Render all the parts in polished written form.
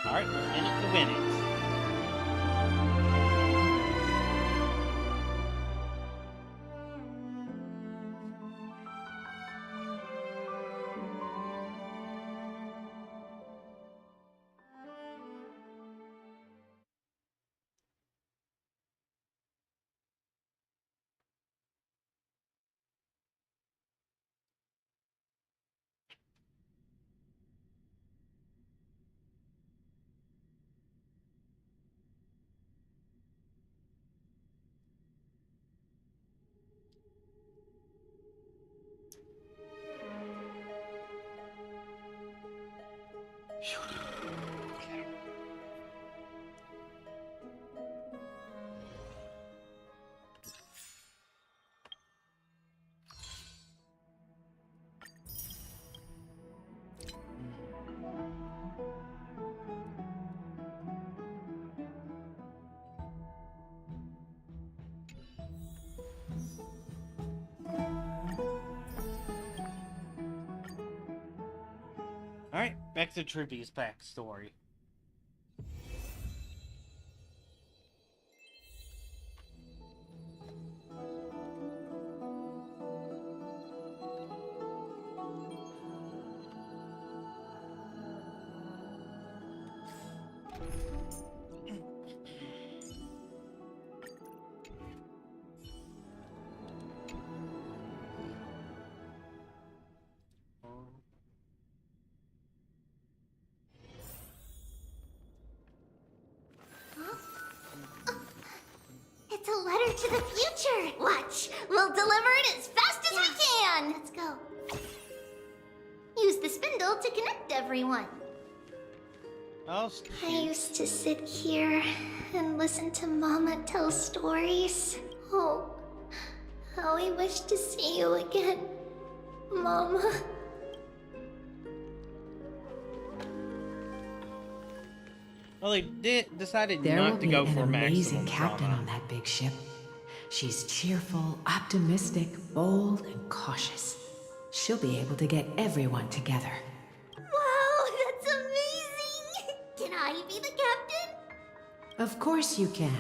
Alright, we're in it to win it. Alright, back to Trippy's backstory. It's a letter to the future. Watch, we'll deliver it as fast as we can. Let's go. Use the spindle to connect everyone. Oh, I used to sit here and listen to Mama tell stories. Oh, how I wish to see you again, Mama. well, they decided There will not to be go an for amazing maximum captain trauma. on that big ship. She's cheerful, optimistic, bold, and cautious. She'll be able to get everyone together. Wow, that's amazing! Can I be the captain? Of course you can.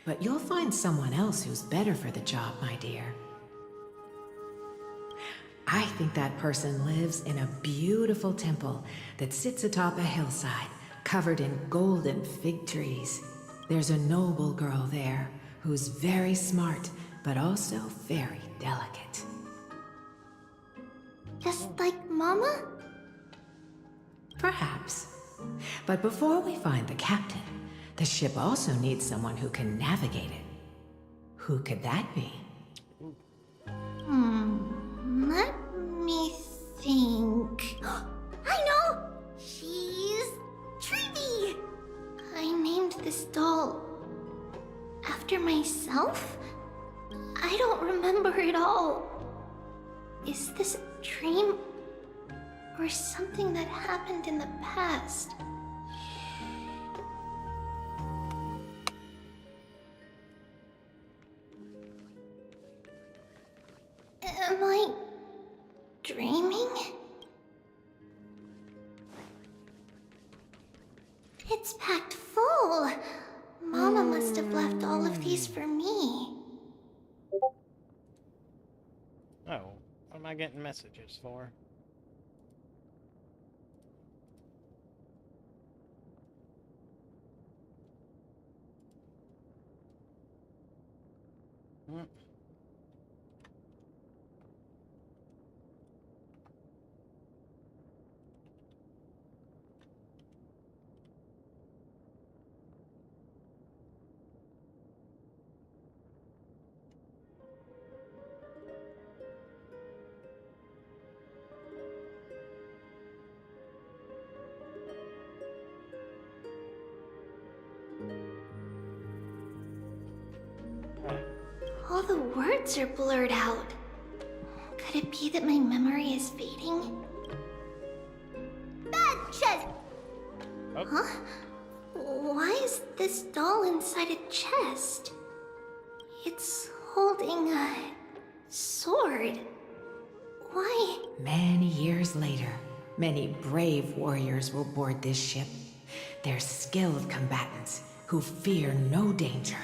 But you'll find someone else who's better for the job, my dear. I think that person lives in a beautiful temple that sits atop a hillside, covered in golden fig trees. There's a noble girl there who's very smart, but also very delicate. Just like Mama? Perhaps. But before we find the captain, the ship also needs someone who can navigate it. Who could that be? Let me think. I know! She's Trivy! I named this doll after myself? I don't remember it all. Is this a dream? Or something that happened in the past? Am I dreaming? It's packed full. Mama must have left all of these for me. Oh, what am I getting messages for? Hmm. All the words are blurred out. Could it be that my memory is fading? Bad chest! Oh. Huh? Why is this doll inside a chest? It's holding a sword. Why? Many years later, many brave warriors will board this ship. They're skilled combatants who fear no danger.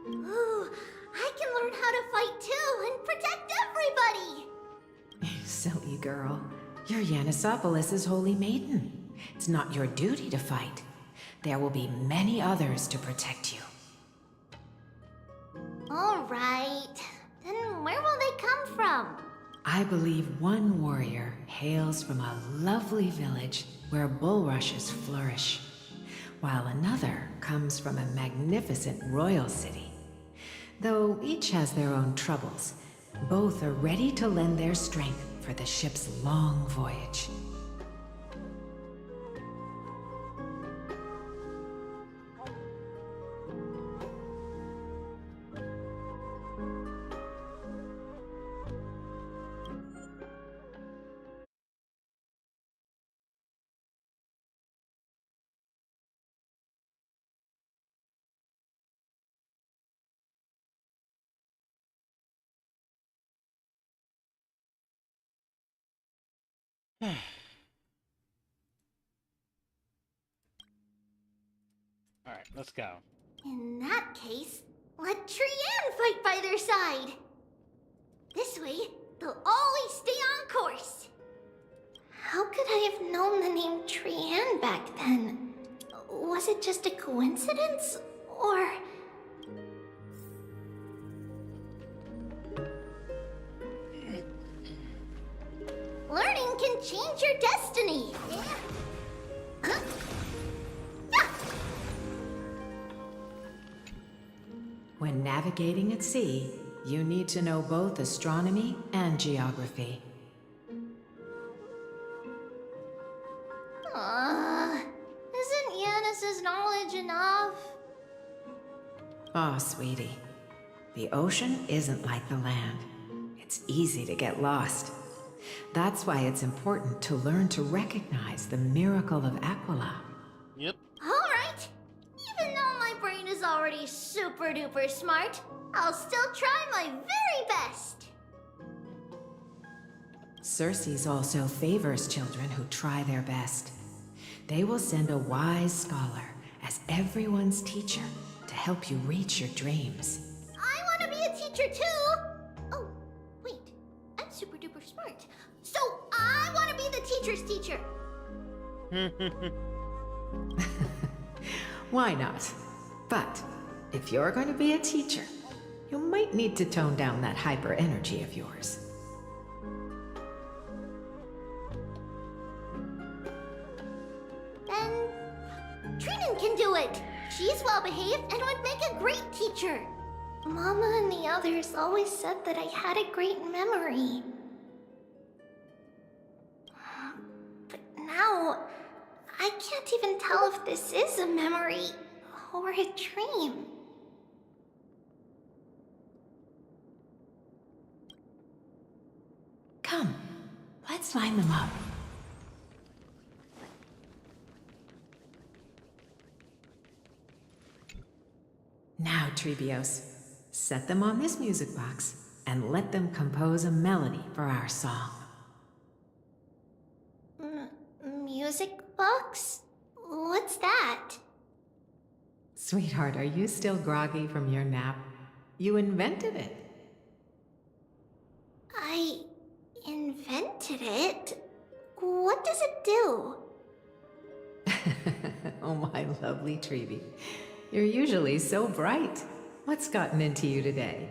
Ooh, I can learn how to fight too and protect everybody! Silly girl. You're Yanisopoulos' holy maiden. It's not your duty to fight. There will be many others to protect you. Alright. Then where will they come from? I believe one warrior hails from a lovely village where bulrushes flourish, while another comes from a magnificent royal city. Though each has their own troubles, both are ready to lend their strength for the ship's long voyage. Alright, let's go. In that case, let Trianne fight by their side. This way, they'll always stay on course. How could I have known the name Trianne back then? Was it just a coincidence? Or... learning can change your destiny. Huh? Yeah. When navigating at sea, you need to know both astronomy and geography. Isn't Yanis's knowledge enough? Oh, sweetie. The ocean isn't like the land. It's easy to get lost. That's why it's important to learn to recognize the miracle of Aquila. Yep. Alright. Even though my brain is already super duper smart, I'll still try my very best. Circe also favors children who try their best. They will send a wise scholar as everyone's teacher to help you reach your dreams. I want to be a teacher too! Oh, wait. I'm super duper smart. So I want to be the teacher's teacher! Why not? But if you're going to be a teacher, you might need to tone down that hyper energy of yours. Then Trinan can do it. She's well behaved and would make a great teacher. Mama and the others always said that I had a great memory. But now, I can't even tell if this is a memory or a dream. Come, let's line them up. Now, Trebios, set them on this music box and let them compose a melody for our song. Music box? What's that? Sweetheart, are you still groggy from your nap? You invented it. I invented it? What does it do? Oh, my lovely Trebi. You're usually so bright. What's gotten into you today?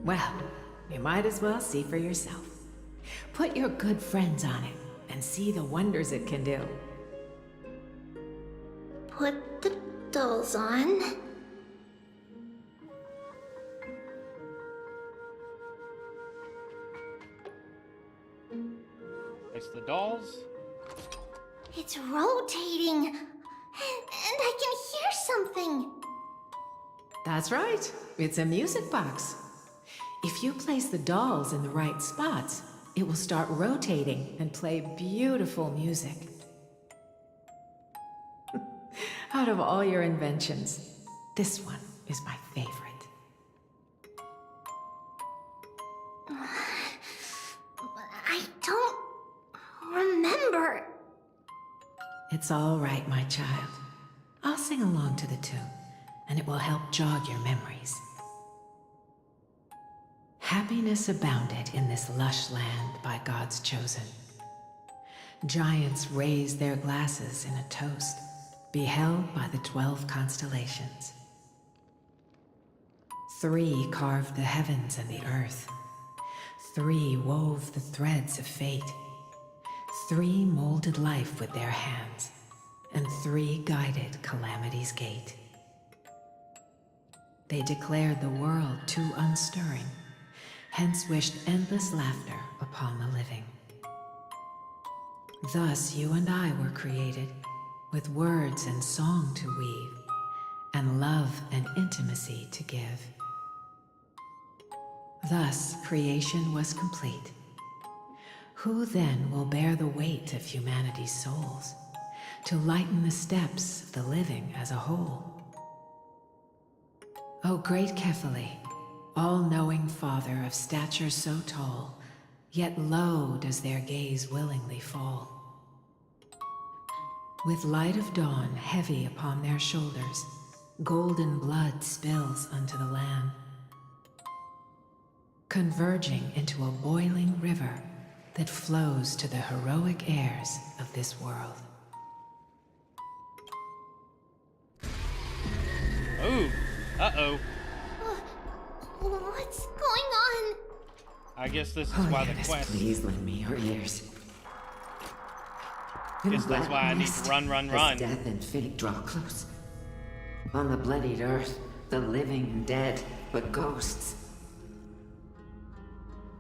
Well, you might as well see for yourself. Put your good friends on it and see the wonders it can do. Put the dolls on. It's the dolls. It's rotating. And I can hear something. That's right. It's a music box. If you place the dolls in the right spots, it will start rotating and play beautiful music. Out of all your inventions, this one is my favorite. I don't remember. It's all right, my child. I'll sing along to the tune, and it will help jog your memories. Happiness abounded in this lush land by God's chosen. Giants raised their glasses in a toast, beheld by the 12 constellations. 3 carved the heavens and the earth. 3 wove the threads of fate. 3 molded life with their hands, and 3 guided calamity's gate. They declared the world too unstirring, hence wished endless laughter upon the living. Thus you and I were created, with words and song to weave, and love and intimacy to give. Thus creation was complete. Who then will bear the weight of humanity's souls, to lighten the steps of the living as a whole? O great Kephale, all-knowing Father of stature so tall, yet low does their gaze willingly fall. With light of dawn heavy upon their shoulders, golden blood spills unto the land, converging into a boiling river that flows to the heroic heirs of this world. Ooh, uh-oh. What's going on? I guess this is Oh, why yes, the quest... please lend me your ears. Guess that's why I need to run. As death and fate draw close. On the bloodied earth, the living and dead, but ghosts.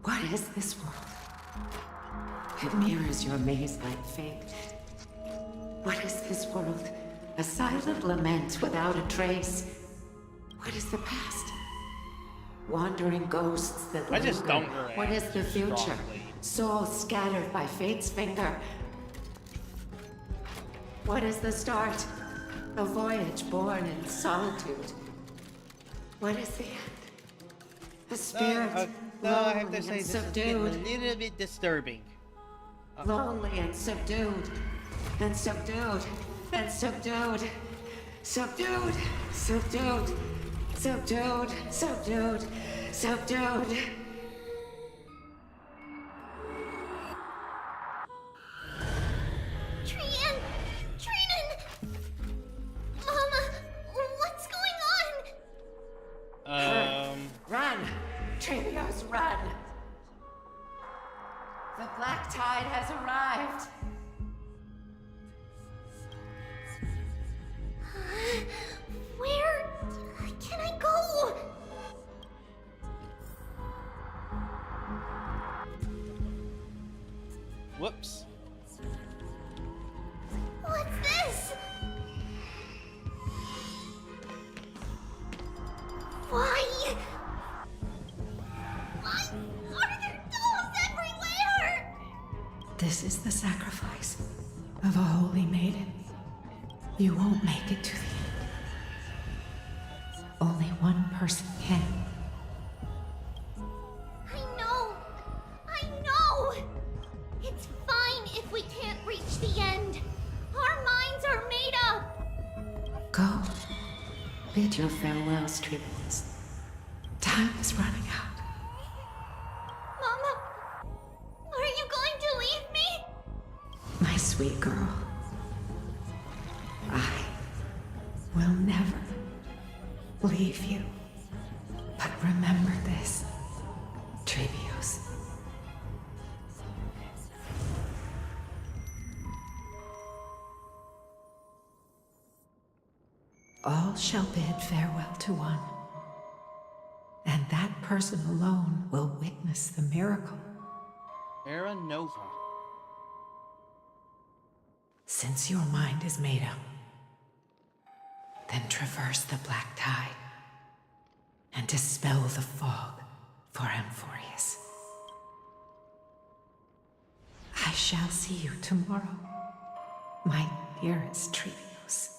What is this world? It mirrors your maze-like fate. What is this world? A silent lament without a trace. What is the past? Wandering ghosts that linger. I just don't react What is the future? strongly. Souls scattered by fate's finger. What is the start? A voyage born in solitude. What is the end? A spirit No, I have lonely to say and this is getting a subdued. little bit disturbing. Lonely and subdued. And subdued. And subdued. Subdued. Subdued. Subdued. Subdued. Subdued. Trian! Mama, what's going on? Run! Trivios, run! The black tide has arrived. Where can I go? Whoops. What's this? Why? Why are there dolls everywhere? This is the sacrifice of a holy maiden. You won't make it to the end. Only one person can. I know. It's fine if we can't reach the end. Our minds are made up. Go. Bid your farewells, Trivios. Time is running out. Mama, are you going to leave me? My sweet girl. I will never leave you. But remember this, Trevios. All shall bid farewell to one, and that person alone will witness the miracle. Era Nova. Since your mind is made up, then traverse the black tide and dispel the fog for Amphorius. I shall see you tomorrow, my dearest Trevios.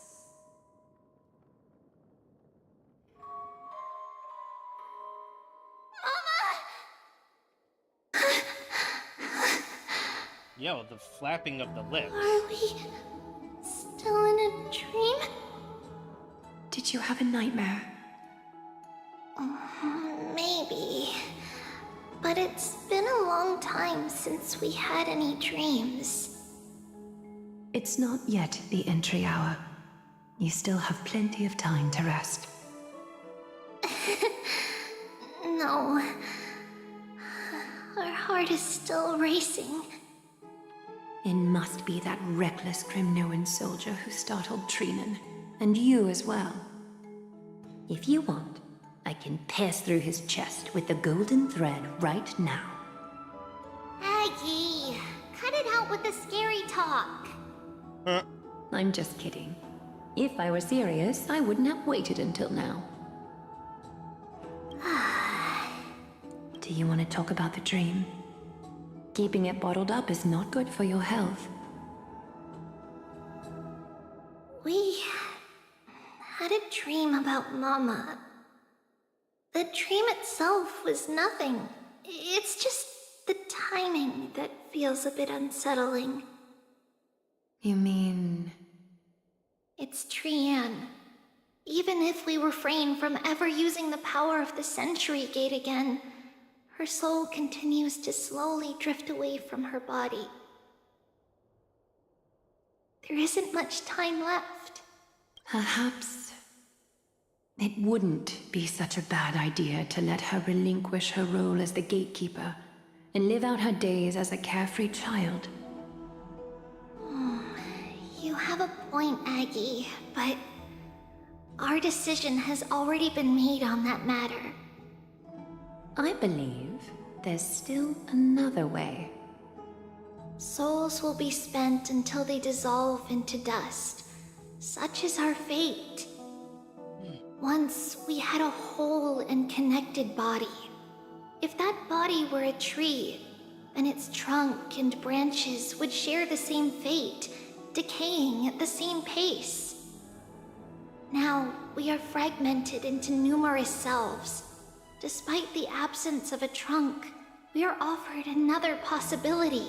Yo, the flapping of the lips. Are we still in a dream? Did you have a nightmare? Maybe. But it's been a long time since we had any dreams. It's not yet the entry hour. You still have plenty of time to rest. No. Our heart is still racing. It must be that reckless Grimnoan soldier who startled Treenan. And you as well. If you want, I can pass through his chest with the golden thread right now. Aggie, cut it out with the scary talk. I'm just kidding. If I were serious, I wouldn't have waited until now. Do you want to talk about the dream? Keeping it bottled up is not good for your health. We had a dream about Mama. The dream itself was nothing. It's just the timing that feels a bit unsettling. You mean... It's Trianne. Even if we refrain from ever using the power of the Century Gate again, her soul continues to slowly drift away from her body. There isn't much time left. Perhaps it wouldn't be such a bad idea to let her relinquish her role as the gatekeeper and live out her days as a carefree child. You have a point, Aggie, but our decision has already been made on that matter. I believe there's still another way. Souls will be spent until they dissolve into dust. Such is our fate. Once we had a whole and connected body. If that body were a tree, then its trunk and branches would share the same fate, decaying at the same pace. Now, we are fragmented into numerous selves. Despite the absence of a trunk, we are offered another possibility.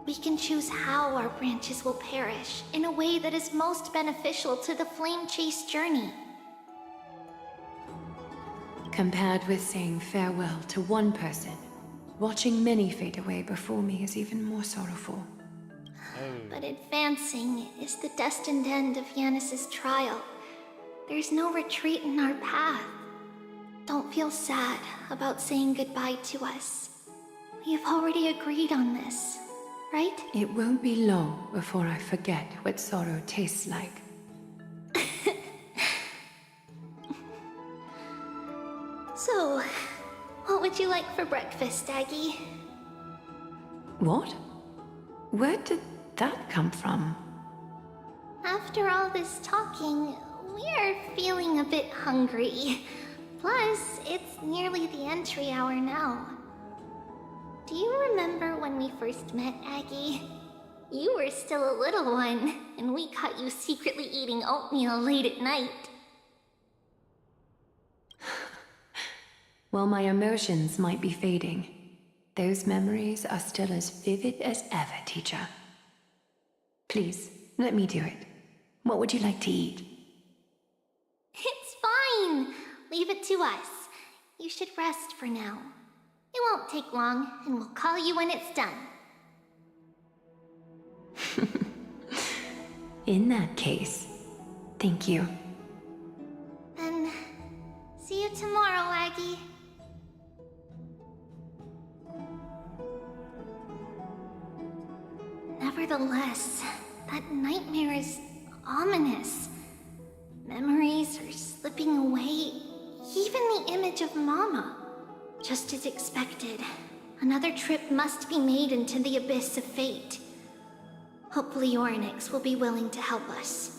We can choose how our branches will perish in a way that is most beneficial to the flame chase journey. Compared with saying farewell to one person, watching many fade away before me is even more sorrowful. But advancing is the destined end of Yanis's trial. There's no retreat in our path. Don't feel sad about saying goodbye to us. We have already agreed on this, right? It won't be long before I forget what sorrow tastes like. So, what would you like for breakfast, Aggie? What? Where did that come from? After all this talking, we are feeling a bit hungry. Plus, it's nearly the entry hour now. Do you remember when we first met, Aggie? You were still a little one, and we caught you secretly eating oatmeal late at night. While my emotions might be fading, those memories are still as vivid as ever, teacher. Please, let me do it. What would you like to eat? It's fine. Leave it to us. You should rest for now. It won't take long, and we'll call you when it's done. In that case, thank you. Then, see you tomorrow, Aggie. Nevertheless, that nightmare is ominous. Memories are slipping away, even the image of Mama. Just as expected, another trip must be made into the abyss of fate. Hopefully Orynyx will be willing to help us.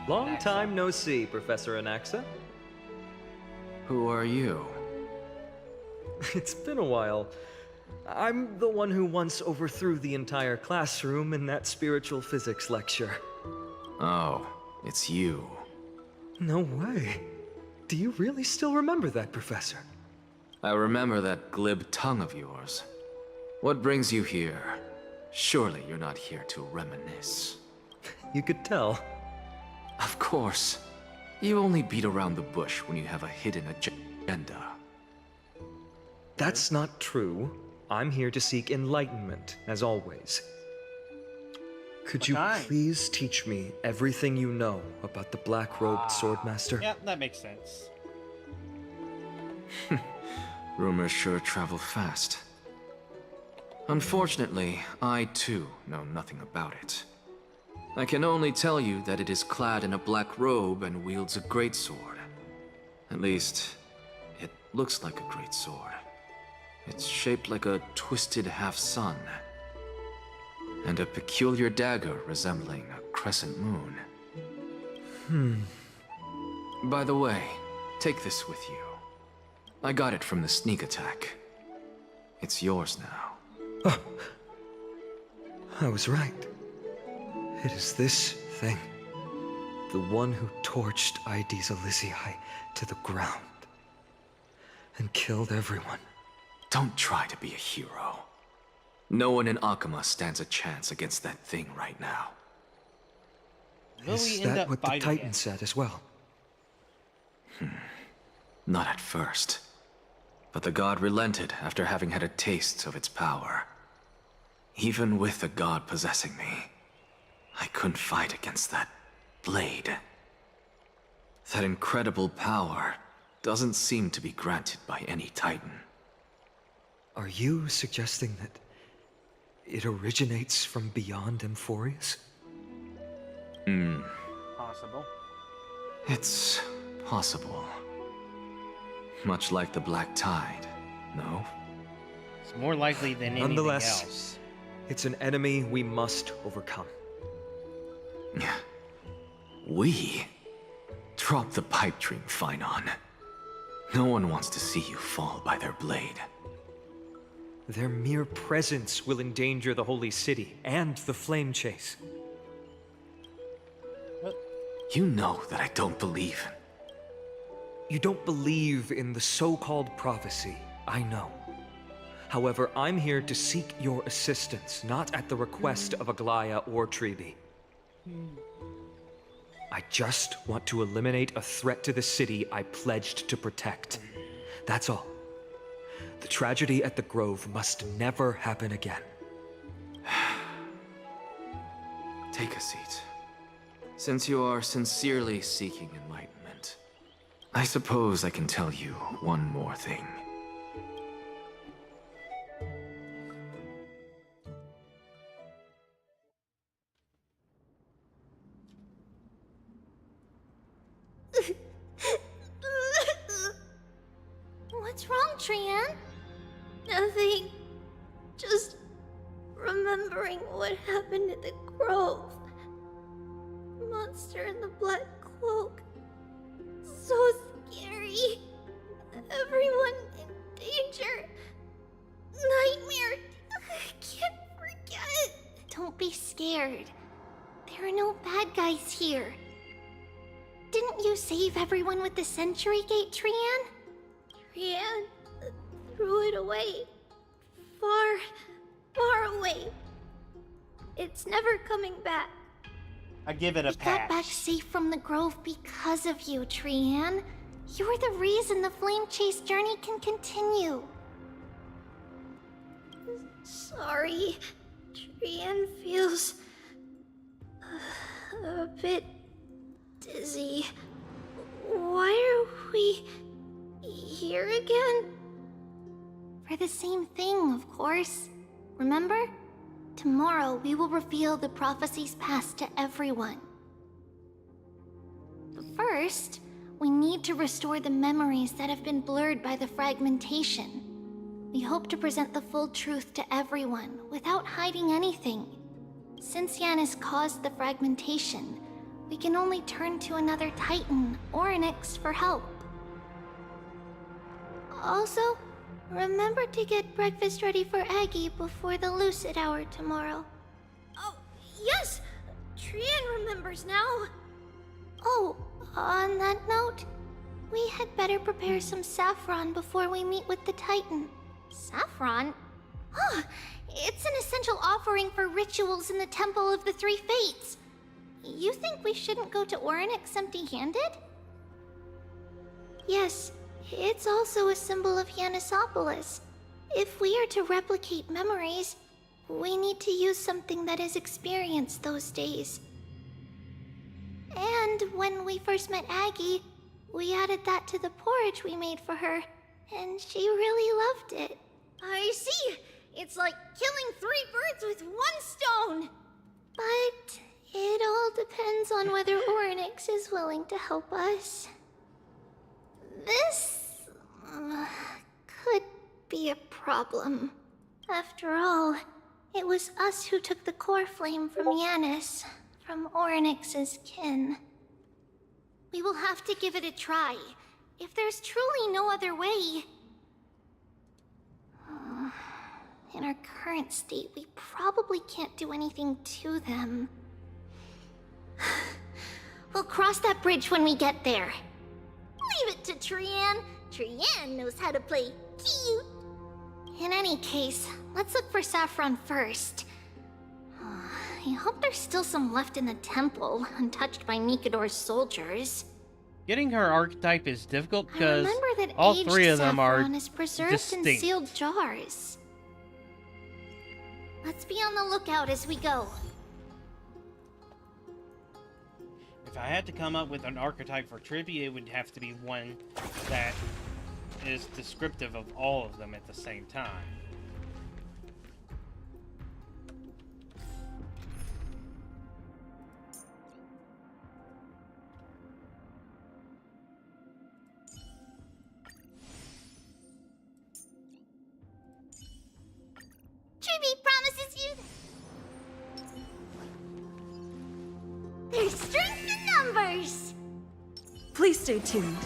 Long time no see, Professor Anaxa. Who are you? It's been a while. I'm the one who once overthrew the entire classroom in that spiritual physics lecture. Oh, it's you. No way. Do you really still remember that, Professor? I remember that glib tongue of yours. What brings you here? Surely you're not here to reminisce. You could tell. Of course. You only beat around the bush when you have a hidden agenda. That's not true. I'm here to seek enlightenment, as always. Could you Nice. please teach me everything you know about the Black-Robed Swordmaster? Yep, that makes sense. Rumors sure travel fast. Unfortunately, I too know nothing about it. I can only tell you that it is clad in a black robe and wields a greatsword. At least, it looks like a greatsword. It's shaped like a twisted half-sun, and a peculiar dagger resembling a crescent moon. By the way, take this with you. I got it from the sneak attack. It's yours now. I was right. It is this thing. The one who torched Ides Elysiae to the ground. And killed everyone. Don't try to be a hero. No one in Akama stands a chance against that thing right now. Will Is we end that up what the fighting Titan again? said as well? Not at first. But the god relented after having had a taste of its power. Even with the god possessing me, I couldn't fight against that blade. That incredible power doesn't seem to be granted by any Titan. Are you suggesting that it originates from beyond Emphorius? Possible. It's possible. Much like the Black Tide, no? It's more likely than anything Nonetheless, else. it's an enemy we must overcome. We? Drop the pipe dream, Phainon. No one wants to see you fall by their blade. Their mere presence will endanger the Holy City and the Flame Chase. You know that I don't believe. You don't believe in the so-called prophecy, I know. However, I'm here to seek your assistance, not at the request of Aglaya or Treeby. I just want to eliminate a threat to the city I pledged to protect. That's all. The tragedy at the Grove must never happen again. Take a seat. Since you are sincerely seeking enlightenment, I suppose I can tell you one more thing. What's wrong, Trian? Nothing. Just remembering what happened at the Grove. Monster in the black cloak. So scary. Everyone in danger. Nightmare. I can't forget. Don't be scared. There are no bad guys here. Didn't you save everyone with the Century Gate, Trian? Trian threw it away. Far, far away. It's never coming back. I give it a We got back pass. safe from the Grove because of you, Trian. You're the reason the Flame Chase journey can continue. Sorry. Trian feels a bit dizzy. Why are we here again? For the same thing, of course. Remember? Tomorrow we will reveal the prophecies past to everyone. But first, we need to restore the memories that have been blurred by the fragmentation. We hope to present the full truth to everyone without hiding anything. Since Yanis caused the fragmentation, we can only turn to another Titan or an Ix for help. Also, remember to get breakfast ready for Aggie before the Lucid Hour tomorrow. Oh, yes! Trian remembers now. Oh, on that note, we had better prepare some saffron before we meet with the Titan. Saffron? Oh, it's an essential offering for rituals in the Temple of the Three Fates. You think we shouldn't go to Orynyx empty-handed? Yes, it's also a symbol of Yanisopolis. If we are to replicate memories, we need to use something that has experienced those days. And when we first met Aggie, we added that to the porridge we made for her, and she really loved it. I see! It's like killing 3 birds with 1 stone! But it all depends on whether Orynyx is willing to help us. This could be a problem. After all, it was us who took the core flame from Yanis, from Orynyx's kin. We will have to give it a try. If there's truly no other way... In our current state, we probably can't do anything to them. We'll cross that bridge when we get there. Leave it to Trian. Trian knows how to play cute. In any case, let's look for saffron first. I hope there's still some left in the temple, untouched by Nikador's soldiers. Getting her archetype is difficult I because remember that all aged 3 of them are saffron is preserved in distinct. sealed jars. Let's be on the lookout as we go. If I had to come up with an archetype for trivia, it would have to be one that is descriptive of all of them at the same time. Trivy promises you... There's strength in numbers! Please stay tuned.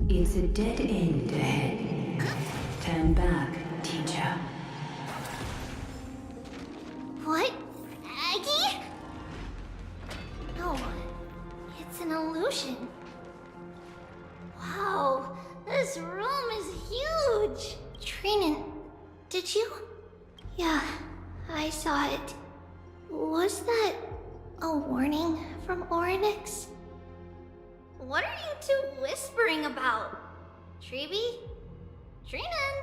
It's a dead end ahead. Turn back, teacher. What? Aggie? No, it's an illusion. Wow, this room is huge! Trinan, did you? Yeah, I saw it. Was that a warning from Orynyx? What are you two whispering about? Treeby? Trinan?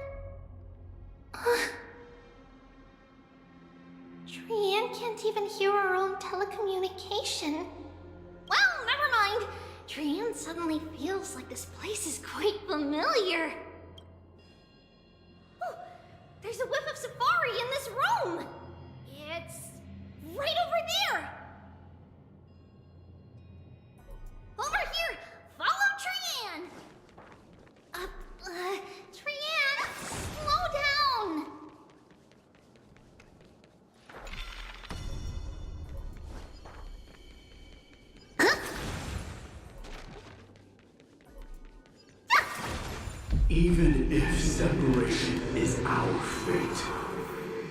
Trian can't even hear her own telecommunication. Well, never mind. Trian suddenly feels like this place is quite familiar. Oh, there's a whiff of safari in this room. It's right over there. Over here! Follow Trian! Trian, slow down! Even if separation is our fate,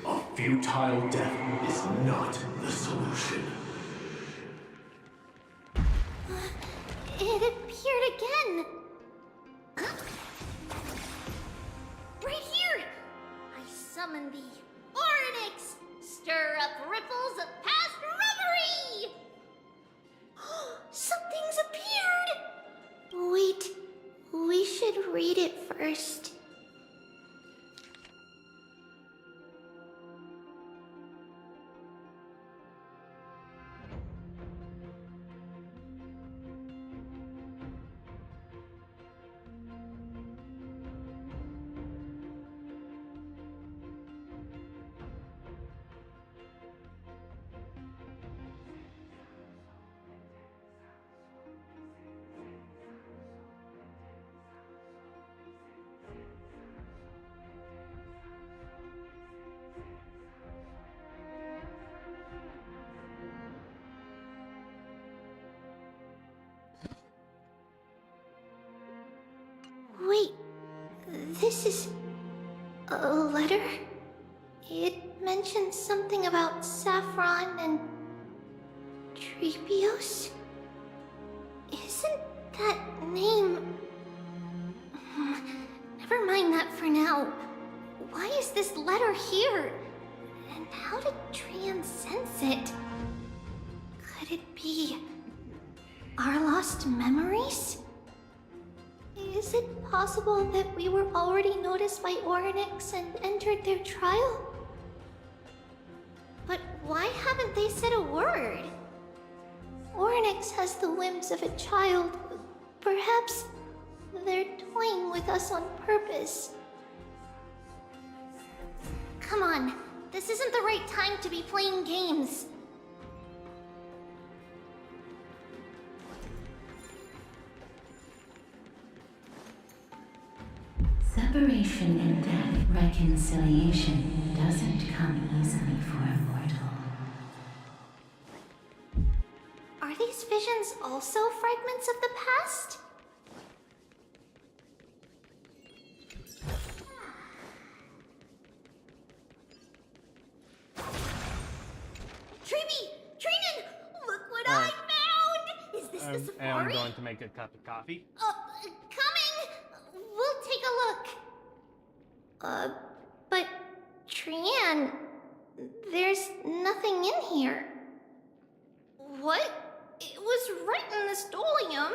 a futile death is not the solution. It appeared again! Right here! I summon thee, Orynyx! Stir up ripples of past reverie! Something's appeared! Wait, we should read it first. This is a letter? It mentions something about Saffron and Trepios. Isn't that name... Never mind that for now. Why is this letter here? And how did Trian sense it? Could it be our lost memories? Is it possible that we were already noticed by Oryx and entered their trial? But why haven't they said a word? Oryx has the whims of a child. Perhaps they're toying with us on purpose. Come on, this isn't the right time to be playing games. Separation and death, reconciliation doesn't come easily for a mortal. Are these visions also fragments of the past? Treeby! Trinan! Look what I found! Is this the safari? I'm going to make a cup of coffee. Coming! We'll take a look. But Trian, there's nothing in here. What? It was right in the stolium.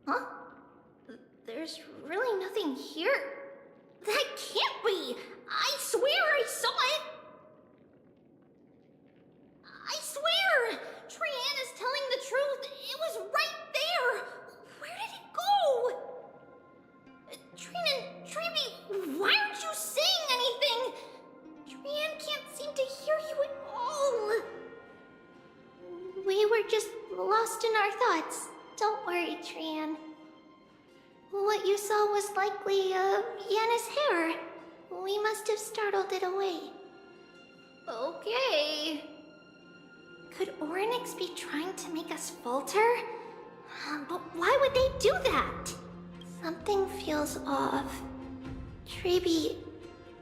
Huh? There's really nothing here. That can't be! I swear I saw it! I swear! Trian is telling the truth. It was right there. Where did it go? Trinan, Treeby, why aren't you saying anything? Trian can't seem to hear you at all. We were just lost in our thoughts. Don't worry, Trian. What you saw was likely, Yenna's hair. We must have startled it away. Okay. Could Oryx be trying to make us falter? But why would they do that? Something feels off. Treeby,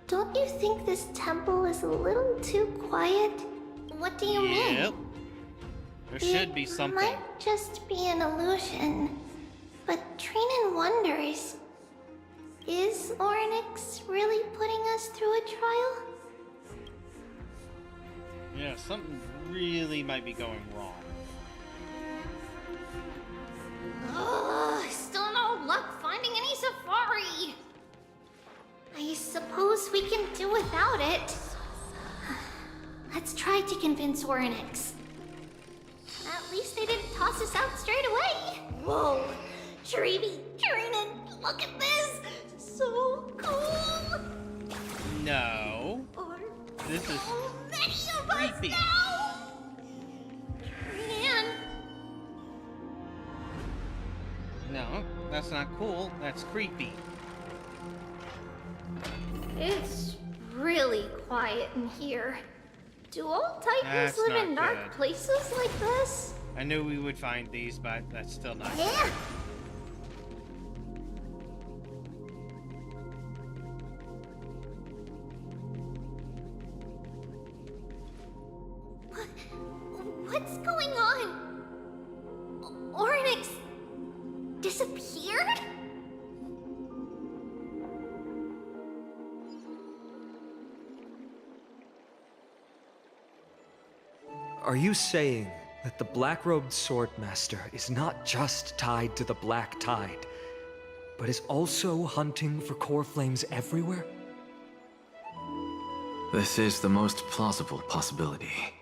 don't you think this temple is a little too quiet? What do you mean? Yep. There should be something. It might just be an illusion. But Trinan wonders, is Oryx really putting us through a trial? Yeah, something really might be going wrong. Still no luck finding any safari. I suppose we can do without it. Let's try to convince Oryx. At least they didn't toss us out straight away. Whoa, Treeby, Trinan, look at this. So cool. No. This is So many of us creepy. now. Trinan. No, that's not cool. That's creepy. It's really quiet in here. Do all Titans That's live in not dark good. places like this? I knew we would find these, but that's still not. Yeah. What's going on? Oryx disappeared? Are you saying that the black-robed swordmaster is not just tied to the Black Tide, but is also hunting for core flames everywhere? This is the most plausible possibility.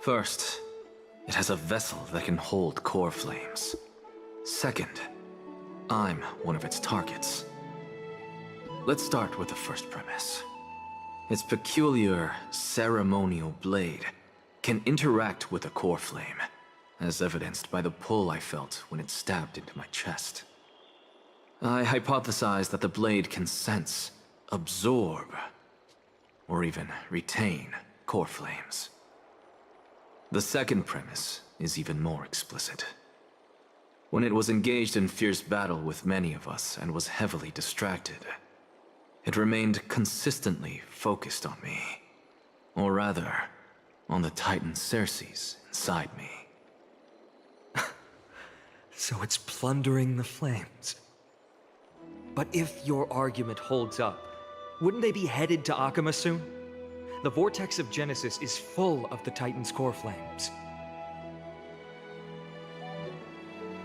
First, it has a vessel that can hold core flames. Second, I'm one of its targets. Let's start with the first premise. Its peculiar ceremonial blade can interact with a core flame, as evidenced by the pull I felt when it stabbed into my chest. I hypothesized that the blade can sense, absorb, or even retain core flames. The second premise is even more explicit. when it was engaged in fierce battle with many of us and was heavily distracted. It remained consistently focused on me. Or rather, on the Titan Cersei's inside me. So it's plundering the flames. But if your argument holds up, wouldn't they be headed to Akama soon? The vortex of Genesis is full of the Titan's core flames.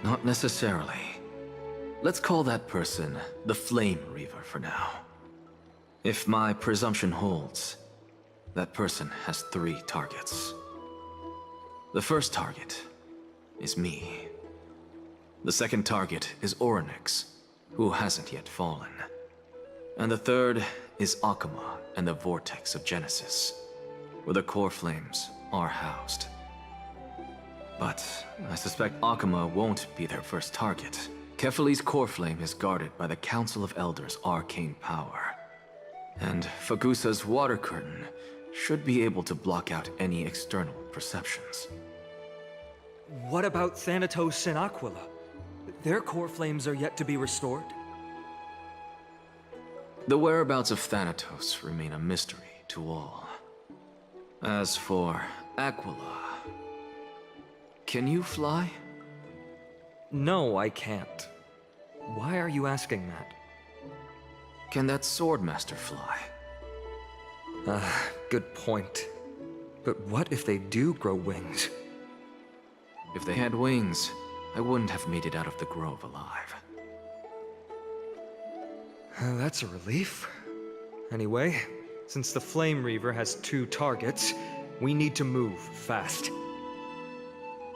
Not necessarily. Let's call that person the Flame Reaver for now. If my presumption holds, that person has 3 targets. The first target is me. The second target is Orynyx, who hasn't yet fallen. And the third is Akama and the Vortex of Genesis, where the core flames are housed. But I suspect Akama won't be their first target. Kefali's core flame is guarded by the Council of Elders' arcane power. And Fagusa's water curtain should be able to block out any external perceptions. What about Thanatos and Aquila? Their core flames are yet to be restored? The whereabouts of Thanatos remain a mystery to all. As for Aquila, can you fly? No, I can't. Why are you asking that? Can that Swordmaster fly? Good point. But what if they do grow wings? If they had wings, I wouldn't have made it out of the grove alive. That's a relief. Anyway, since the Flame Reaver has 2 targets, we need to move fast.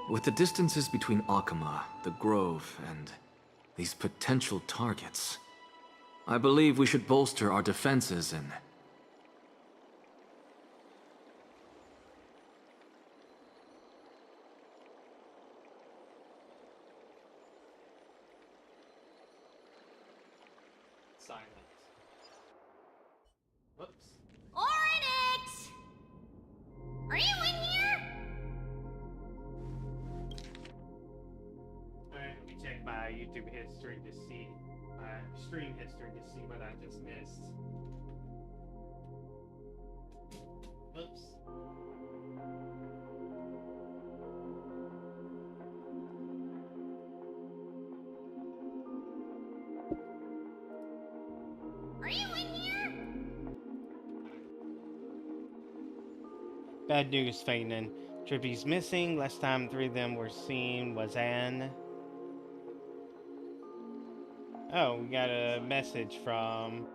With the distances between Akama, the grove, and these potential targets, I believe we should bolster our defenses and... Silence. Whoops. Orynyx! Are you in here? Alright, let me check my YouTube history to see, my stream history to see what I just missed. Whoops. Are you in here? Bad news, Phaeton. Trippy's missing. Last time 3 of them were seen was Anne. Oh, we got a message from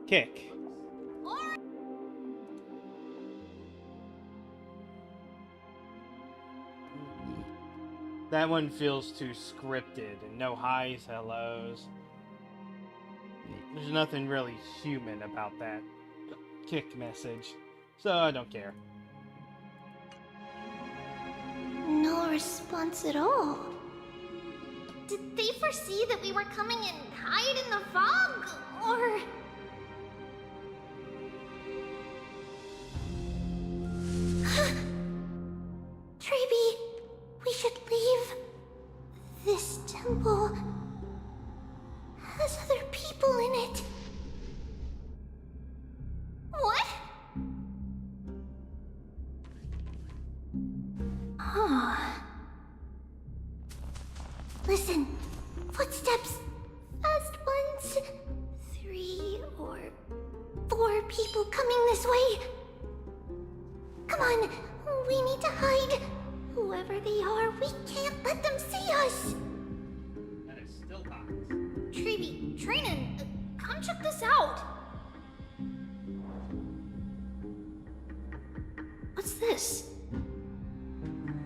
Kick. That one feels too scripted and no highs, hellos. There's nothing really human about that Kick message, so I don't care. No response at all. Did they foresee that we were coming and hide in the fog? Or... Treeby, we should leave. This temple has other people in it. What? Listen, footsteps. Fast ones. 3 or 4 people coming this way. Come on, we need to hide. Whoever they are, we can't let them see us. That is still hot. Treeby, Trainin, come check this out. What's this?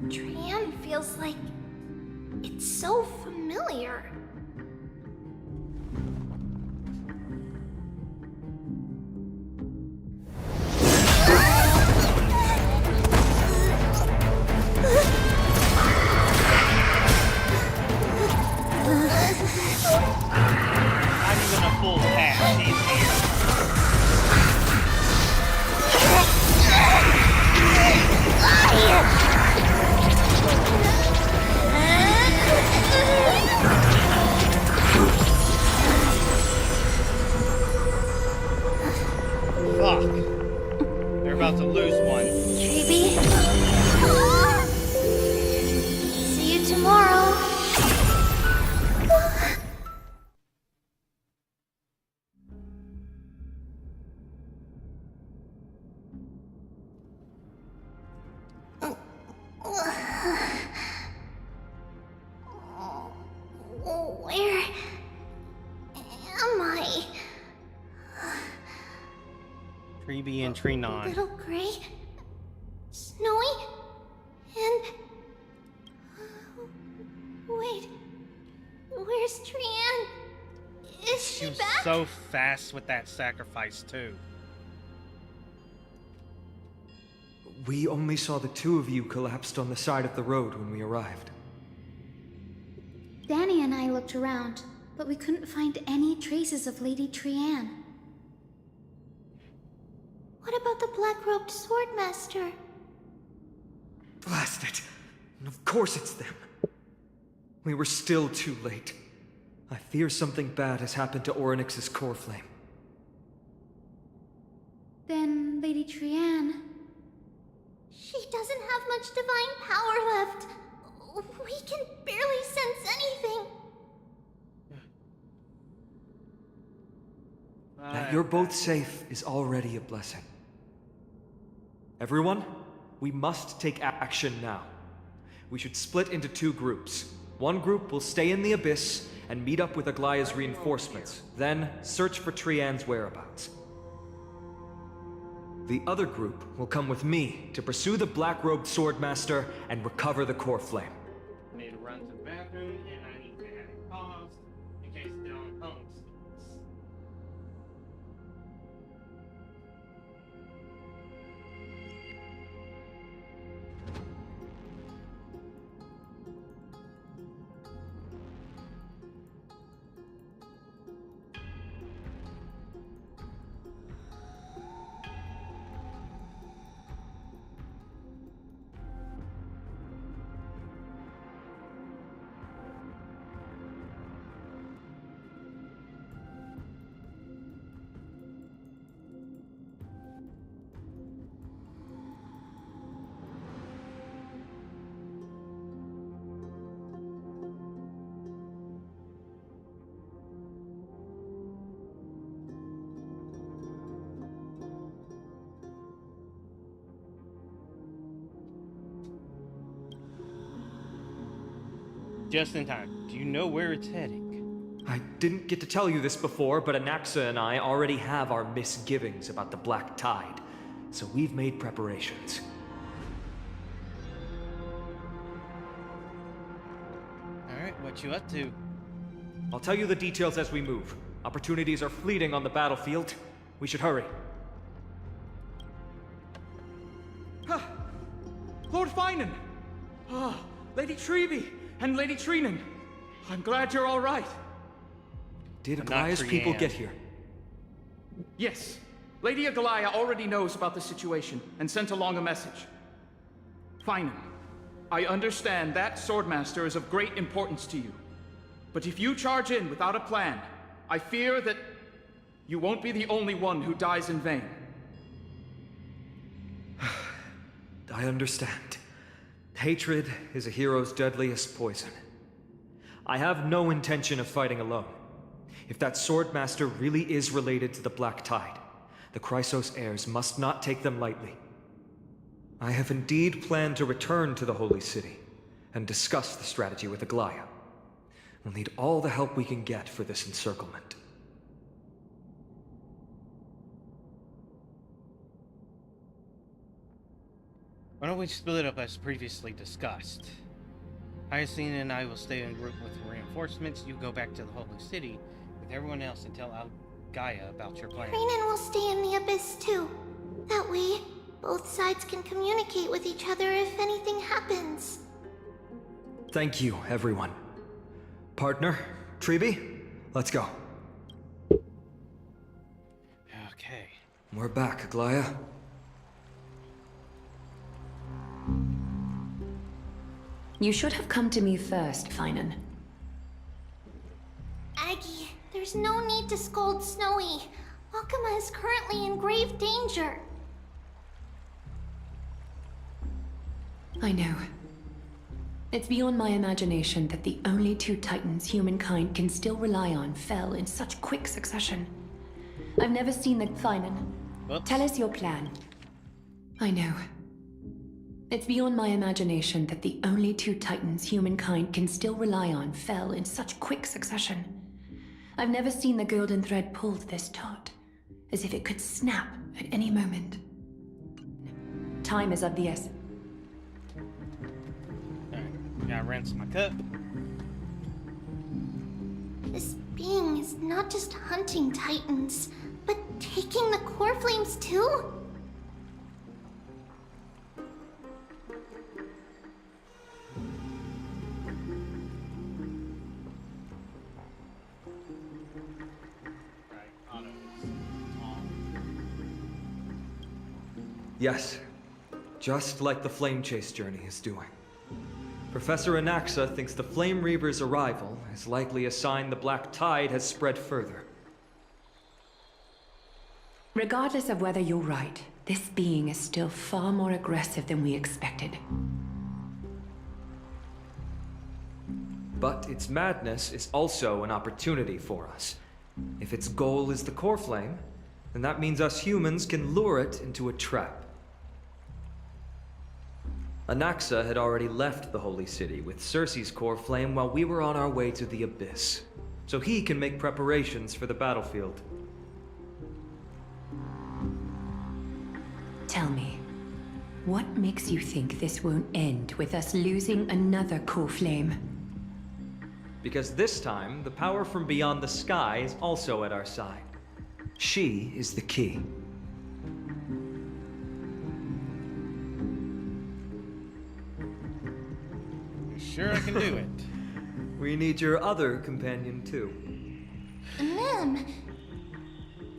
Trian feels like it's so familiar. Not even a full pass, he's here. Where am I? Treeby and Treenon. Little Gray? Snowy? And... Wait. Where's Trianne? Is She she was back? so fast with that sacrifice, too. We only saw the two of you collapsed on the side of the road when we arrived. Danny and I looked around, but we couldn't find any traces of Lady Trianne. What about the black-robed swordmaster? Blast it! Of course it's them. We were still too late. I fear something bad has happened to Orynyx's core flame. Then Lady Trianne... She doesn't have much divine power left. We can barely sense anything. That you're both safe is already a blessing. Everyone, we must take action now. We should split into two groups. One group will stay in the Abyss and meet up with Aglaya's reinforcements, then search for Trianne's whereabouts. The other group will come with me to pursue the black-robed swordmaster and recover the core flame. I need to run to the bathroom, and I need to have it paused in case Dylan comes. Just in time. Do you know where it's heading? I didn't get to tell you this before, but Anaxa and I already have our misgivings about the Black Tide, so we've made preparations. Alright, what you up to? I'll tell you the details as we move. Opportunities are fleeting on the battlefield. We should hurry. Lord Finan! Lady Treeby and Lady Treenon. I'm glad you're all right. Did I'm not Aglaya's people Trianne. get here? Yes. Lady Aglaya already knows about the situation and sent along a message. Finan, I understand that Swordmaster is of great importance to you. But if you charge in without a plan, I fear that you won't be the only one who dies in vain. I understand. Hatred is a hero's deadliest poison. I have no intention of fighting alone. If that Swordmaster really is related to the Black Tide, the Chrysos heirs must not take them lightly. I have indeed planned to return to the Holy City and discuss the strategy with Aglaya. We'll need all the help we can get for this encirclement. Why don't we split up as previously discussed? Hyacinth and I will stay in group with reinforcements. You go back to the Holy City with everyone else and tell Gaia about your plan. Renan will stay in the Abyss too. That way, both sides can communicate with each other if anything happens. Thank you, everyone. Partner, Treeby, let's go. Okay. We're back, Aglaya. You should have come to me first, Finan. Aggie, there's no need to scold Snowy. Akama is currently in grave danger. I know. It's beyond my imagination that the only two titans humankind can still rely on fell in such quick succession. I've never seen the Finan. Whoops. Tell us your plan. I know. It's beyond my imagination that the only two titans humankind can still rely on fell in such quick succession. I've never seen the golden thread pulled this taut, as if it could snap at any moment. Time is of the essence. Alright, gotta rinse my cup. This being is not just hunting titans, but taking the core flames too? Yes, just like the Flame Chase journey is doing. Professor Anaxa thinks the Flame Reaver's arrival is likely a sign the Black Tide has spread further. Regardless of whether you're right, this being is still far more aggressive than we expected. But its madness is also an opportunity for us. If its goal is the core flame, then that means us humans can lure it into a trap. Anaxa had already left the Holy City with Cersei's core flame while we were on our way to the Abyss, so he can make preparations for the battlefield. Tell me, what makes you think this won't end with us losing another core flame? Because this time, the power from beyond the sky is also at our side. She is the key. Sure I can do it. We need your other companion too. Ma'am,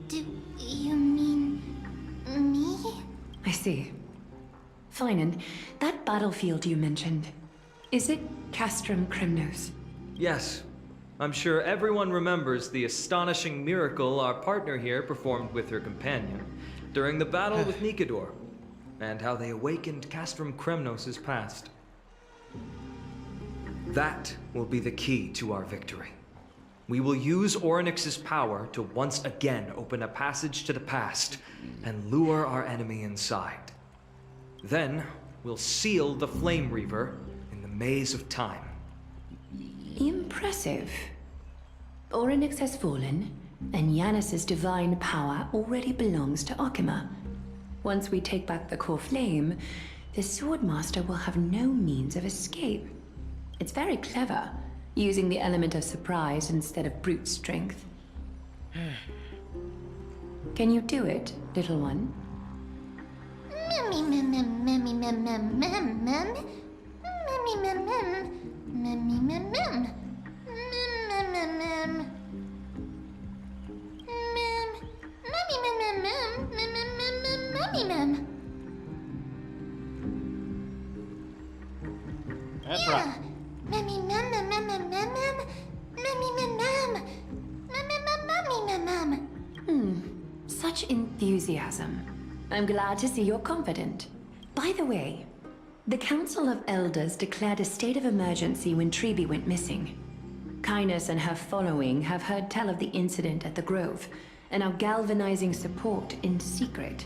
do you mean me? I see. Fine, and that battlefield you mentioned, is it Castrum Kremnos? Yes. I'm sure everyone remembers the astonishing miracle our partner here performed with her companion during the battle with Nikador, and how they awakened Castrum Kremnos' past. That will be the key to our victory. We will use Orynyx's power to once again open a passage to the past and lure our enemy inside. Then, we'll seal the Flame Reaver in the maze of time. Impressive. Orynyx has fallen, and Yanis's divine power already belongs to Arkema. Once we take back the core flame, the Swordmaster will have no means of escape. It's very clever, using the element of surprise instead of brute strength. Can you do it, little one? That's right. Such enthusiasm. I'm glad to see you're confident. By the way, the Council of Elders declared a state of emergency when Treeby went missing. Kynus and her following have heard tell of the incident at the Grove, and are galvanizing support in secret.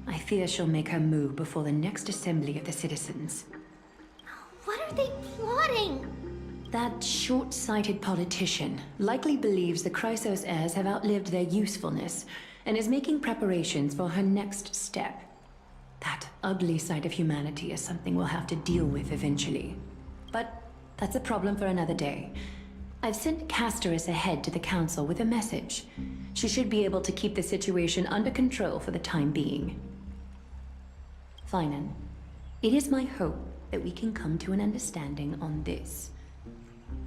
I fear she'll make her move before the next assembly of the citizens. What are they plotting? That short-sighted politician likely believes the Chrysos heirs have outlived their usefulness, and is making preparations for her next step. That ugly side of humanity is something we'll have to deal with eventually. But that's a problem for another day. I've sent Castorus ahead to the council with a message. She should be able to keep the situation under control for the time being. Finan, it is my hope that we can come to an understanding on this.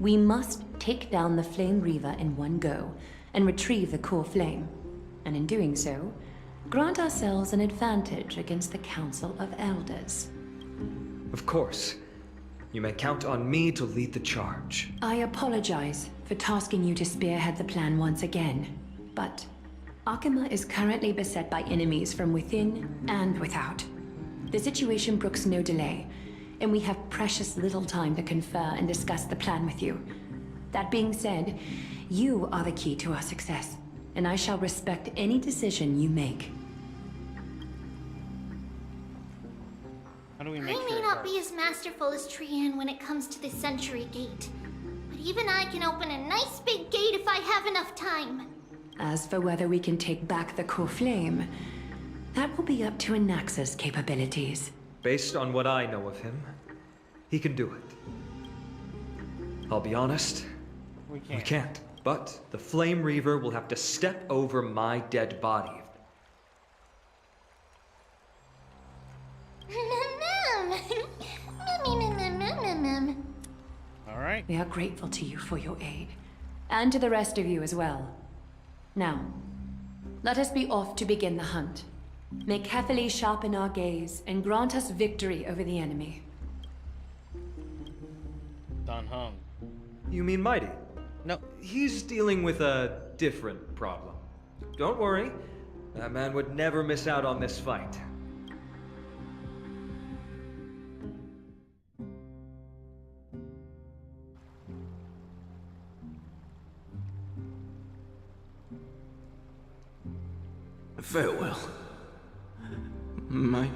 We must take down the Flame Reaver in one go, and retrieve the core flame. And in doing so, grant ourselves an advantage against the Council of Elders. Of course. You may count on me to lead the charge. I apologize for tasking you to spearhead the plan once again, but Arkema is currently beset by enemies from within and without. The situation brooks no delay, and we have precious little time to confer and discuss the plan with you. That being said, you are the key to our success, and I shall respect any decision you make. How do we make I sure may it not works? be as masterful as Trian when it comes to the Century Gate, but even I can open a nice big gate if I have enough time. As for whether we can take back the core flame, that will be up to Anaxa's capabilities. Based on what I know of him, he can do it. I'll be honest, We can't. we can't. But the Flame Reaver will have to step over my dead body. All right. We are grateful to you for your aid, and to the rest of you as well. Now, let us be off to begin the hunt. May carefully sharpen our gaze and grant us victory over the enemy. Done hung. You mean Mighty? No, he's dealing with a different problem. Don't worry, that man would never miss out on this fight. Farewell, my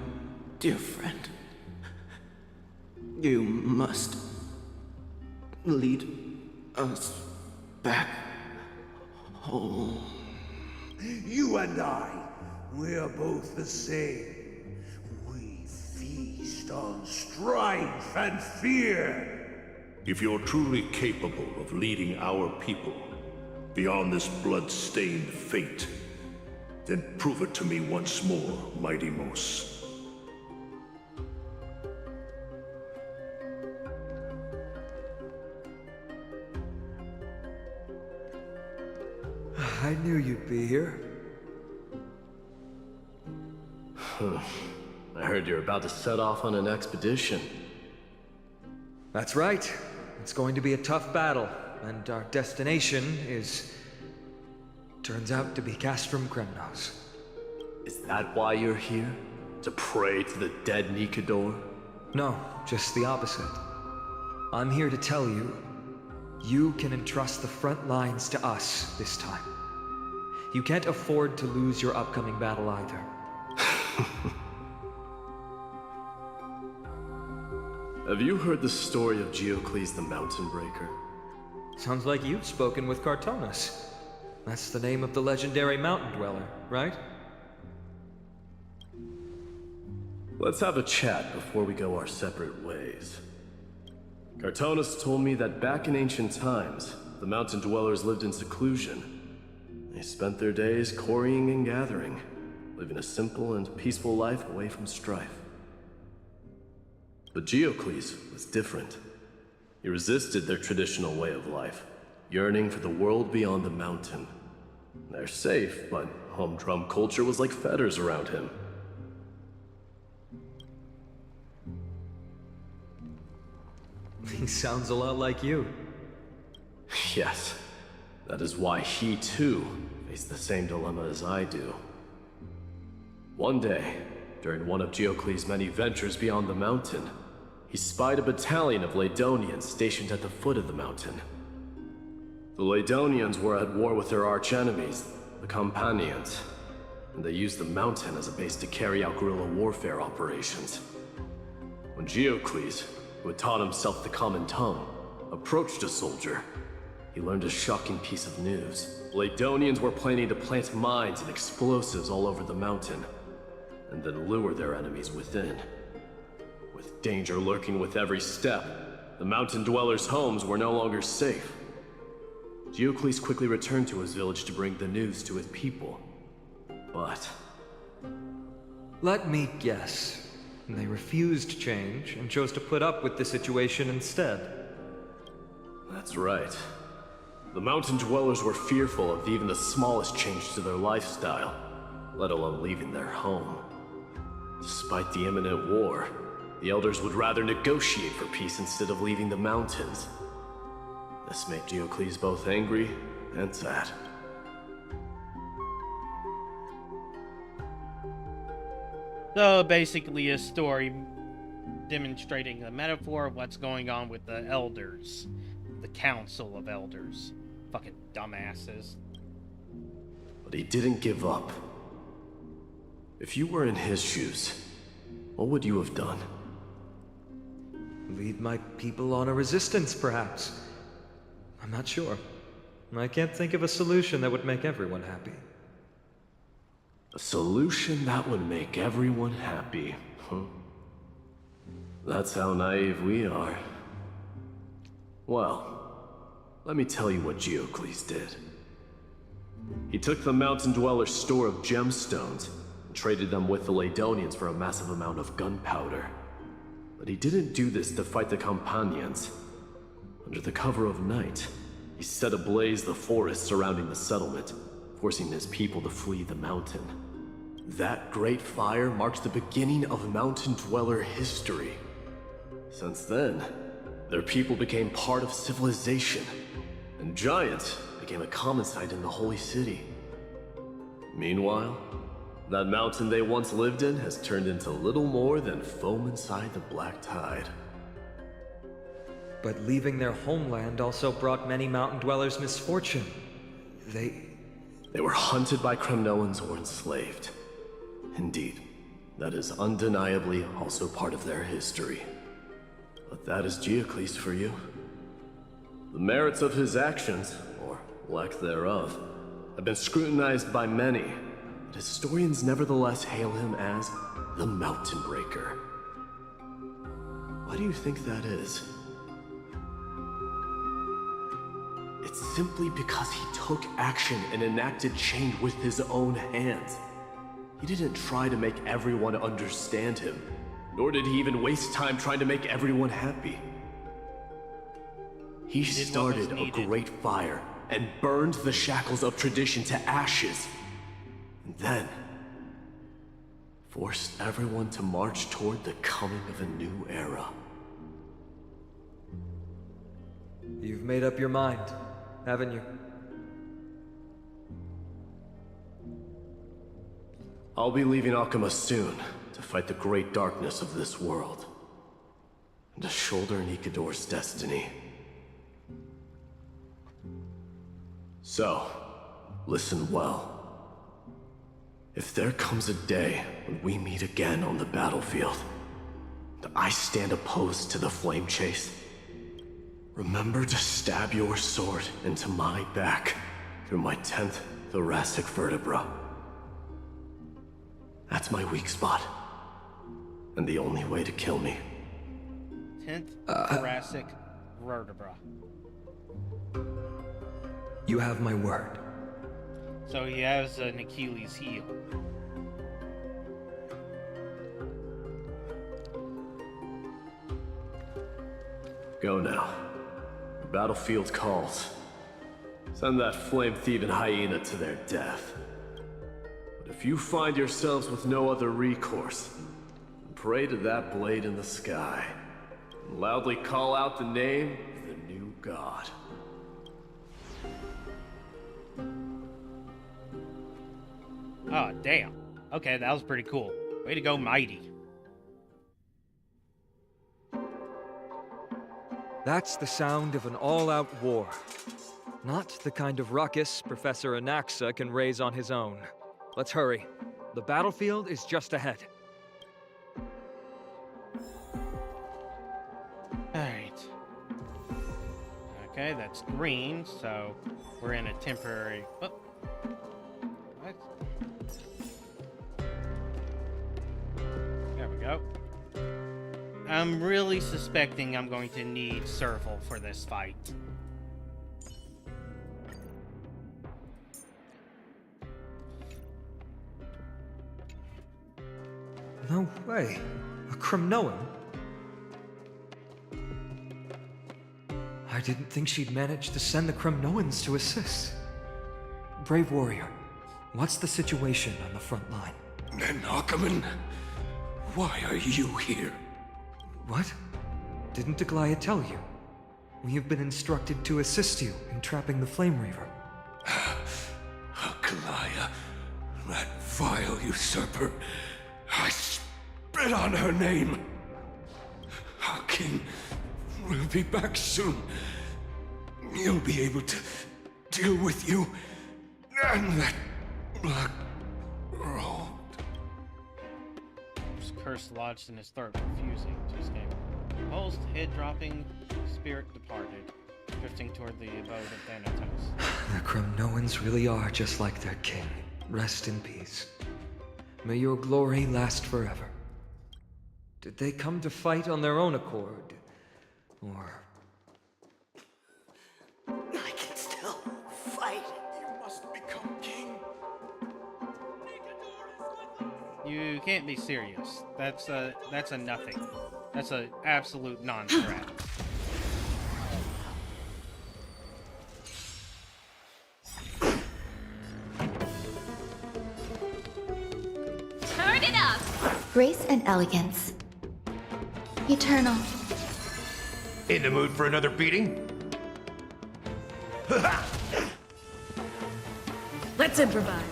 dear friend. You must lead us back home. You and I, we're both the same. We feast on strife and fear. If you're truly capable of leading our people beyond this blood-stained fate, then prove it to me once more, Mighty Mos. I knew you'd be here. I heard you're about to set off on an expedition. That's right. It's going to be a tough battle, and our destination turns out to be Castrum Kremnos. Is that why you're here? To pray to the dead Nikador? No, just the opposite. I'm here to tell you, you can entrust the front lines to us this time. You can't afford to lose your upcoming battle either. Have you heard the story of Geocles the Mountain Breaker? Sounds like you've spoken with Cartonus. That's the name of the legendary mountain dweller, right? Let's have a chat before we go our separate ways. Cartonus told me that back in ancient times, the mountain dwellers lived in seclusion. They spent their days quarrying and gathering, living a simple and peaceful life away from strife. But Geocles was different. He resisted their traditional way of life, yearning for the world beyond the mountain. They're safe, but humdrum culture was like fetters around him. He sounds a lot like you. Yes, that is why he too faced the same dilemma as I do. One day, during one of Geocles' many ventures beyond the mountain, he spied a battalion of Ladonians stationed at the foot of the mountain. The Ladonians were at war with their archenemies, the Companions, and they used the mountain as a base to carry out guerrilla warfare operations. When Geocles, who had taught himself the common tongue, approached a soldier, he learned a shocking piece of news. Ladonians were planning to plant mines and explosives all over the mountain, and then lure their enemies within. With danger lurking with every step, the mountain dwellers' homes were no longer safe. Geocles quickly returned to his village to bring the news to his people. But let me guess. They refused change and chose to put up with the situation instead. that's right. The mountain dwellers were fearful of even the smallest change to their lifestyle, let alone leaving their home. Despite the imminent war, the elders would rather negotiate for peace instead of leaving the mountains. This made Geocles both angry and sad. So basically a story demonstrating the metaphor of what's going on with the elders. The council of elders. Fucking dumbasses. But he didn't give up. If you were in his shoes, what would you have done? lead my people on a resistance, perhaps. I'm not sure. I can't think of a solution that would make everyone happy. A solution that would make everyone happy, huh? That's how naive we are. Well, let me tell you what Geocles did. He took the Mountain Dweller's store of gemstones and traded them with the Ladonians for a massive amount of gunpowder. But he didn't do this to fight the Companions. Under the cover of night, he set ablaze the forest surrounding the settlement, forcing his people to flee the mountain. That great fire marks the beginning of Mountain Dweller history. Since then, their people became part of civilization, and Giant became a common sight in the Holy City. Meanwhile, that mountain they once lived in has turned into little more than foam inside the black tide. But leaving their homeland also brought many mountain dwellers misfortune. They were hunted by Kremnoans or enslaved. Indeed, that is undeniably also part of their history. But that is Geocles for you. The merits of his actions, or lack thereof, have been scrutinized by many, but historians nevertheless hail him as the Mountain Breaker. Why do you think that is? It's simply because he took action and enacted change with his own hands. He didn't try to make everyone understand him, nor did he even waste time trying to make everyone happy. He started a great fire and burned the shackles of tradition to ashes, and then forced everyone to march toward the coming of a new era. You've made up your mind, haven't you? I'll be leaving Akuma soon to fight the great darkness of this world, and to shoulder Nikador's destiny. So, listen well. If there comes a day when we meet again on the battlefield, and I stand opposed to the flame chase, remember to stab your sword into my back through my 10th thoracic vertebra. That's my weak spot, and the only way to kill me. 10th thoracic vertebra. You have my word. So he has an Achilles heel. Go now. The battlefield calls. Send that flame-thieving hyena to their death. But if you find yourselves with no other recourse, pray to that blade in the sky, and loudly call out the name of the new god. Oh, damn. Okay, that was pretty cool. Way to go, Mighty. That's the sound of an all-out war. Not the kind of ruckus Professor Anaxa can raise on his own. Let's hurry. The battlefield is just ahead. Alright. Okay, that's green, so we're in a temporary... Oh. What? There we go. I'm really suspecting I'm going to need Serval for this fight. No way. A Kremnoan? I didn't think she'd manage to send the Kremnoans to assist. Brave warrior, what's the situation on the front line? Nanakuman, why are you here? What? Didn't Aglaya tell you? We have been instructed to assist you in trapping the Flame Reaver. Aglaya, that vile usurper. I spit on her name. Our king will be back soon. He'll be able to deal with you and that black robe. There's curse lodged in his throat, refusing to escape. repulsed, head dropping, spirit departed, drifting toward the abode of Thanatos. The Chronoans really are just like their king. Rest in peace. May your glory last forever. Did they come to fight on their own accord? Or... I can still fight. You must become king. You can't be serious. That's a nothing. That's a absolute non-threat. Turn it up! Grace and elegance. Eternal. In the mood for another beating? Let's improvise.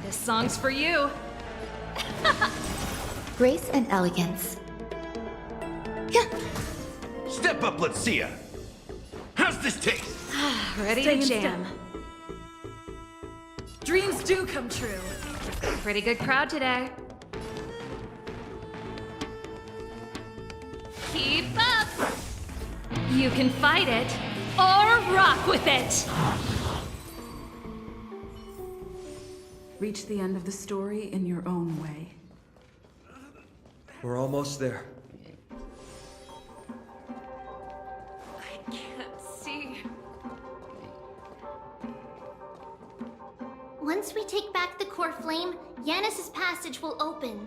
This song's for you. Grace and elegance. Step up, let's see ya. How's this taste? Ready Stay to in jam. Dreams do come true. Pretty good crowd today. Keep up! You can fight it, or rock with it! Reach the end of the story in your own way. We're almost there. I can't see. Once we take back the core flame, Yanis's passage will open.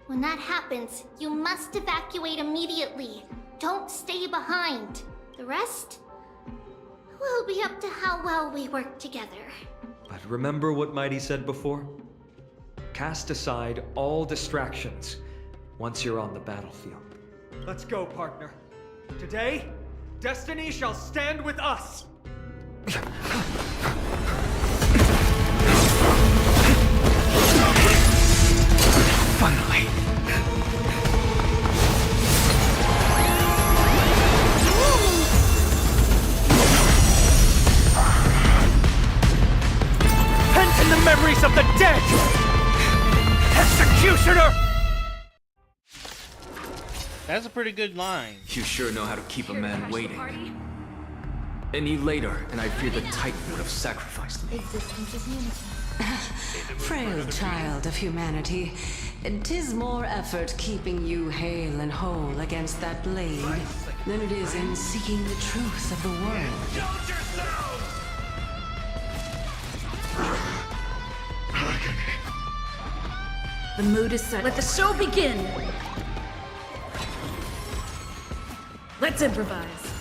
When that happens, you must evacuate immediately. Don't stay behind. The rest will be up to how well we work together. But remember what Mighty said before? Cast aside all distractions once you're on the battlefield. Let's go, partner. Today, destiny shall stand with us! Finally! Pent in the memories of the dead! Executioner! That's a pretty good line. You sure know how to keep a man waiting. Any later, and I fear the Titan would have sacrificed me. Existence is unity. Frail child of humanity, 'tis more effort keeping you hale and whole against that blade than it is in seeking the truth of the world. The mood is set. Let the show begin! Let's improvise.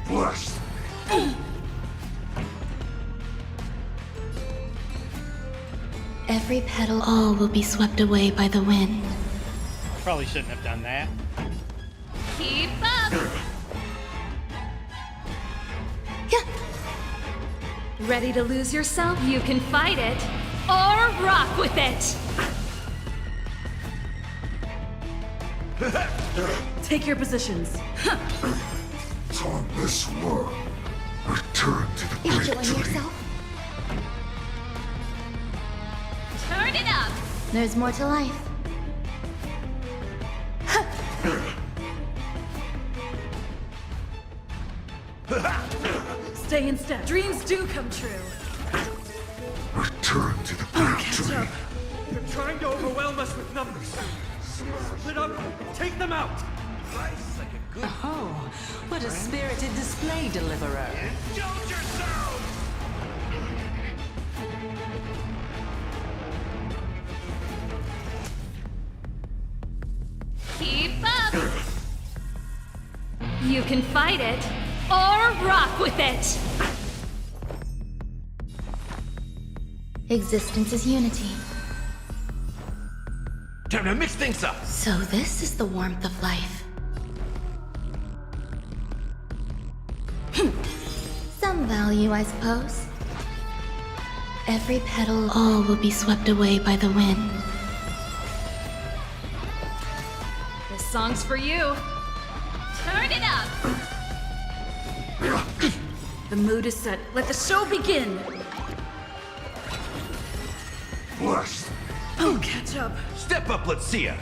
Bless. Every petal, all will be swept away by the wind. Probably shouldn't have done that. Keep up! Ready to lose yourself? You can fight it, or rock with it! Take your positions. On this world, return to the great Enjoying tree. yourself? Turn it up! There's more to life. Stay in step. Dreams do come true. Return to the great tree. They're trying to overwhelm us with numbers. Split up and take them out! Oh, what a spirited display, Deliverer. Indulge yourself! Keep up! You can fight it, or rock with it! Existence is unity. Time to mix things up! So this is the warmth of life. Some value, I suppose. Every petal, all will be swept away by the wind. This song's for you. Turn it up! The mood is set. Let the show begin! Bless. I'll catch up. Step up, let's see ya.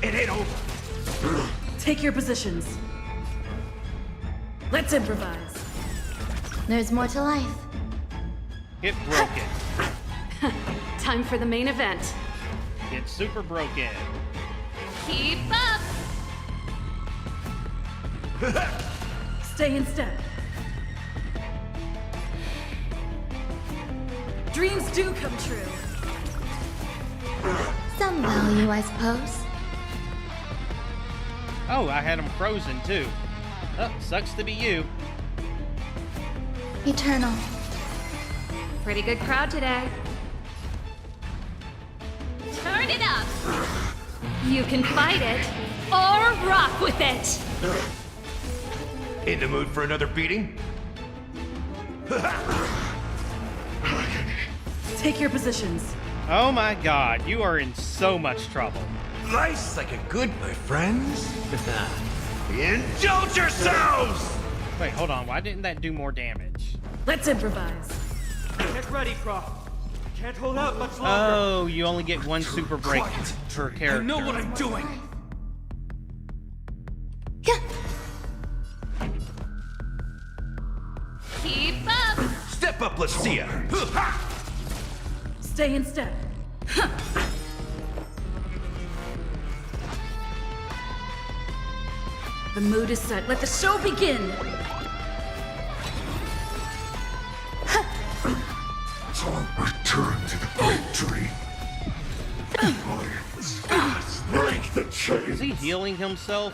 It ain't over. Take your positions. Let's improvise. There's more to life. Get broken. Time for the main event. Get super broken. Keep up! Stay in step. Dreams do come true. Some value, I suppose. Oh, I had him frozen too. Oh, sucks to be you. Eternal. Pretty good crowd today. Turn it up! You can fight it, or rock with it! In the mood for another beating? Take your positions. Oh my god, you are in so much trouble. Life's like a good, my friends. Indulge yourselves! Wait, hold on, why didn't that do more damage? Let's improvise. Get ready, Croft. Can't hold out much longer. Oh, you only get one super break per character. I know what I'm doing. Keep up! Step up, let's see ya. Stay in step. The mood is set. Let the show begin. Time return to the great tree. Break the chain. Is he healing himself?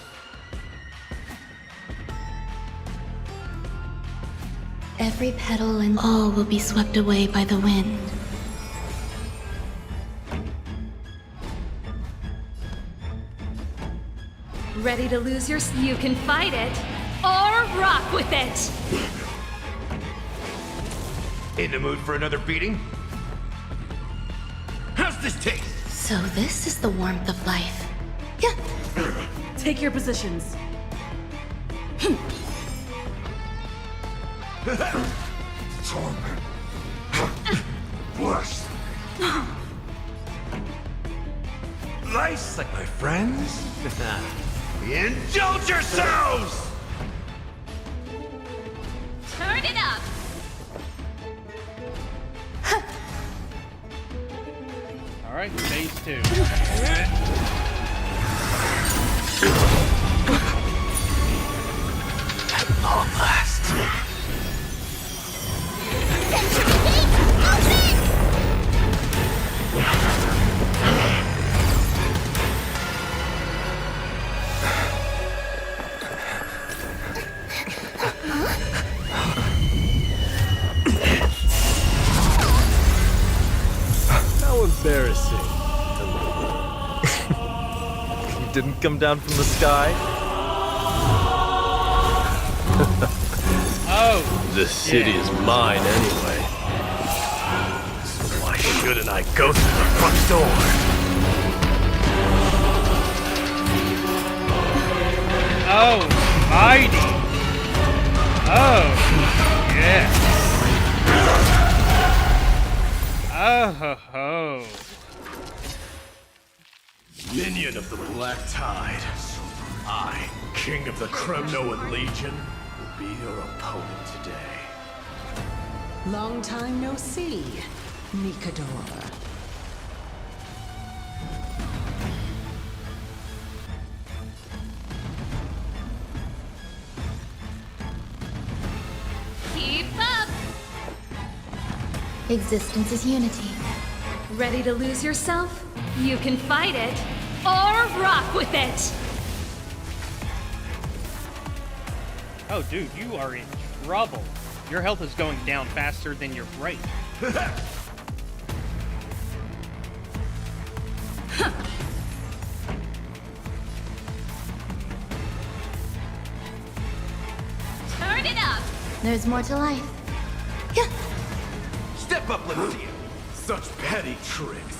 Every petal and all will be swept away by the wind. Ready to lose your... You can fight it, or rock with it! In the mood for another beating? How's this taste? So this is the warmth of life. Yeah. Take your positions. Torment. Bless. Life's like my friends. Indulge yourselves! Turn it up! Alright, phase 2. At long last. Century Gate, open! How embarrassing. You didn't come down from the sky? Oh! This city is mine anyway. So why shouldn't I go through the front door? Oh, mighty! Oh, yes! Oh ho ho! Minion of the Black Tide, I, King of the Kremnoan Legion, will be your opponent today. Long time no see, Nikador. Keep up! Existence is unity. Ready to lose yourself? You can fight it, or rock with it! Oh, dude, you are in trouble. Your health is going down faster than your rate. Turn it up! There's more to life. Yeah. Step up, let's see you. Such petty tricks.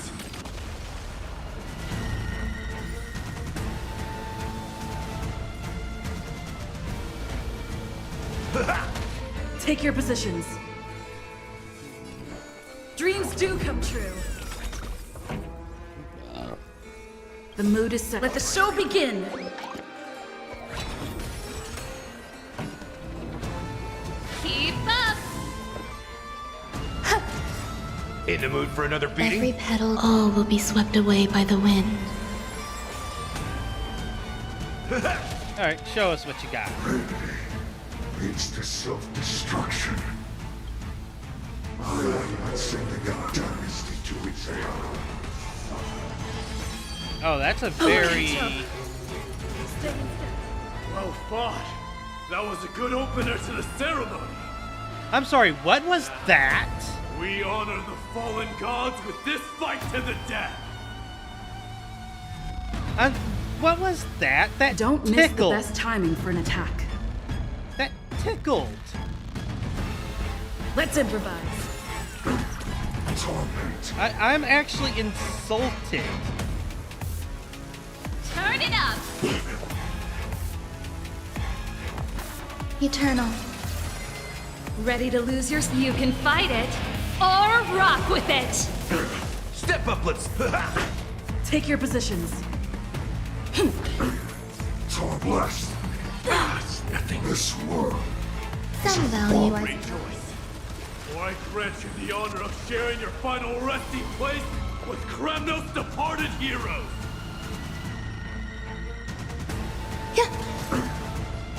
Take your positions. Dreams do come true. The mood is set. Let the show begin! Keep up! In the mood for another beating? Every petal, all will be swept away by the wind. Alright, show us what you got. Leads to self-destruction. I am not sending a dynasty to its end. Oh, that's a very... Well fought. That was a good opener to the ceremony. I'm sorry, what was that? We honor the fallen gods with this fight to the death. What was that? That Don't tickled. miss the best timing for an attack. That tickled. Let's improvise. I'm actually insulted. Turn it up! Eternal. Ready to lose your... You can fight it, or rock with it! Step up, let's... Take your positions. Tor blessed. There's nothing in this world. Some value, I Rejoice. For I grant you the honor of sharing your final resting place with Kremnos' departed heroes.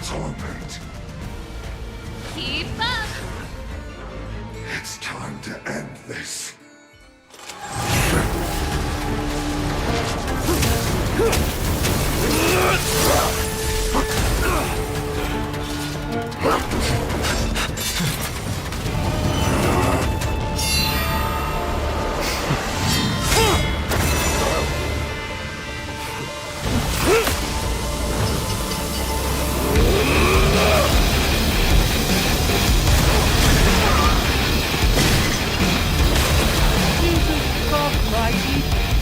Torment. Keep up! It's time to end this.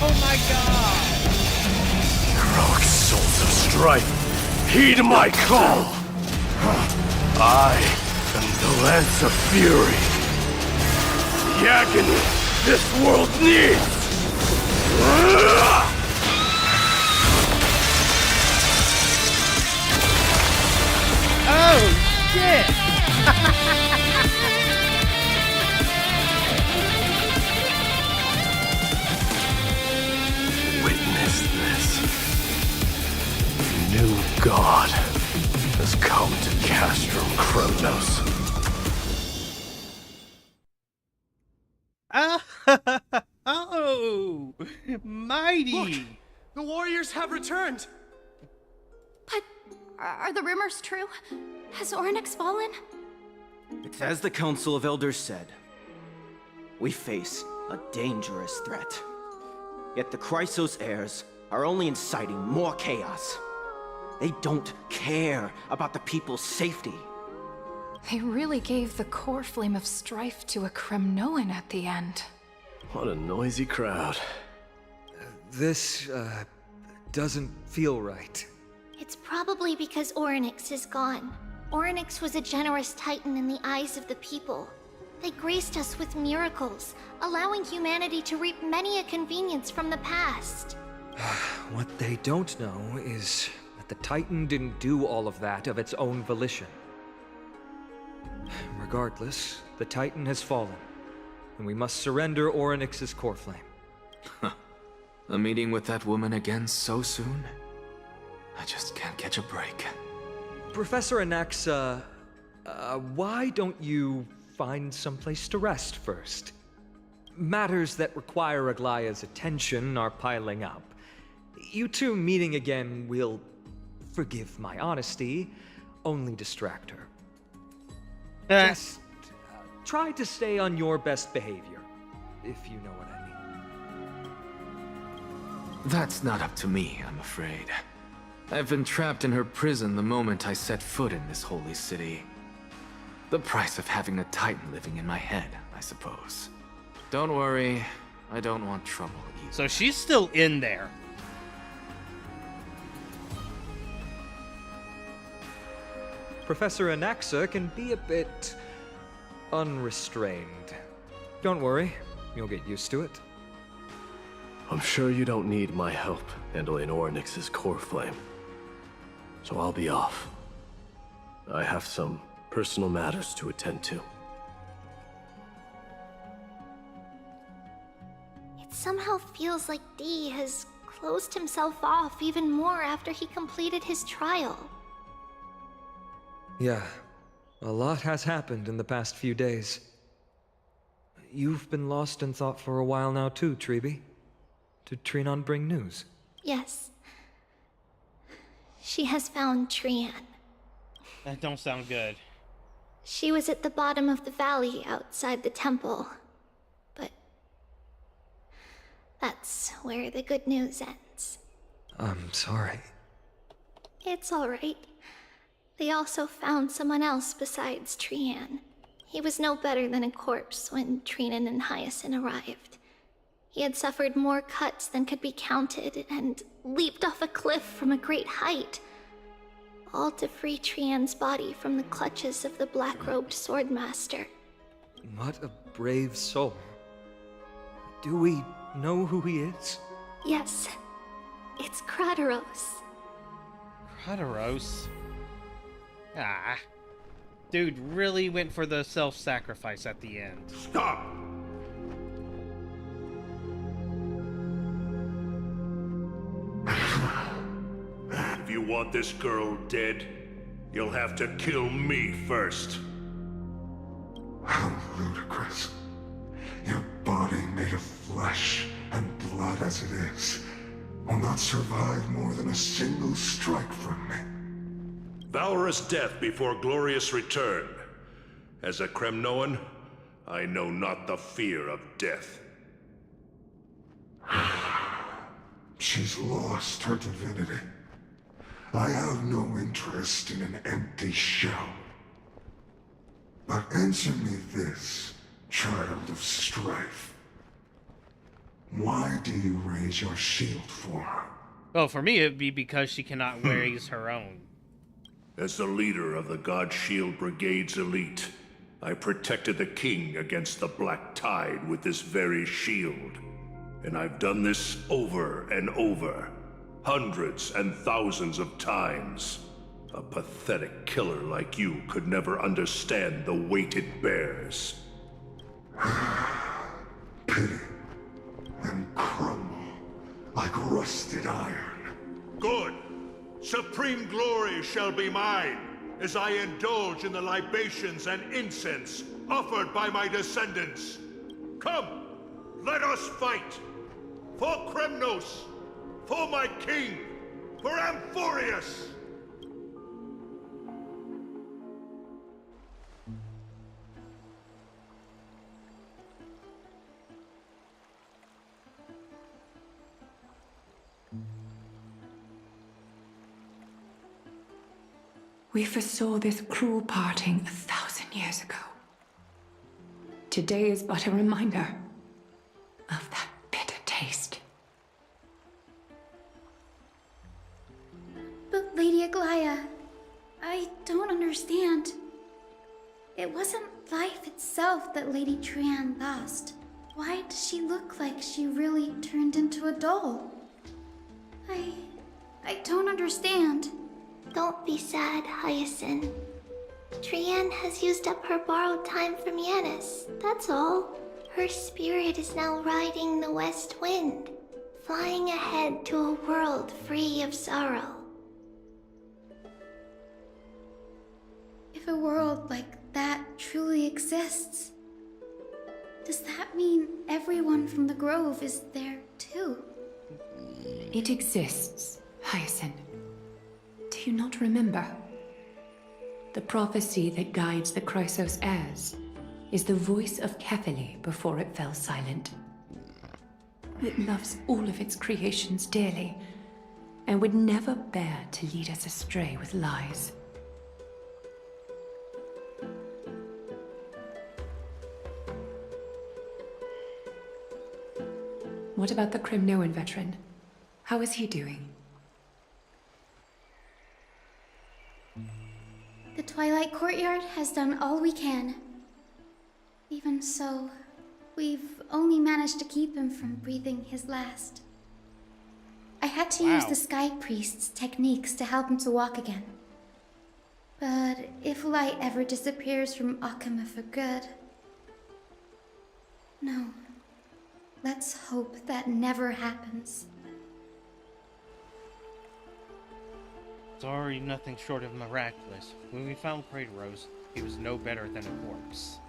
Oh my god! Heroic souls of strife, heed my call. I am the Lance of Fury. The agony this world needs. Oh shit! Witness this. New God has come to Castrum Kremnos. Oh, mighty! Look, the warriors have returned. But are the rumors true? Has Oryx fallen? It's as the Council of Elders said. We face a dangerous threat. Yet the Chrysos heirs are only inciting more chaos. They don't care about the people's safety. They really gave the core flame of strife to a Kremnoan at the end. What a noisy crowd. This, doesn't feel right. It's probably because Oryx is gone. Oryx was a generous titan in the eyes of the people. They graced us with miracles, allowing humanity to reap many a convenience from the past. What they don't know is that the Titan didn't do all of that of its own volition. Regardless, the Titan has fallen, and we must surrender Oryx's core flame. A meeting with that woman again so soon? I just can't catch a break. Professor Anaxa, why don't you find someplace to rest first? Matters that require Aglaya's attention are piling up. You two meeting again will, forgive my honesty, only distract her. Just try to stay on your best behavior, if you know what I mean. That's not up to me, I'm afraid. I've been trapped in her prison the moment I set foot in this holy city. The price of having a Titan living in my head, I suppose. Don't worry, I don't want trouble either. So she's still in there. Professor Anaxa can be a bit unrestrained. Don't worry, you'll get used to it. I'm sure you don't need my help handling Ornyx's core flame. So I'll be off. I have some personal matters to attend to. It somehow feels like D has closed himself off even more after he completed his trial. Yeah, a lot has happened in the past few days. You've been lost in thought for a while now too, Treeby. Did Trinon bring news? Yes. She has found Trian. That don't sound good. She was at the bottom of the valley outside the temple. But that's where the good news ends. I'm sorry. It's alright. They also found someone else besides Trian. He was no better than a corpse when Trinan and Hyacinth arrived. He had suffered more cuts than could be counted and leaped off a cliff from a great height, all to free Trian's body from the clutches of the black-robed swordmaster. What a brave soul. Do we know who he is? Yes, it's Krateros. Krateros? Ah. Dude really went for the self-sacrifice at the end. Stop! If you want this girl dead, you'll have to kill me first. How ludicrous. Your body made of flesh and blood as it is will not survive more than a single strike from me. Valorous death before glorious return. As a Kremnoan, I know not the fear of death. She's lost her divinity. I have no interest in an empty shell. But answer me this, child of strife. Why do you raise your shield for her? Well, for me, it'd be because she cannot raise her own. As the leader of the God Shield Brigade's elite, I protected the king against the Black Tide with this very shield. And I've done this over and over, hundreds and thousands of times. A pathetic killer like you could never understand the weight it bears. Pity and crumble like rusted iron. Good! Supreme glory shall be mine, as I indulge in the libations and incense offered by my descendants. Come, let us fight! For Kremnos! For my king! For Amphorius! We foresaw this cruel parting 1,000 years ago. Today is but a reminder of that bitter taste. But Lady Aglaya, I don't understand. It wasn't life itself that Lady Trian lost. Why does she look like she really turned into a doll? I don't understand. Don't be sad, Hyacinth. Trian has used up her borrowed time from Yanis, that's all. Her spirit is now riding the west wind, flying ahead to a world free of sorrow. If a world like that truly exists, does that mean everyone from the Grove is there too? It exists, Hyacinth. Do you not remember? The prophecy that guides the Chrysos heirs is the voice of Kethely before it fell silent. It loves all of its creations dearly, and would never bear to lead us astray with lies. What about the Kremnoan veteran? How is he doing? The Twilight Courtyard has done all we can. Even so, we've only managed to keep him from breathing his last. I had to use the Sky Priest's techniques to help him to walk again. But if light ever disappears from Akama for good... No. Let's hope that never happens. It's already nothing short of miraculous. When we found Kratos, he was no better than a corpse.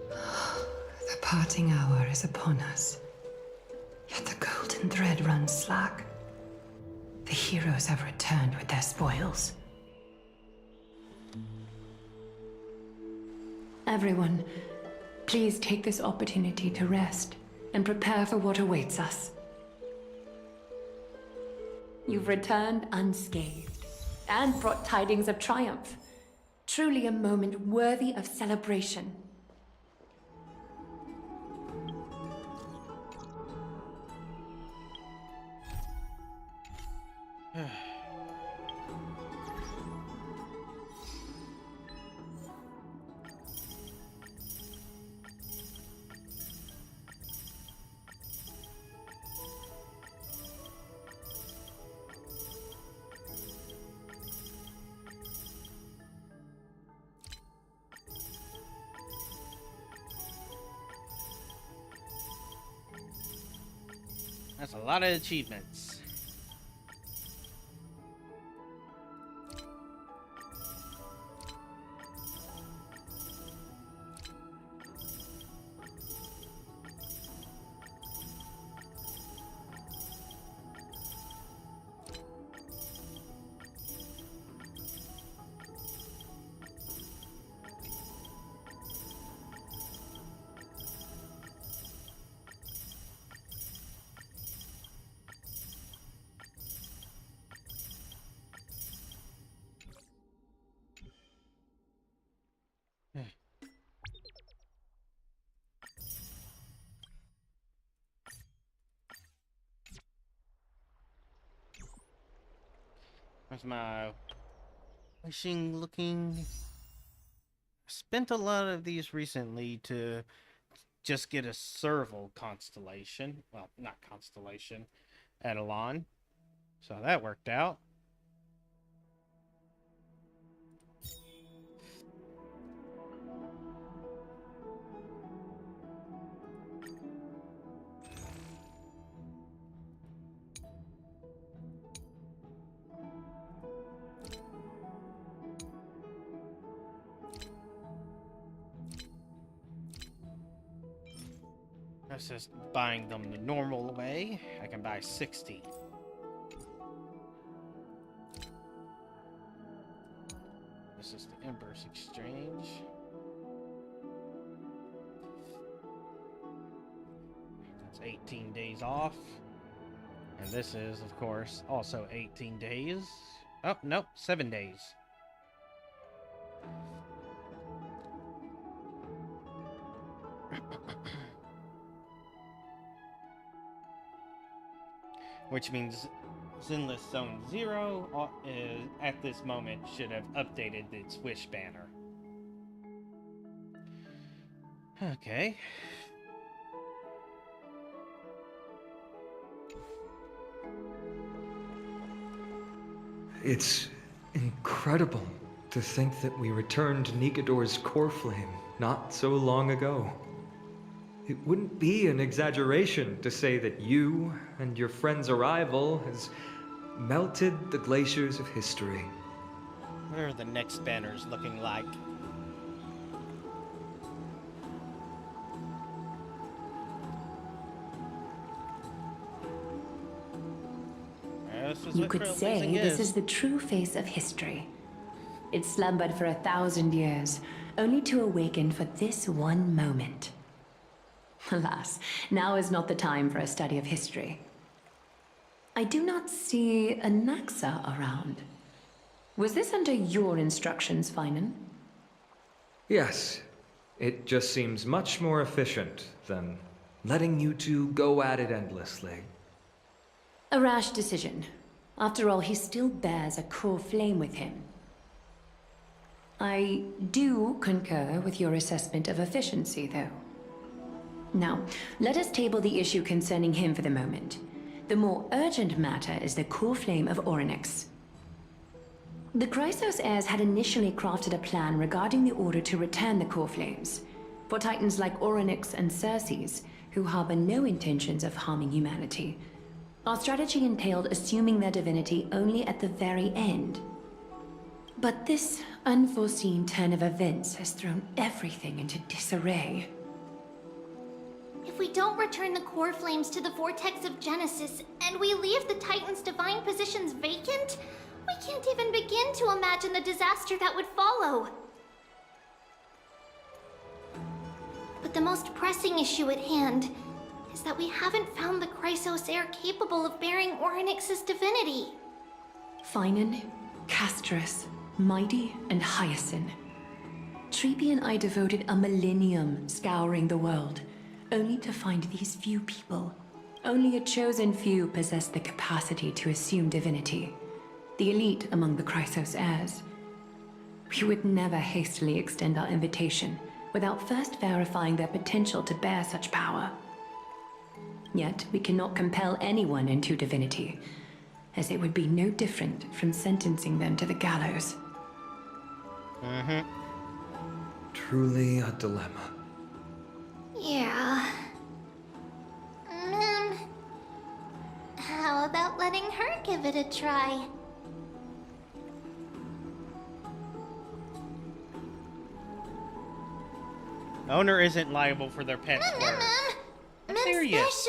The parting hour is upon us. Yet the golden thread runs slack. The heroes have returned with their spoils. Everyone, please take this opportunity to rest and prepare for what awaits us. You've returned unscathed and brought tidings of triumph. Truly a moment worthy of celebration. That's a lot of achievements. Where's my wishing looking? Spent a lot of these recently to just get a serval constellation. Well, not constellation, Eidolon. So that worked out. This is buying them the normal way. I can buy 60. This is the Emperor's Exchange. That's 18 days off. And this is, of course, also 18 days. Oh, nope, 7 days. Which means Zenless Zone 0 at this moment should have updated its wish banner. Okay. It's incredible to think that we returned Nikador's core flame not so long ago. It wouldn't be an exaggeration to say that you and your friend's arrival has melted the glaciers of history. What are the next banners looking like? You could say this is the true face of history. It slumbered for 1,000 years, only to awaken for this one moment. Alas, now is not the time for a study of history. I do not see a Naxa around. Was this under your instructions, Finan? Yes. It just seems much more efficient than letting you two go at it endlessly. A rash decision. After all, he still bears a core flame with him. I do concur with your assessment of efficiency, though. Now, let us table the issue concerning him for the moment. The more urgent matter is the core flame of Orynyx. The Chrysos heirs had initially crafted a plan regarding the order to return the core flames. For titans like Orynyx and Circes, who harbor no intentions of harming humanity, our strategy entailed assuming their divinity only at the very end. But this unforeseen turn of events has thrown everything into disarray. If we don't return the core flames to the vortex of Genesis, and we leave the Titan's divine positions vacant, we can't even begin to imagine the disaster that would follow. But the most pressing issue at hand is that we haven't found the Chrysos heir capable of bearing Orynyx's divinity. Finan, Castris, Mighty, and Hyacinth. Treepy and I devoted a millennium scouring the world, only to find these few people. Only a chosen few possess the capacity to assume divinity. The elite among the Chrysos heirs. We would never hastily extend our invitation without first verifying their potential to bear such power. Yet, we cannot compel anyone into divinity, as it would be no different from sentencing them to the gallows. Truly a dilemma. Yeah. How about letting her give it a try? Owner isn't liable for their pet's words. I'm serious.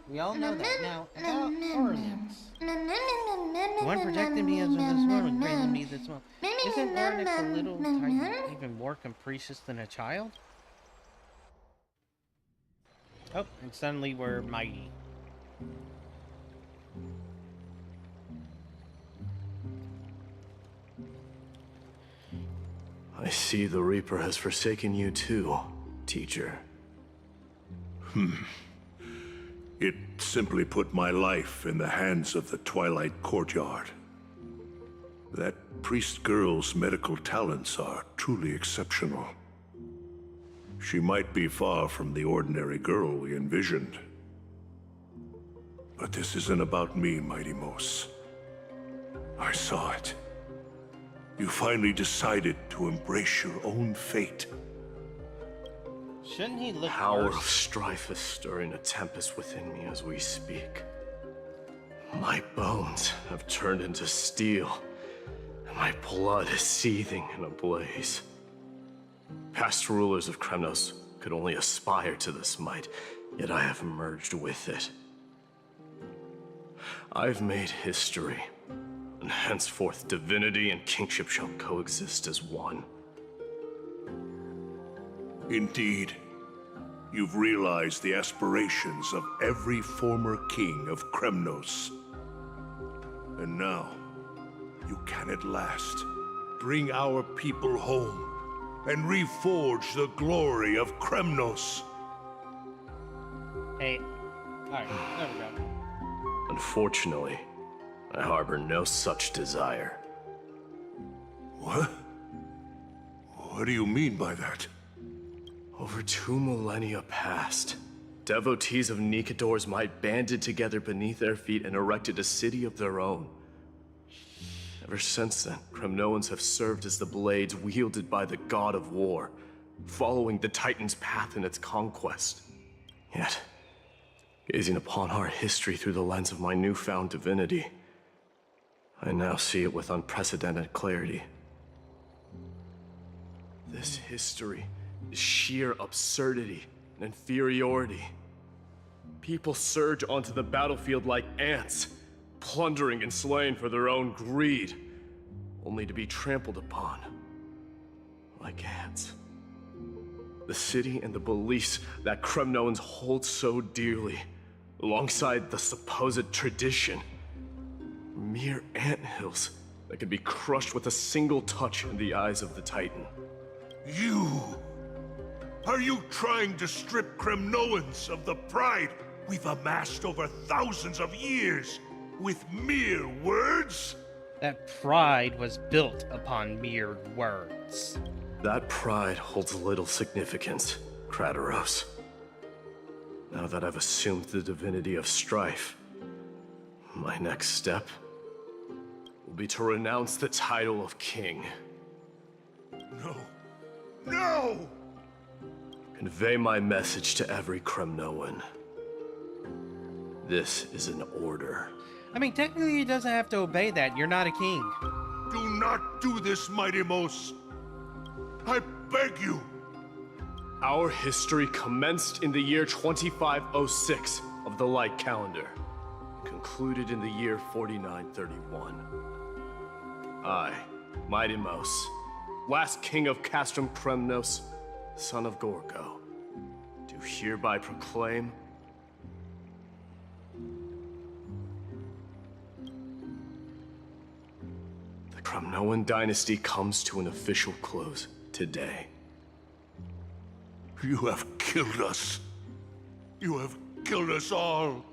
We all know that now. About Orynyx. The one protecting me as of this moment, raising me this moment. Isn't Orynyx a little tiny, even more capricious than a child? Oh, and suddenly we're mighty. I see the Reaper has forsaken you too, teacher. It simply put my life in the hands of the Twilight Courtyard. That priest girl's medical talents are truly exceptional. She might be far from the ordinary girl we envisioned. But this isn't about me, Mighty Mos. I saw it. You finally decided to embrace your own fate. Shouldn't he look Power worse? of strife is stirring a tempest within me as we speak. My bones have turned into steel, and my blood is seething in a blaze. Past rulers of Kremnos could only aspire to this might, yet I have merged with it. I've made history, and henceforth divinity and kingship shall coexist as one. Indeed, you've realized the aspirations of every former king of Kremnos. And now, you can at last bring our people home and reforge the glory of Kremnos. Hey. Alright, there we go. Unfortunately, I harbor no such desire. What? What do you mean by that? Over 2 millennia past, devotees of Nikador's might banded together beneath their feet and erected a city of their own. Ever since then, Kremnoans have served as the blades wielded by the god of war, following the Titan's path in its conquest. Yet, gazing upon our history through the lens of my newfound divinity, I now see it with unprecedented clarity. This history is sheer absurdity and inferiority. People surge onto the battlefield like ants, plundering and slaying for their own greed, only to be trampled upon like ants. The city and the beliefs that Kremnoans hold so dearly, alongside the supposed tradition, mere anthills that could be crushed with a single touch in the eyes of the Titan. You! Are you trying to strip Kremnoans of the pride we've amassed over thousands of years with mere words? That pride was built upon mere words. That pride holds little significance, Krateros. Now that I've assumed the divinity of strife, my next step will be to renounce the title of king. No. No! Convey my message to every Kremnoan. This is an order. I mean, technically he doesn't have to obey that. You're not a king. Do not do this, Mighty Mos. I beg you. Our history commenced in the year 2506 of the Light Calendar, concluded in the year 4931. I, Mighty Mos, last king of Castrum Kremnos, son of Gorgo, do hereby proclaim the Kremnoan dynasty comes to an official close today. You have killed us. You have killed us all.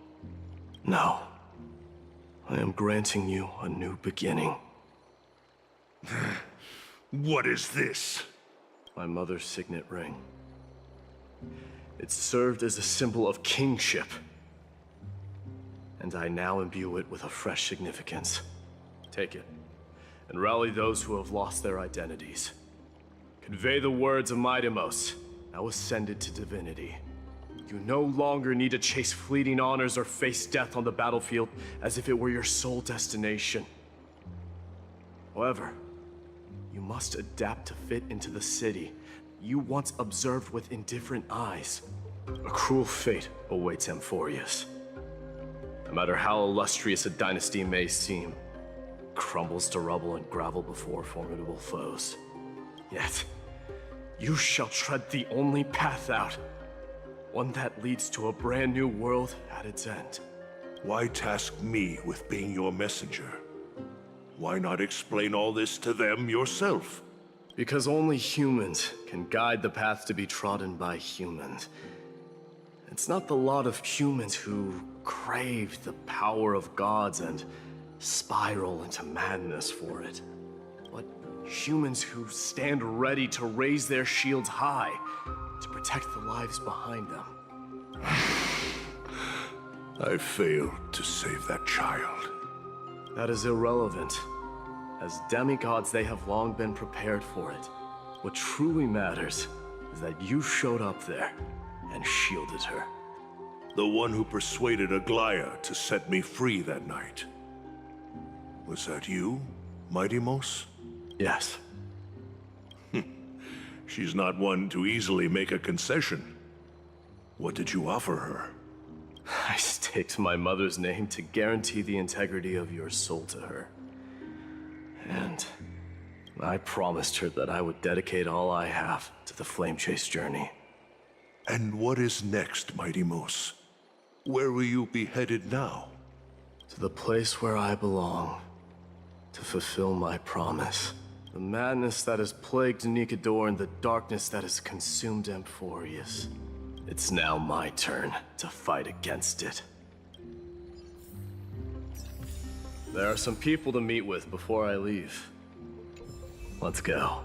No. I am granting you a new beginning. What is this? My mother's signet ring. It served as a symbol of kingship, and I now imbue it with a fresh significance. Take it, and rally those who have lost their identities. Convey the words of Mighty Mos, now ascended to divinity. You no longer need to chase fleeting honors or face death on the battlefield as if it were your sole destination. However, you must adapt to fit into the city you once observed with indifferent eyes. A cruel fate awaits Amphorius. No matter how illustrious a dynasty may seem, it crumbles to rubble and gravel before formidable foes. Yet, you shall tread the only path out, one that leads to a brand new world at its end. Why task me with being your messenger? Why not explain all this to them yourself? Because only humans can guide the path to be trodden by humans. It's not the lot of humans who crave the power of gods and spiral into madness for it, but humans who stand ready to raise their shields high to protect the lives behind them. I failed to save that child. That is irrelevant. As demigods, they have long been prepared for it. What truly matters is that you showed up there and shielded her. The one who persuaded Aglaya to set me free that night. Was that you, Mighty Mos? Yes. She's not one to easily make a concession. What did you offer her? I staked my mother's name to guarantee the integrity of your soul to her. And I promised her that I would dedicate all I have to the Flame Chase journey. And what is next, Mighty Mos? Where will you be headed now? To the place where I belong, to fulfill my promise. The madness that has plagued Nikador and the darkness that has consumed Amphorius. It's now my turn to fight against it. There are some people to meet with before I leave. Let's go.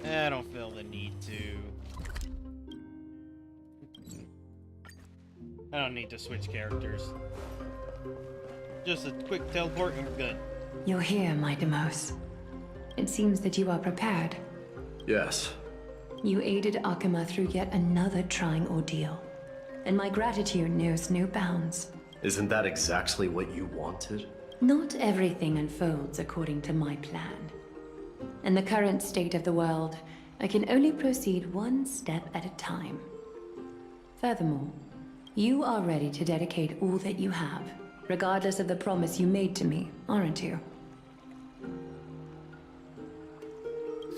I don't feel the need to. I don't need to switch characters. Just a quick teleport and we're good. You're here, Mighty Mos. It seems that you are prepared. Yes. You aided Akama through yet another trying ordeal, and my gratitude knows no bounds. Isn't that exactly what you wanted? Not everything unfolds according to my plan. In the current state of the world, I can only proceed one step at a time. Furthermore, you are ready to dedicate all that you have, regardless of the promise you made to me, aren't you?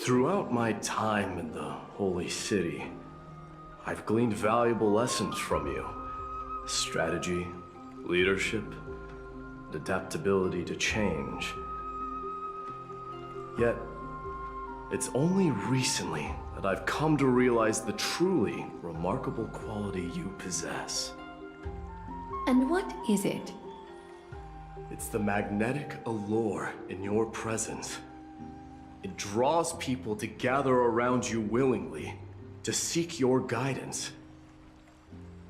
Throughout my time in the Holy City, I've gleaned valuable lessons from you. Strategy, leadership, and adaptability to change. Yet, It's only recently that I've come to realize the truly remarkable quality you possess. And what is it? It's the magnetic allure in your presence. It draws people to gather around you willingly, to seek your guidance.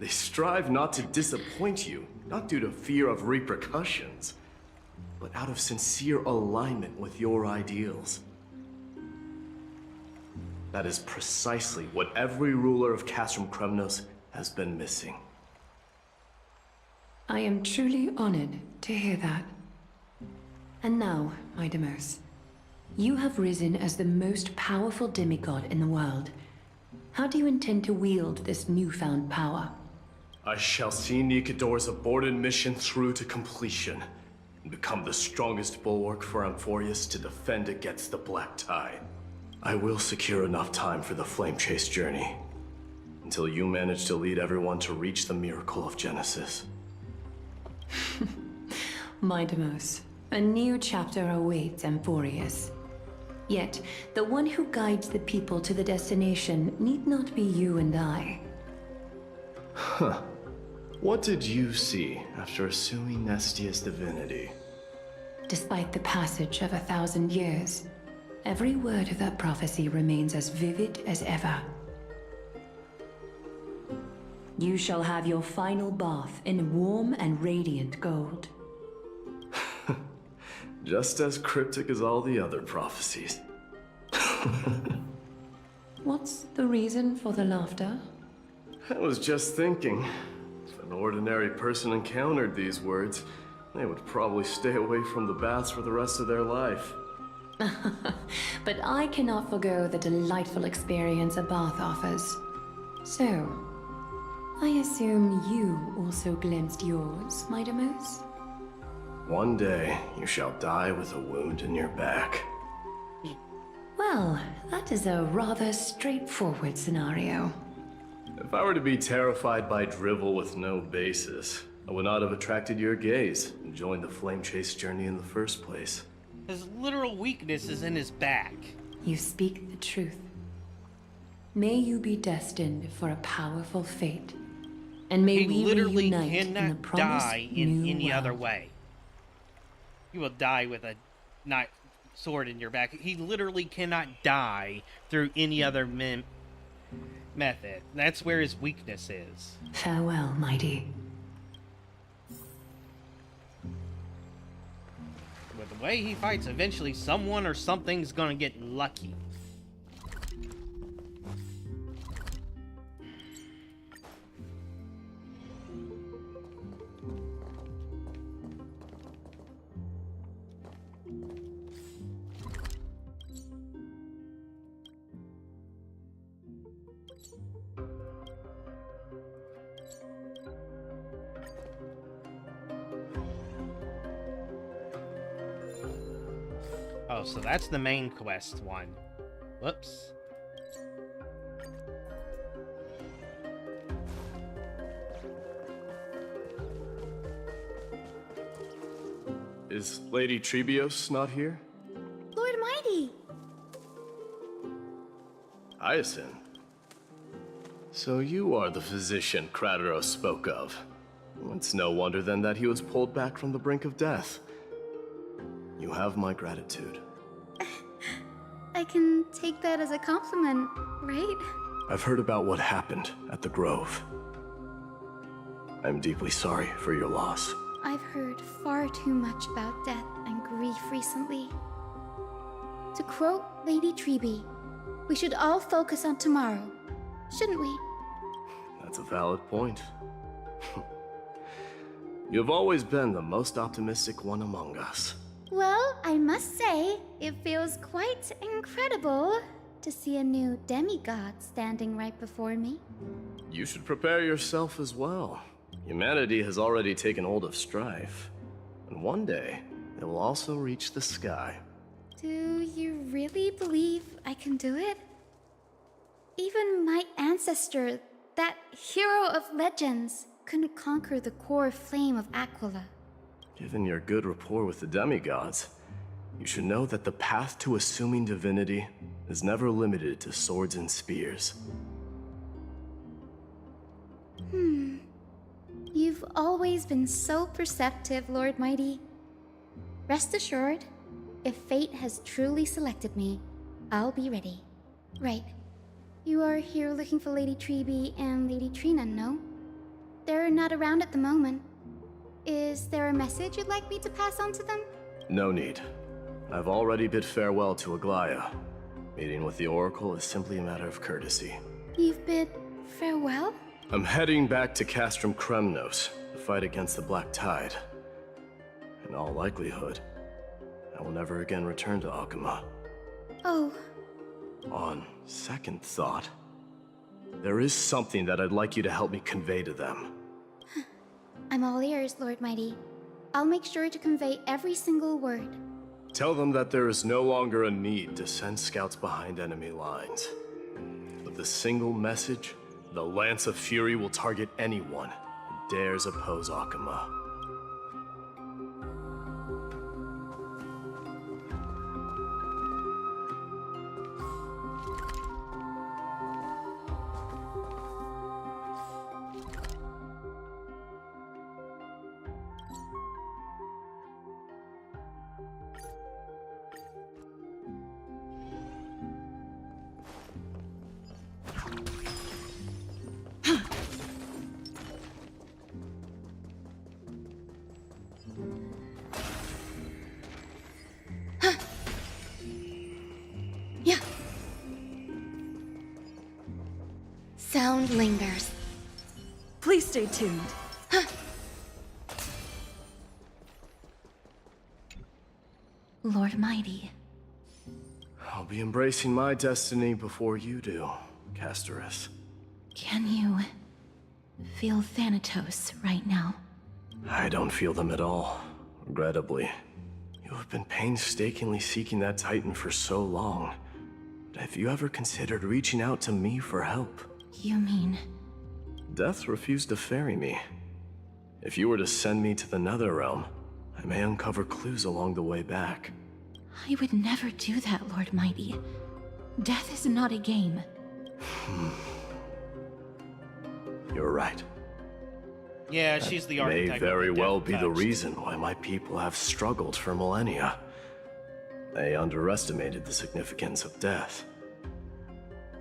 They strive not to disappoint you, not due to fear of repercussions, but out of sincere alignment with your ideals. That is precisely what every ruler of Castrum Kremnos has been missing. I am truly honored to hear that. And now, my Deimos, you have risen as the most powerful demigod in the world. How do you intend to wield this newfound power? I shall see Nikador's aborted mission through to completion, and become the strongest bulwark for Amphorius to defend against the Black Tide. I will secure enough time for the Flame Chase journey, until you manage to lead everyone to reach the miracle of Genesis. My Deimos, a new chapter awaits Amphorius. Yet, the one who guides the people to the destination need not be you and I. Huh. What did you see after assuming Nestia's divinity? Despite the passage of 1,000 years, every word of that prophecy remains as vivid as ever. You shall have your final bath in warm and radiant gold. Just as cryptic as all the other prophecies. What's the reason for the laughter? I was just thinking, if an ordinary person encountered these words, they would probably stay away from the baths for the rest of their life. But I cannot forgo the delightful experience a bath offers. So, I assume you also glimpsed yours, my Deimos? One day, you shall die with a wound in your back. Well, that is a rather straightforward scenario. If I were to be terrified by drivel with no basis, I would not have attracted your gaze and joined the Flame Chase journey in the first place. His literal weakness is in his back. You speak the truth. May you be destined for a powerful fate, and may we literally reunite in the cannot promised die in new any world. other way. You will die with a sword in your back. He literally cannot die through any other method. That's where his weakness is. Farewell, mighty. With the way he fights, eventually someone or something's gonna get lucky. Oh, so that's the main quest one. Whoops. Is Lady Trebios not here? Lord Mighty! Hyacinth. So you are the physician Krateros spoke of. It's no wonder then that he was pulled back from the brink of death. You have my gratitude. I can take that as a compliment, right? I've heard about what happened at the Grove. I'm deeply sorry for your loss. I've heard far too much about death and grief recently. To quote Lady Treby, we should all focus on tomorrow, shouldn't we? That's a valid point. You've always been the most optimistic one among us. Well, I must say, it feels quite incredible to see a new demigod standing right before me. You should prepare yourself as well. Humanity has already taken hold of strife, and one day it will also reach the sky. Do you really believe I can do it? Even my ancestor, that hero of legends, couldn't conquer the core flame of Aquila. Given your good rapport with the demigods, You should know that the path to assuming divinity is never limited to swords and spears. You've always been so perceptive, Lord Mighty. Rest assured, if fate has truly selected me, I'll be ready. Right. You are here looking for Lady Treeby and Lady Trina, no? They're not around at the moment. Is there a message you'd like me to pass on to them? No need. I've already bid farewell to Aglaya. Meeting with the Oracle is simply a matter of courtesy. You've bid farewell? I'm heading back to Castrum Kremnos to fight against the Black Tide. In all likelihood, I will never again return to Akuma. Oh. On second thought, there is something that I'd like you to help me convey to them. I'm all ears, Lord Mighty. I'll make sure to convey every single word. Tell them that there is no longer a need to send scouts behind enemy lines. With a single message, the Lance of Fury will target anyone who dares oppose Akuma. Sound lingers. Please stay tuned. Lord Mighty. I'll be embracing my destiny before you do, Castorus. Can you feel Thanatos right now? I don't feel them at all, regrettably. You have been painstakingly seeking that Titan for so long. Have you ever considered reaching out to me for help? You mean... Death refused to ferry me. If you were to send me to the Netherrealm, I may uncover clues along the way back. I would never do that, Lord Mighty. Death is not a game. You're right. Yeah, she's the That archetype. may very of the well death be the touch. reason why my people have struggled for millennia. They underestimated the significance of death.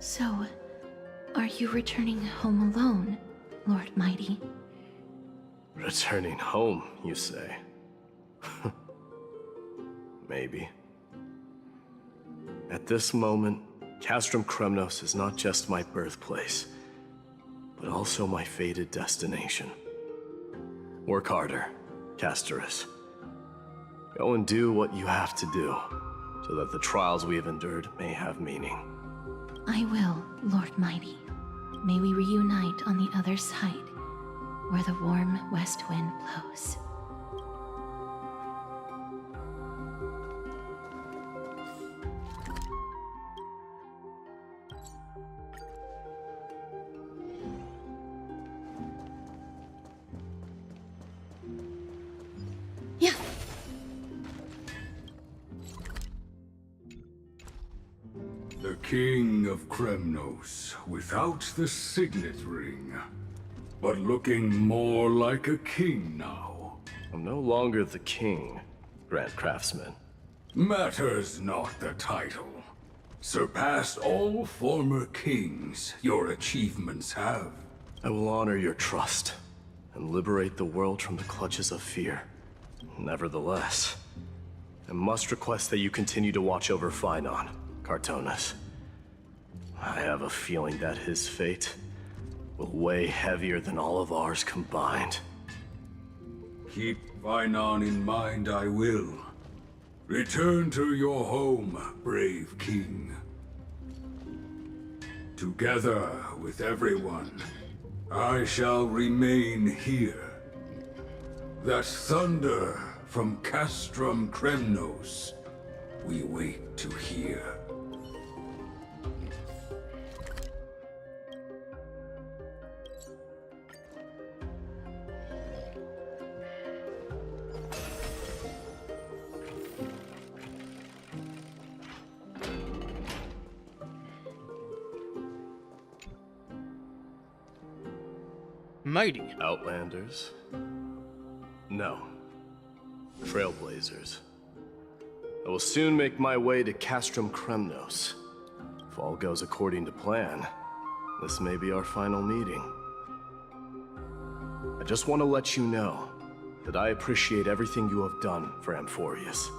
So, are you returning home alone, Lord Mighty? Returning home, you say? Maybe. At this moment, Castrum Kremnos is not just my birthplace, but also my fated destination. Work harder, Castorus. Go and do what you have to do, so that the trials we have endured may have meaning. I will, Lord Mighty. May we reunite on the other side, where the warm west wind blows. Yeah. The King of Kremnos, without the signet ring, but looking more like a king now. I'm no longer the king, Grand Craftsman. Matters not the title. Surpassed all former kings your achievements have. I will honor your trust and liberate the world from the clutches of fear. Nevertheless, I must request that you continue to watch over Phynon, Cartonis. I have a feeling that his fate will weigh heavier than all of ours combined. Keep Phynon in mind, I will. Return to your home, brave king. Together with everyone, I shall remain here. That thunder from Castrum Kremnos we wait to hear. Mighty. Outlanders? No. Trailblazers. I will soon make my way to Castrum Kremnos. If all goes according to plan, this may be our final meeting. I just want to let you know that I appreciate everything you have done for Amphorius.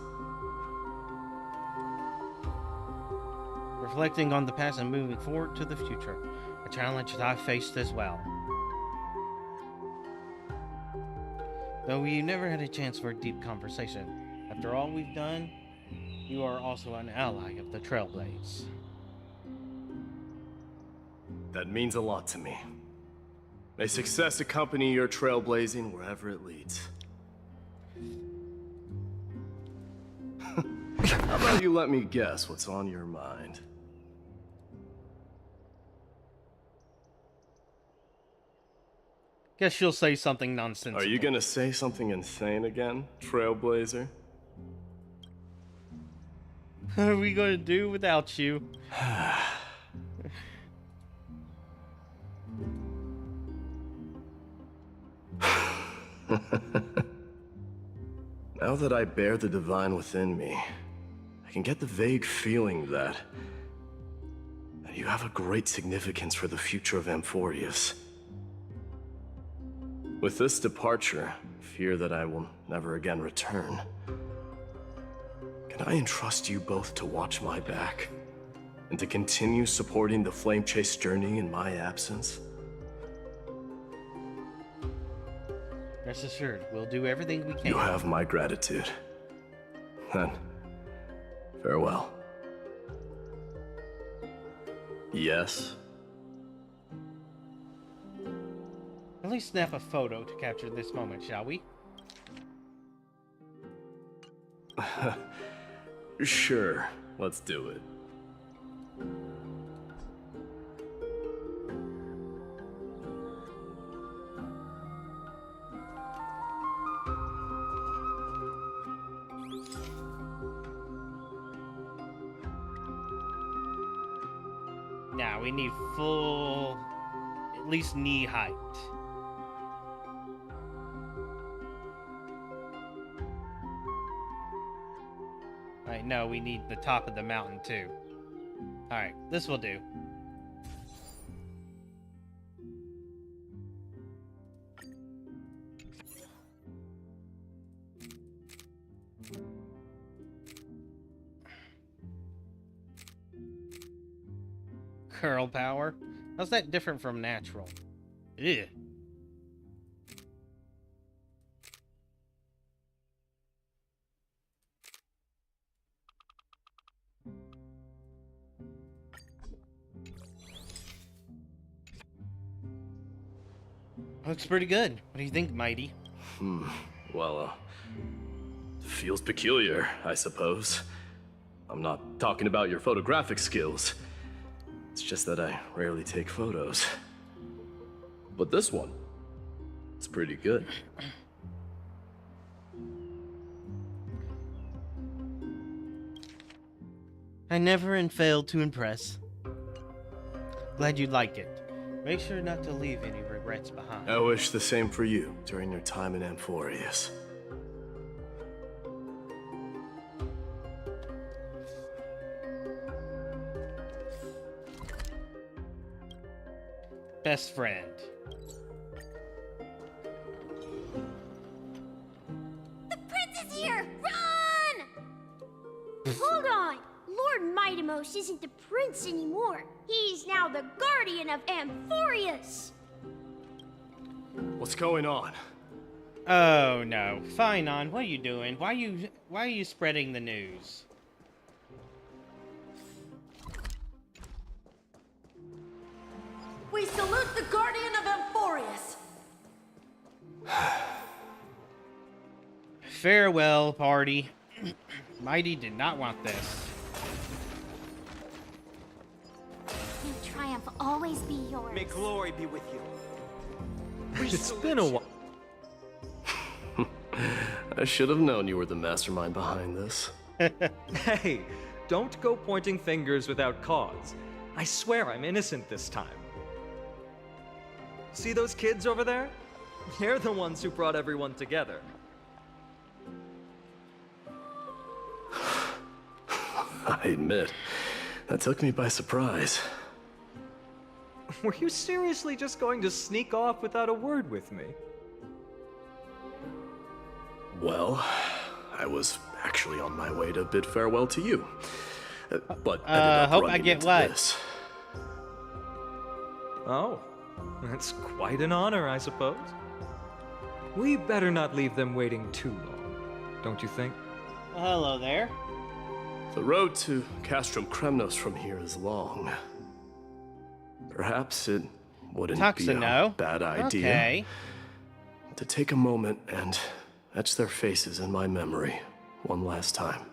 Reflecting on the past and moving forward to the future, a challenge that I faced as well. Though we never had a chance for a deep conversation, after all we've done, you are also an ally of the Trailblaze. That means a lot to me. May success accompany your trailblazing wherever it leads. How about you let me guess what's on your mind? Guess you'll say something nonsensical. Are you gonna say something insane again, Trailblazer? What are we gonna do without you? Now that I bear the divine within me, I can get the vague feeling that you have a great significance for the future of Amphorius. With this departure, I fear that I will never again return. Can I entrust you both to watch my back and to continue supporting the Flame Chase journey in my absence? Rest assured, we'll do everything we can. You have my gratitude. Then, farewell. Yes? At least snap a photo to capture this moment, shall we? Sure, let's do it. Now we need full, at least knee height. Alright, no, we need the top of the mountain too. Alright, this will do. Curl power? How's that different from natural? Ew. Looks pretty good. What do you think, Mighty? Well, feels peculiar, I suppose. I'm not talking about your photographic skills. It's just that I rarely take photos. But this one, it's pretty good. I never failed to impress. Glad you like it. Make sure not to leave any regrets behind. I wish the same for you during your time in Amphorius. Best friend. The prince is here! Run! Hold on! Lord Mightimos isn't the prince anymore. He's now the guardian of Amphorius. What's going on? Oh no. Finon, what are you doing? Why are you spreading the news? We salute the guardian of Amphorius. Farewell, party. Mighty did not want this. May triumph always be yours. May glory be with you. It's been a while. I should have known you were the mastermind behind this. Hey, don't go pointing fingers without cause. I swear I'm innocent this time. See those kids over there? They're the ones who brought everyone together. I admit, that took me by surprise. Were you seriously just going to sneak off without a word with me? Well, I was actually on my way to bid farewell to you. But ended up hope I running get into what? this. Oh, that's quite an honor, I suppose. We better not leave them waiting too long, don't you think? Well, hello there. The road to Castrum Kremnos from here is long. Perhaps it wouldn't be a bad idea to take a moment and etch their faces in my memory one last time.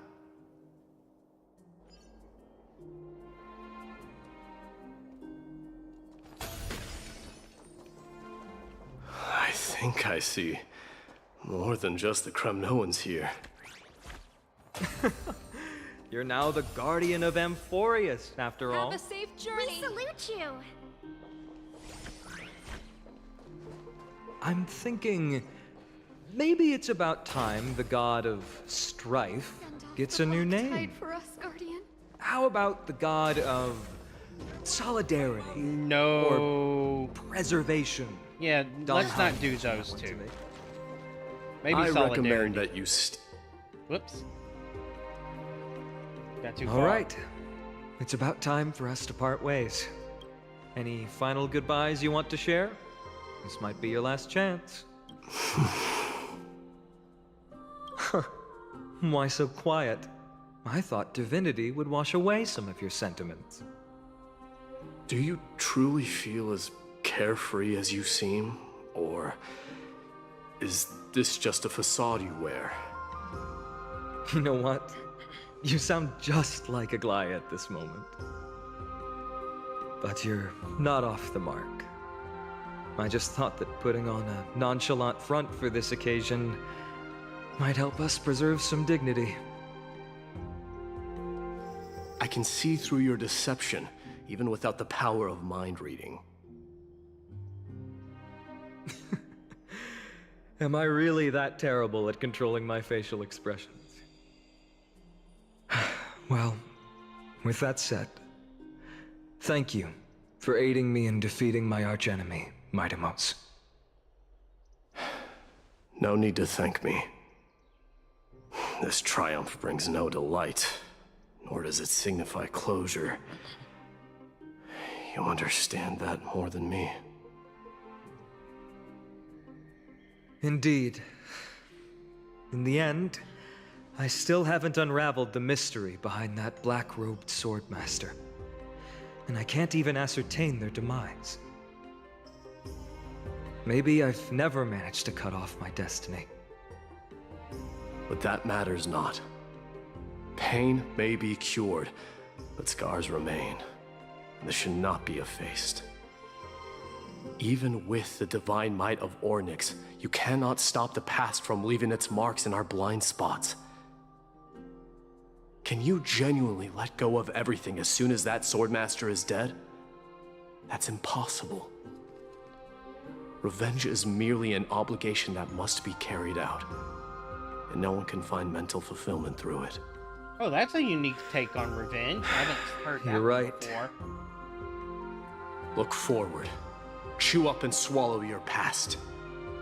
I think I see more than just the Kremnoans here. You're now the guardian of Amphorius, after all. Have a safe journey. We salute you. I'm thinking maybe it's about time the god of strife gets a new name. For us, Guardian. How about the god of solidarity? No. Or preservation? Yeah, let's not do those two. Maybe I solidarity. recommend that you Whoops. Got too All far. right. It's about time for us to part ways. Any final goodbyes you want to share? This might be your last chance. Why so quiet? I thought divinity would wash away some of your sentiments. Do you truly feel as carefree as you seem? Or is this just a facade you wear? You know what? You sound just like a Gly at this moment. But you're not off the mark. I just thought that putting on a nonchalant front for this occasion might help us preserve some dignity. I can see through your deception, even without the power of mind reading. Am I really that terrible at controlling my facial expressions? Well, with that said, thank you for aiding me in defeating my archenemy, Mightimos. No need to thank me. This triumph brings no delight, nor does it signify closure. You understand that more than me. Indeed. In the end, I still haven't unraveled the mystery behind that black-robed swordmaster. And I can't even ascertain their demise. Maybe I've never managed to cut off my destiny. But that matters not. Pain may be cured, but scars remain. This should not be effaced. Even with the divine might of Ornyx, you cannot stop the past from leaving its marks in our blind spots. Can you genuinely let go of everything as soon as that swordmaster is dead? That's impossible. Revenge is merely an obligation that must be carried out, and no one can find mental fulfillment through it. Oh, that's a unique take on revenge. I haven't heard that You're right. before. Look forward. Chew up and swallow your past.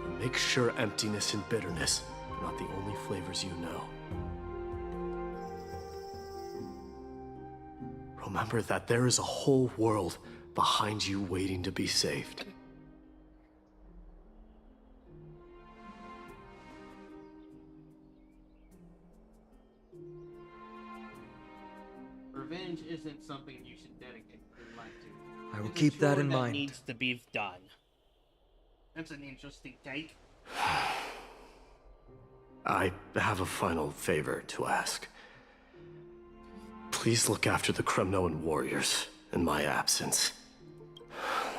And make sure emptiness and bitterness are not the only flavors you know. Remember that there is a whole world behind you waiting to be saved. Revenge isn't something you should dedicate your life to. I will It's a keep that chore in mind. Needs to be done. That's an interesting take. I have a final favor to ask. Please look after the Kremnoan warriors in my absence.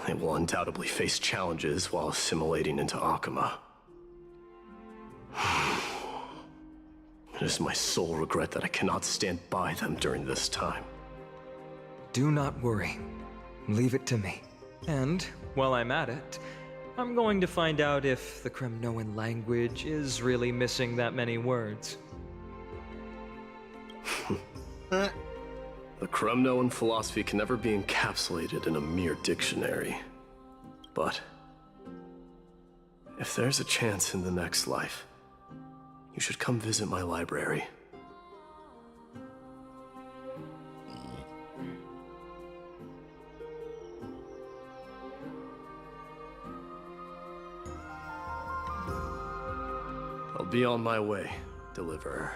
They will undoubtedly face challenges while assimilating into Akama. It is my sole regret that I cannot stand by them during this time. Do not worry. Leave it to me. And, while I'm at it, I'm going to find out if the Kremnoan language is really missing that many words. The Kremnoan philosophy can never be encapsulated in a mere dictionary. But if there's a chance in the next life, you should come visit my library. I'll be on my way, Deliverer.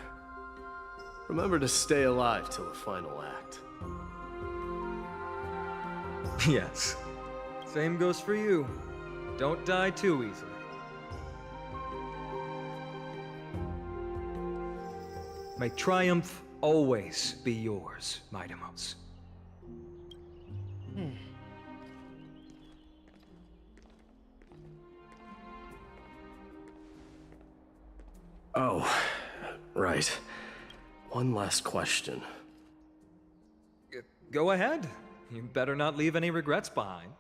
Remember to stay alive till the final act. Yes. Same goes for you. Don't die too easily. May triumph always be yours, Midamos. Oh, right. One last question. Go ahead. You better not leave any regrets behind.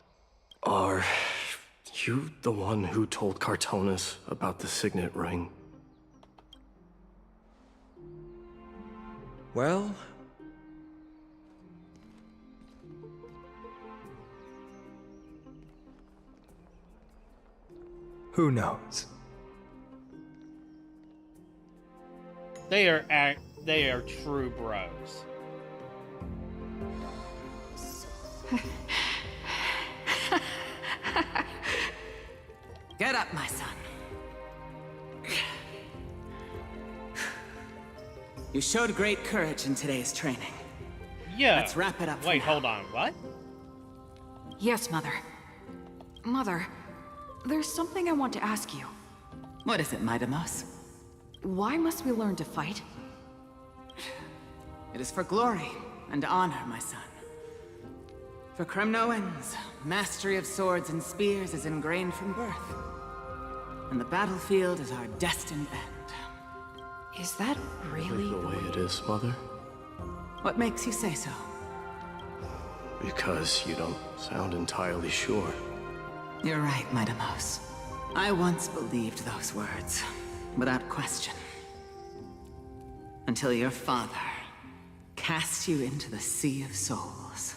Are you the one who told Cartonis about the signet ring? Well... who knows? They are true bros. Get up, my son. You showed great courage in today's training. Yeah. Let's wrap it up. Wait, hold on. What? Yes, Mother. Mother, there's something I want to ask you. What is it, Midamos? Why must we learn to fight? It is for glory and honor, my son. For Kremnoans, mastery of swords and spears is ingrained from birth. And the battlefield is our destined end. Is that really the way it is, Mother? What makes you say so? Because you don't sound entirely sure. You're right, Midamos. I once believed those words, without question. Until your father cast you into the Sea of Souls.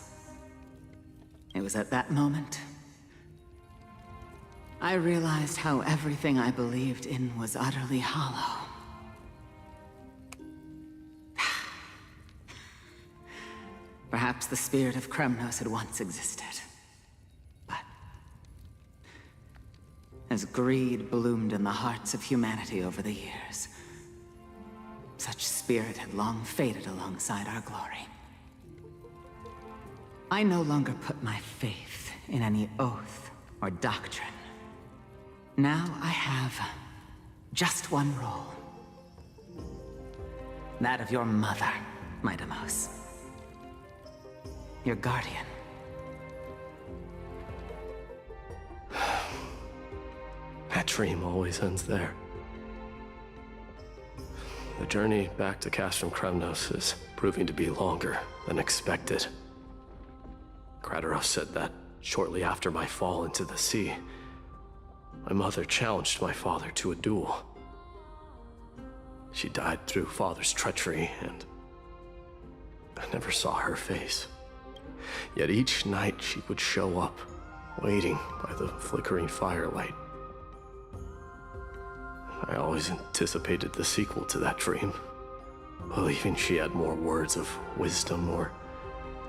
It was at that moment I realized how everything I believed in was utterly hollow. Perhaps the spirit of Kremnos had once existed. But as greed bloomed in the hearts of humanity over the years, such spirit had long faded alongside our glory. I no longer put my faith in any oath or doctrine. Now I have just one role. That of your mother, Midamos. Your guardian. That dream always ends there. The journey back to Castrum Kremnos is proving to be longer than expected. Krateros said that shortly after my fall into the sea, my mother challenged my father to a duel. She died through father's treachery, and I never saw her face. Yet each night she would show up, waiting by the flickering firelight. I always anticipated the sequel to that dream, believing she had more words of wisdom or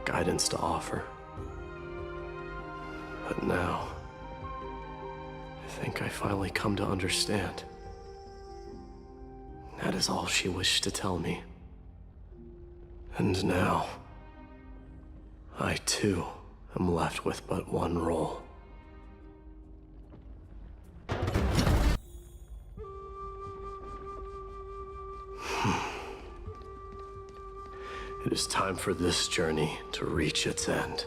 guidance to offer. But now, I think I finally come to understand. That is all she wished to tell me. And now, I too am left with but one role. It is time for this journey to reach its end.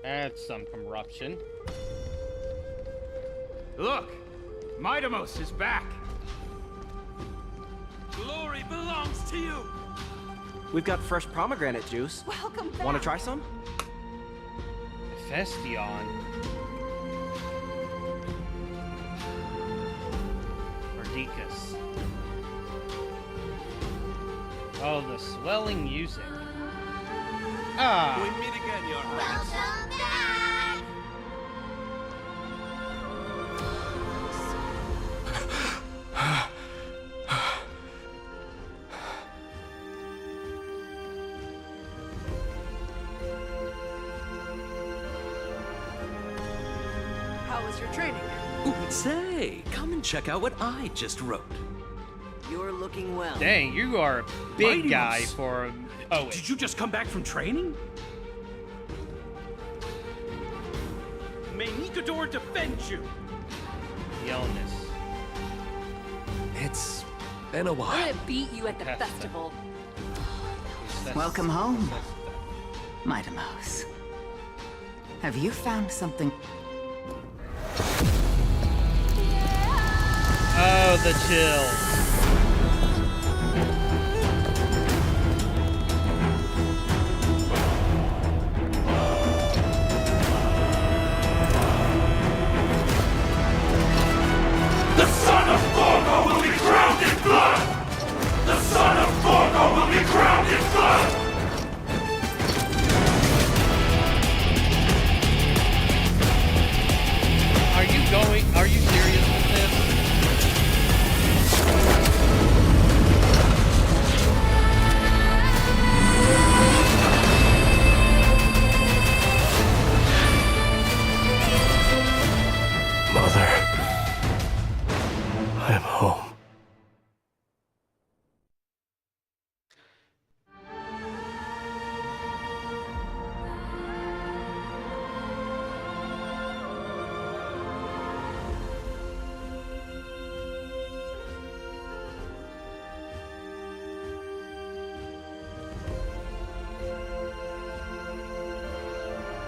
That's some corruption. Look! Midamos is back! Glory belongs to you! We've got fresh pomegranate juice. Welcome back. Want to try some? Festion. Oh, the swelling music. Ah. We meet again, Your Highness. Welcome back! How was your training? Ooh, say, come and check out what I just wrote. You're looking well. Dang, you are a big Mighty guy Mouse. for. Oh, wait. Did you just come back from training? May Nikador defend you! The illness. It's been a I'm while. gonna beat you at the festival. Welcome home, Mighty Mouse. Have you found something? Oh, the chills. The son of Borgo will be drowned in blood! The son of Borgo will be drowned in blood! Are you serious with this? Mother, I am home.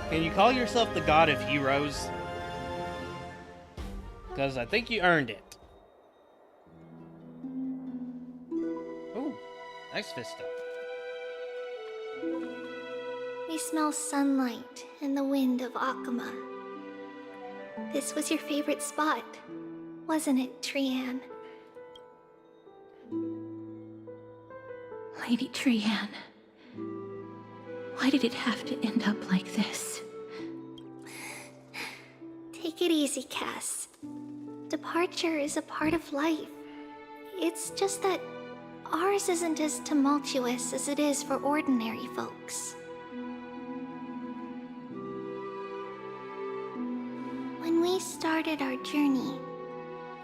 Can you call yourself the god of heroes? Because I think you earned it. Ooh, nice vista. We smell sunlight and the wind of Akuma. This was your favorite spot, wasn't it, Trianne? Lady Trianne, why did it have to end up like this? Take it easy, Cass. Departure is a part of life. It's just that ours isn't as tumultuous as it is for ordinary folks. When we started our journey,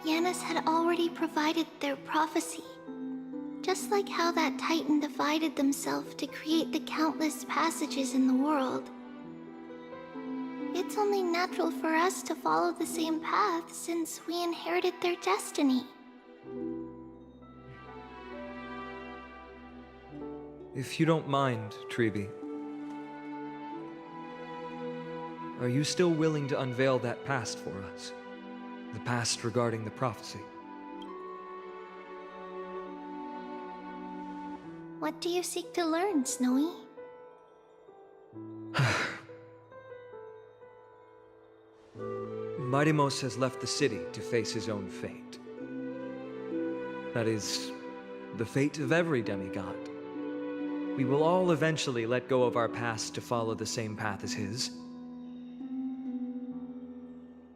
Yanis had already provided their prophecy. Just like how that Titan divided themselves to create the countless passages in the world. It's only natural for us to follow the same path since we inherited their destiny. If you don't mind, Treeby, are you still willing to unveil that past for us? The past regarding the prophecy? What do you seek to learn, Snowy? Mighty-Mos has left the city to face his own fate. That is, the fate of every demigod. We will all eventually let go of our past to follow the same path as his.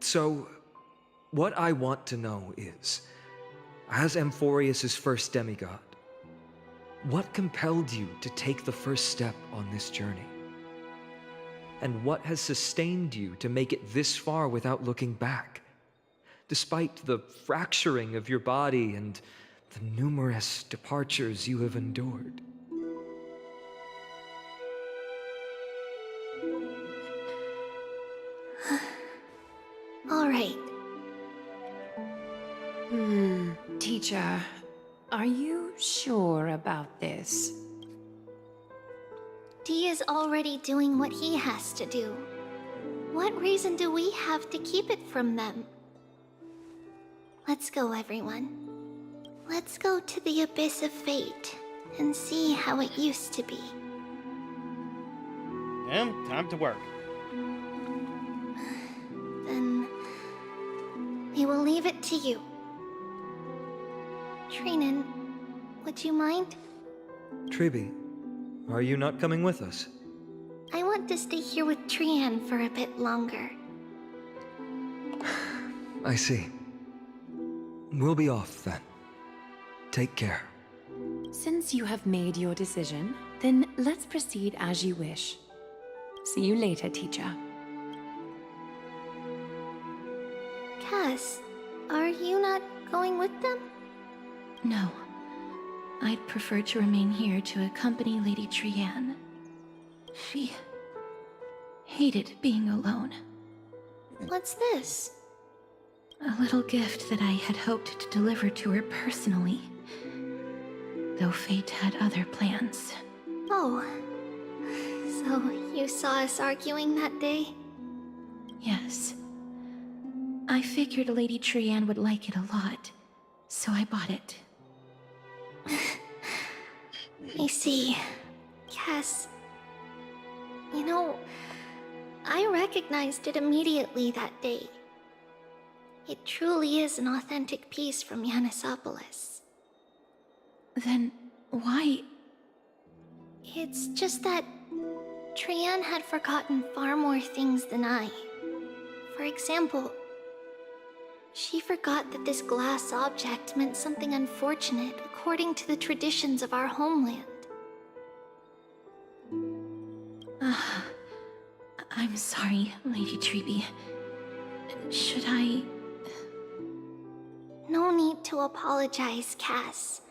So, what I want to know is, as Amphorius' first demigod, what compelled you to take the first step on this journey? And what has sustained you to make it this far without looking back? Despite the fracturing of your body and the numerous departures you have endured. All right. Teacher, are you sure about this? Dee is already doing what he has to do. What reason do we have to keep it from them? Let's go, everyone. Let's go to the Abyss of Fate and see how it used to be. Time to work. Then we will leave it to you. Trinan, would you mind? Tribi, are you not coming with us? I want to stay here with Trian for a bit longer. I see. We'll be off then. Take care. Since you have made your decision, then let's proceed as you wish. See you later, teacher. Cass, are you not going with them? No. I'd prefer to remain here to accompany Lady Trian. She hated being alone. What's this? A little gift that I had hoped to deliver to her personally. Though fate had other plans. Oh. So you saw us arguing that day? Yes. I figured Lady Trian would like it a lot, so I bought it. I see. Cass. You know, I recognized it immediately that day. It truly is an authentic piece from Yanisopolis. Then why? It's just that Trian had forgotten far more things than I. For example, she forgot that this glass object meant something unfortunate according to the traditions of our homeland. I'm sorry, Lady Tribi. Should I... No need to apologize, Cass.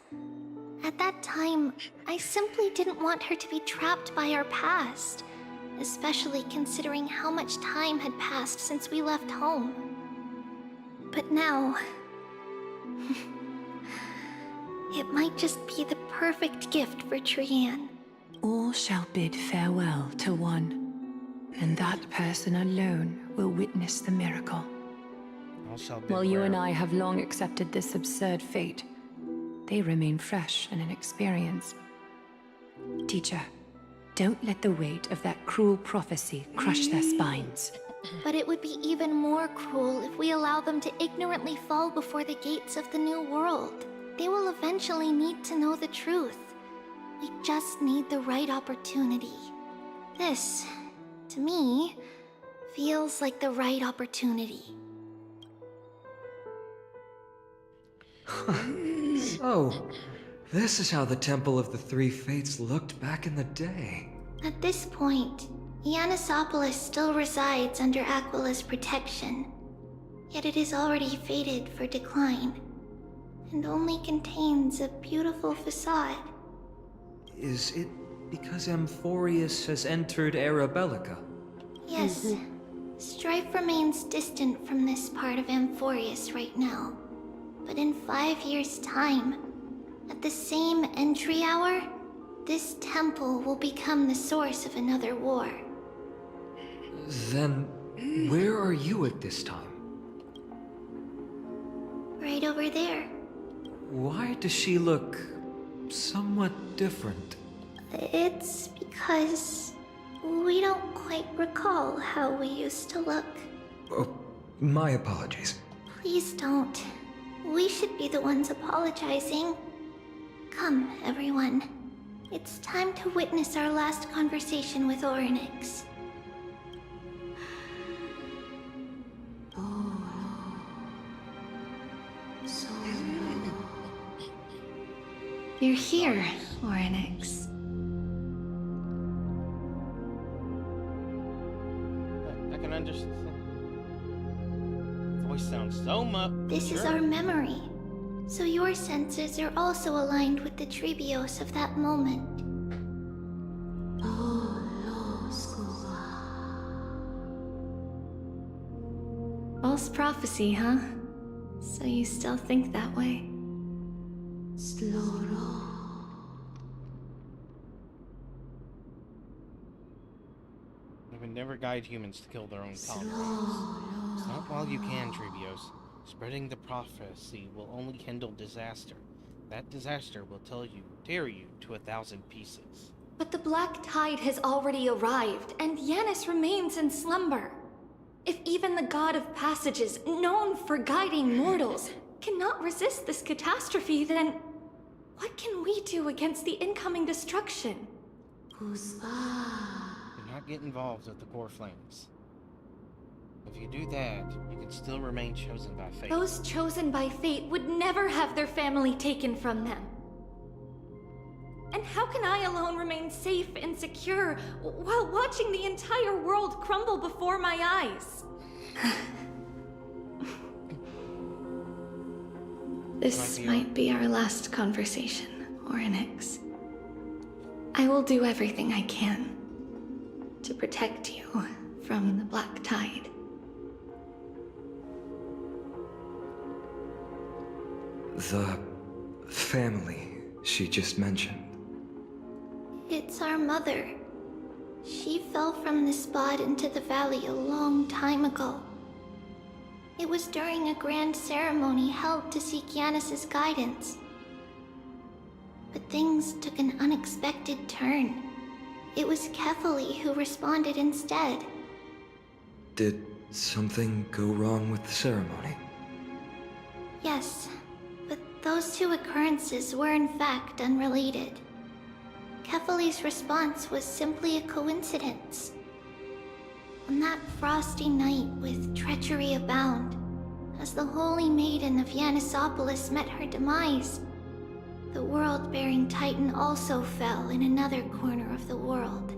At that time, I simply didn't want her to be trapped by our past, especially considering how much time had passed since we left home. But now... it might just be the perfect gift for Trian. All shall bid farewell to one, and that person alone will witness the miracle. While you and I have long accepted this absurd fate, they remain fresh and inexperienced. Teacher, don't let the weight of that cruel prophecy crush their spines. But it would be even more cruel if we allow them to ignorantly fall before the gates of the new world. They will eventually need to know the truth. We just need the right opportunity. This, to me, feels like the right opportunity. So, this is how the Temple of the Three Fates looked back in the day. At this point, Yanisopolis still resides under Aquila's protection. Yet it is already fated for decline, and only contains a beautiful facade. Is it because Amphorius has entered Arabellica? Yes. Strife remains distant from this part of Amphorius right now. But in 5 years' time, at the same entry hour, this temple will become the source of another war. Then, where are you at this time? Right over there. Why does she look somewhat different? It's because we don't quite recall how we used to look. Oh, my apologies. Please don't. We should be the ones apologizing. Come, everyone. It's time to witness our last conversation with Orynyx. You're here, Orynyx. I can understand. Voice sounds so much. This is our memory. So your senses are also aligned with the Tribios of that moment. False prophecy, huh? So you still think that way? I would never guide humans to kill their own comrades. Not while you can, Tribios. Spreading the prophecy will only kindle disaster. That disaster will tear you to 1,000 pieces. But the Black Tide has already arrived, and Yanis remains in slumber. If even the God of Passages, known for guiding mortals, cannot resist this catastrophe, then... What can we do against the incoming destruction? Do not get involved with the core flames. If you do that, you can still remain chosen by fate. Those chosen by fate would never have their family taken from them. And how can I alone remain safe and secure while watching the entire world crumble before my eyes? This might be our last conversation, Orynyx. I will do everything I can to protect you from the Black Tide. The family she just mentioned. It's our mother. She fell from the spot into the valley a long time ago. It was during a grand ceremony held to seek Yanis's guidance. But things took an unexpected turn. It was Kefali who responded instead. Did something go wrong with the ceremony? Yes, but those two occurrences were in fact unrelated. Kefali's response was simply a coincidence. On that frosty night with treachery abound, as the Holy Maiden of Yanisopolis met her demise, the world-bearing Titan also fell in another corner of the world.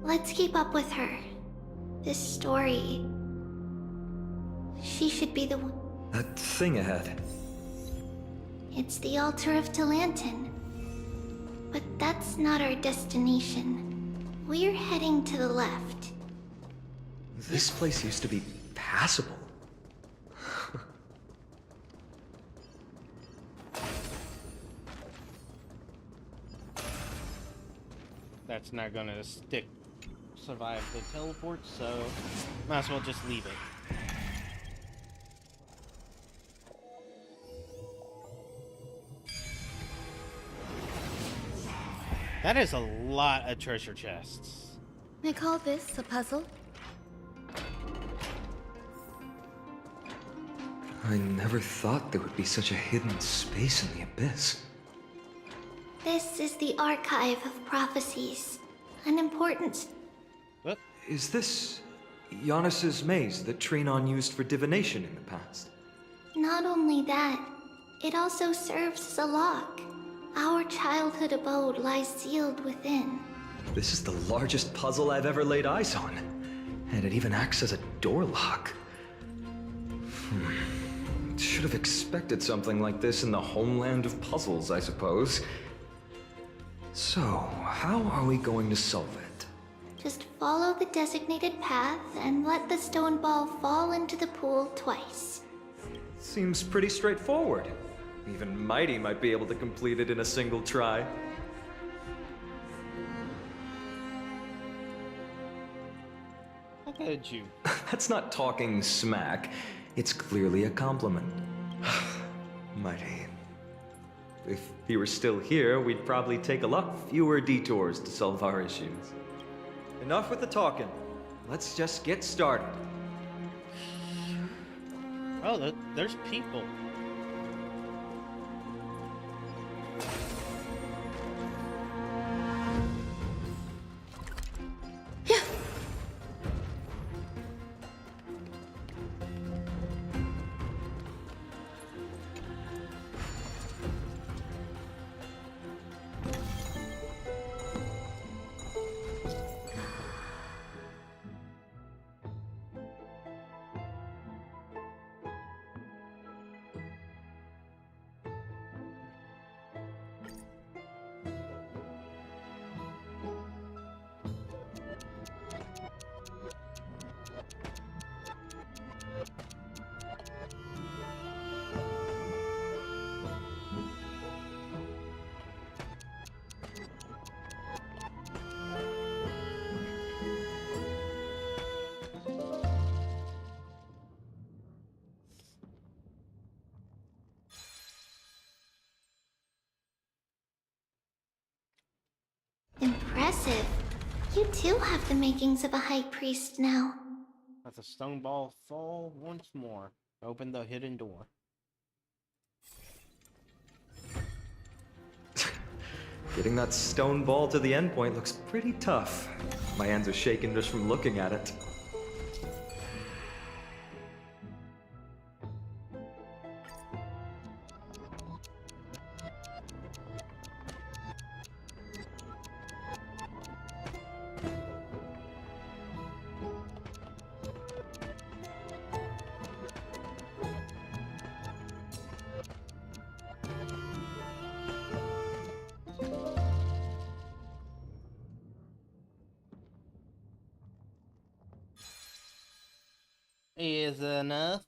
Let's keep up with her. This story... She should be the one. That thing ahead. It's the altar of Talantin. But that's not our destination. We're heading to the left. This place used to be passable. That's not gonna survive the teleport, so might as well just leave it. That is a lot of treasure chests. I call this a puzzle. I never thought there would be such a hidden space in the abyss. This is the Archive of Prophecies. An important... What? Is this Yanis's maze that Trinon used for divination in the past? Not only that, it also serves as a lock. Our childhood abode lies sealed within. This is the largest puzzle I've ever laid eyes on. And it even acts as a door lock. Should have expected something like this in the homeland of puzzles, I suppose. So, how are we going to solve it? Just follow the designated path and let the stone ball fall into the pool twice. Seems pretty straightforward. Even Mighty might be able to complete it in a single try. How could you? That's not talking smack. It's clearly a compliment. Mighty. If he were still here, we'd probably take a lot fewer detours to solve our issues. Enough with the talking. Let's just get started. Oh, there's people. Impressive. You too have the makings of a high priest now. Let the stone ball fall once more. Open the hidden door. Getting that stone ball to the endpoint looks pretty tough. My hands are shaking just from looking at it. Is enough.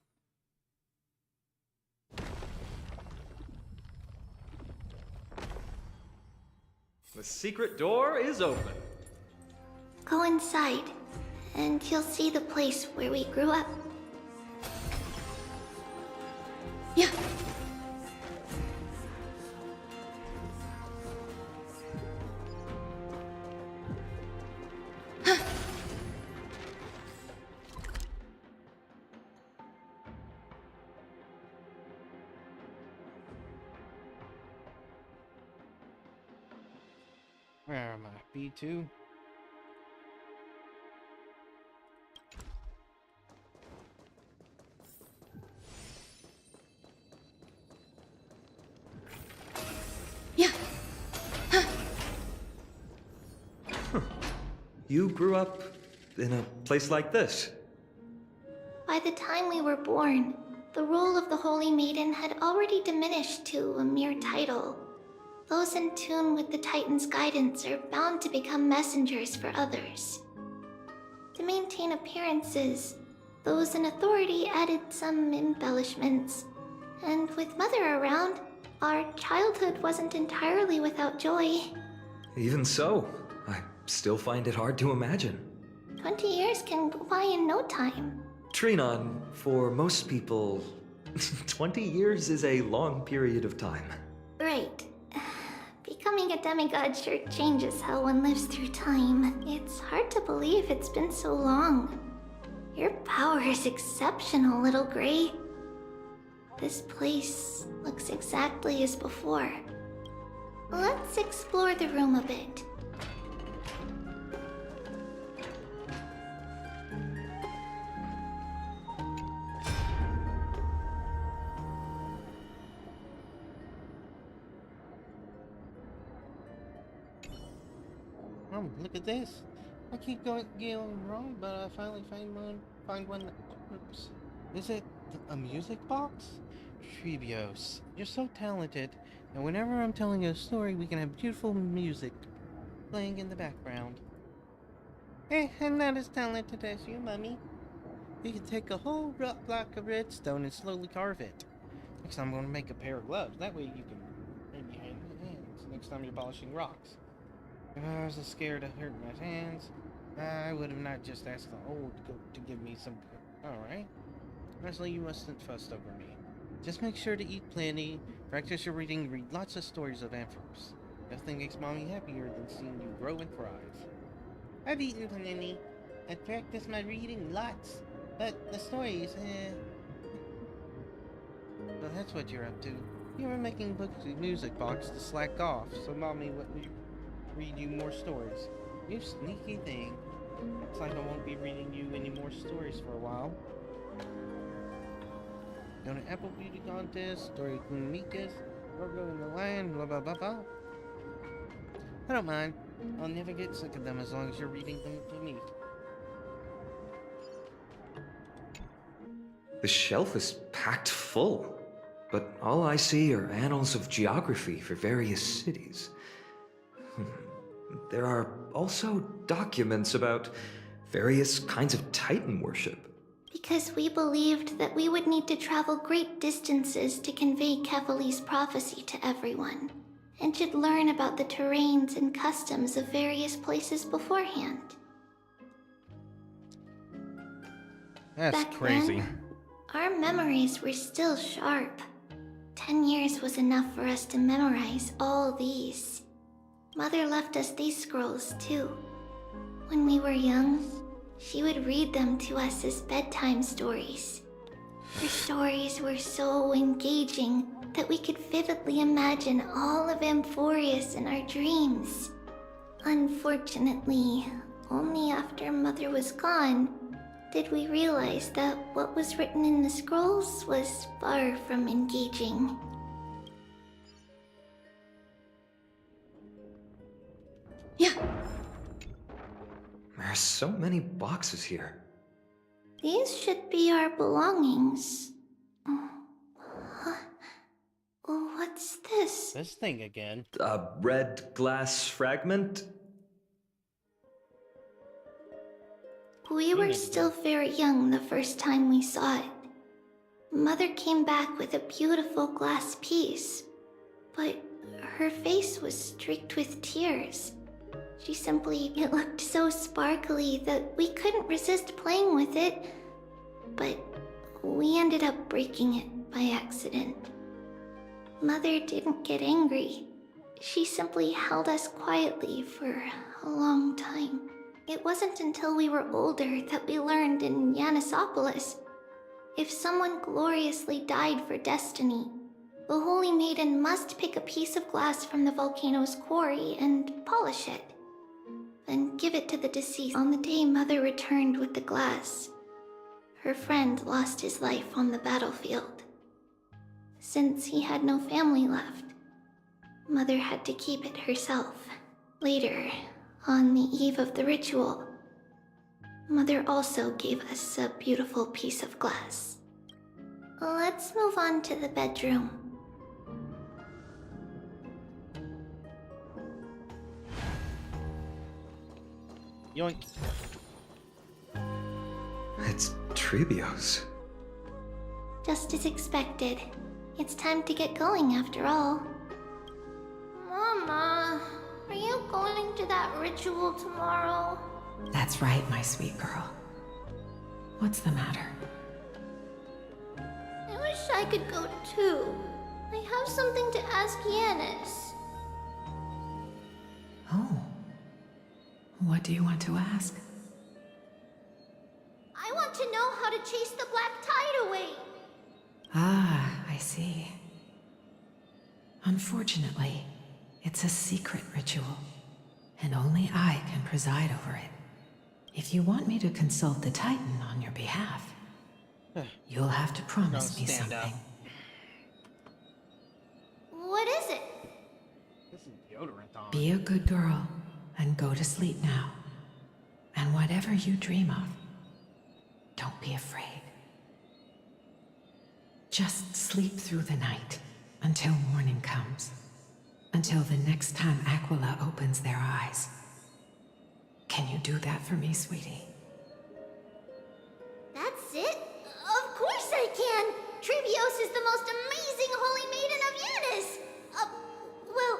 The secret door is open. Go inside, and you'll see the place where we grew up. Yeah. Where am I? B2? Yeah. You grew up in a place like this? By the time we were born, the role of the Holy Maiden had already diminished to a mere title. Those in tune with the Titan's guidance are bound to become messengers for others. To maintain appearances, those in authority added some embellishments. And with Mother around, our childhood wasn't entirely without joy. Even so, I still find it hard to imagine. 20 years can go by in no time. Trinon, for most people, 20 years is a long period of time. Right. Becoming a demigod sure changes how one lives through time. It's hard to believe it's been so long. Your power is exceptional, Little Gray. This place looks exactly as before. Let's explore the room a bit. Oh, look at this. I keep going wrong, but I finally find one that works. Is it a music box? Trevios, you're so talented, and whenever I'm telling you a story, we can have beautiful music playing in the background. I'm not as talented as you, Mummy. You can take a whole block of redstone and slowly carve it. Next time I'm going to make a pair of gloves. That way you can maybe hand in hands next time you're polishing rocks. If I was scared of hurting my hands, I would have not just asked the old goat to give me some... Alright. Honestly, you mustn't fuss over me. Just make sure to eat plenty, practice your reading, read lots of stories of emperors. Nothing makes Mommy happier than seeing you grow and thrive. I've eaten plenty. I practice my reading lots. But the stories, Well, that's what you're up to. You were making books and music box to slack off, so Mommy let me read you more stories. You sneaky thing. Looks like I won't be reading you any more stories for a while. Going to Apple Beauty Contest, Story Queen Mikas, Virgo in the Lion, blah blah blah blah. I don't mind. I'll never get sick of them as long as you're reading them to me. The shelf is packed full, but all I see are annals of geography for various cities. There are also documents about various kinds of Titan worship. Because we believed that we would need to travel great distances to convey Kefali's prophecy to everyone, and should learn about the terrains and customs of various places beforehand. That's Back crazy. then, our memories were still sharp. 10 years was enough for us to memorize all these. Mother left us these scrolls too. When we were young, she would read them to us as bedtime stories. They're stories were so engaging that we could vividly imagine all of Amphorius in our dreams. Unfortunately, only after Mother was gone did we realize that what was written in the scrolls was far from engaging. There's so many boxes here. These should be our belongings. What's this? This thing again. A red glass fragment? We were still very young the first time we saw it. Mother came back with a beautiful glass piece, but her face was streaked with tears. It looked so sparkly that we couldn't resist playing with it, but we ended up breaking it by accident. Mother didn't get angry. She simply held us quietly for a long time. It wasn't until we were older that we learned in Yanissopolis, if someone gloriously died for destiny, the Holy Maiden must pick a piece of glass from the volcano's quarry and polish it, then give it to the deceased. On the day Mother returned with the glass, her friend lost his life on the battlefield. Since he had no family left, Mother had to keep it herself. Later, on the eve of the ritual, Mother also gave us a beautiful piece of glass. Let's move on to the bedroom. Yoink. It's Tribio's. Just as expected. It's time to get going after all. Mama, are you going to that ritual tomorrow? That's right, my sweet girl. What's the matter? I wish I could go too. I have something to ask Yanis. Oh. What do you want to ask? I want to know how to chase the black tide away. Ah, I see. Unfortunately, it's a secret ritual, and only I can preside over it. If you want me to consult the Titan on your behalf, you'll have to promise me something. Up. What is it? This is deodorant on. Be a good girl and go to sleep now. And whatever you dream of, don't be afraid. Just sleep through the night until morning comes. Until the next time Aquila opens their eyes. Can you do that for me, sweetie? That's it? Of course I can! Trivios is the most amazing Holy Maiden of Yanis! Well,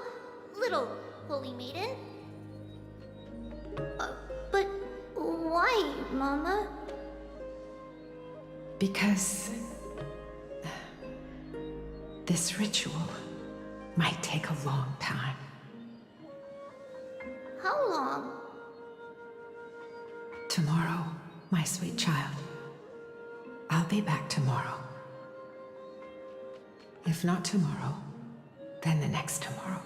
little Holy Maiden. But why, Mama? Because this ritual might take a long time. How long? Tomorrow, my sweet child. I'll be back tomorrow. If not tomorrow, then the next tomorrow.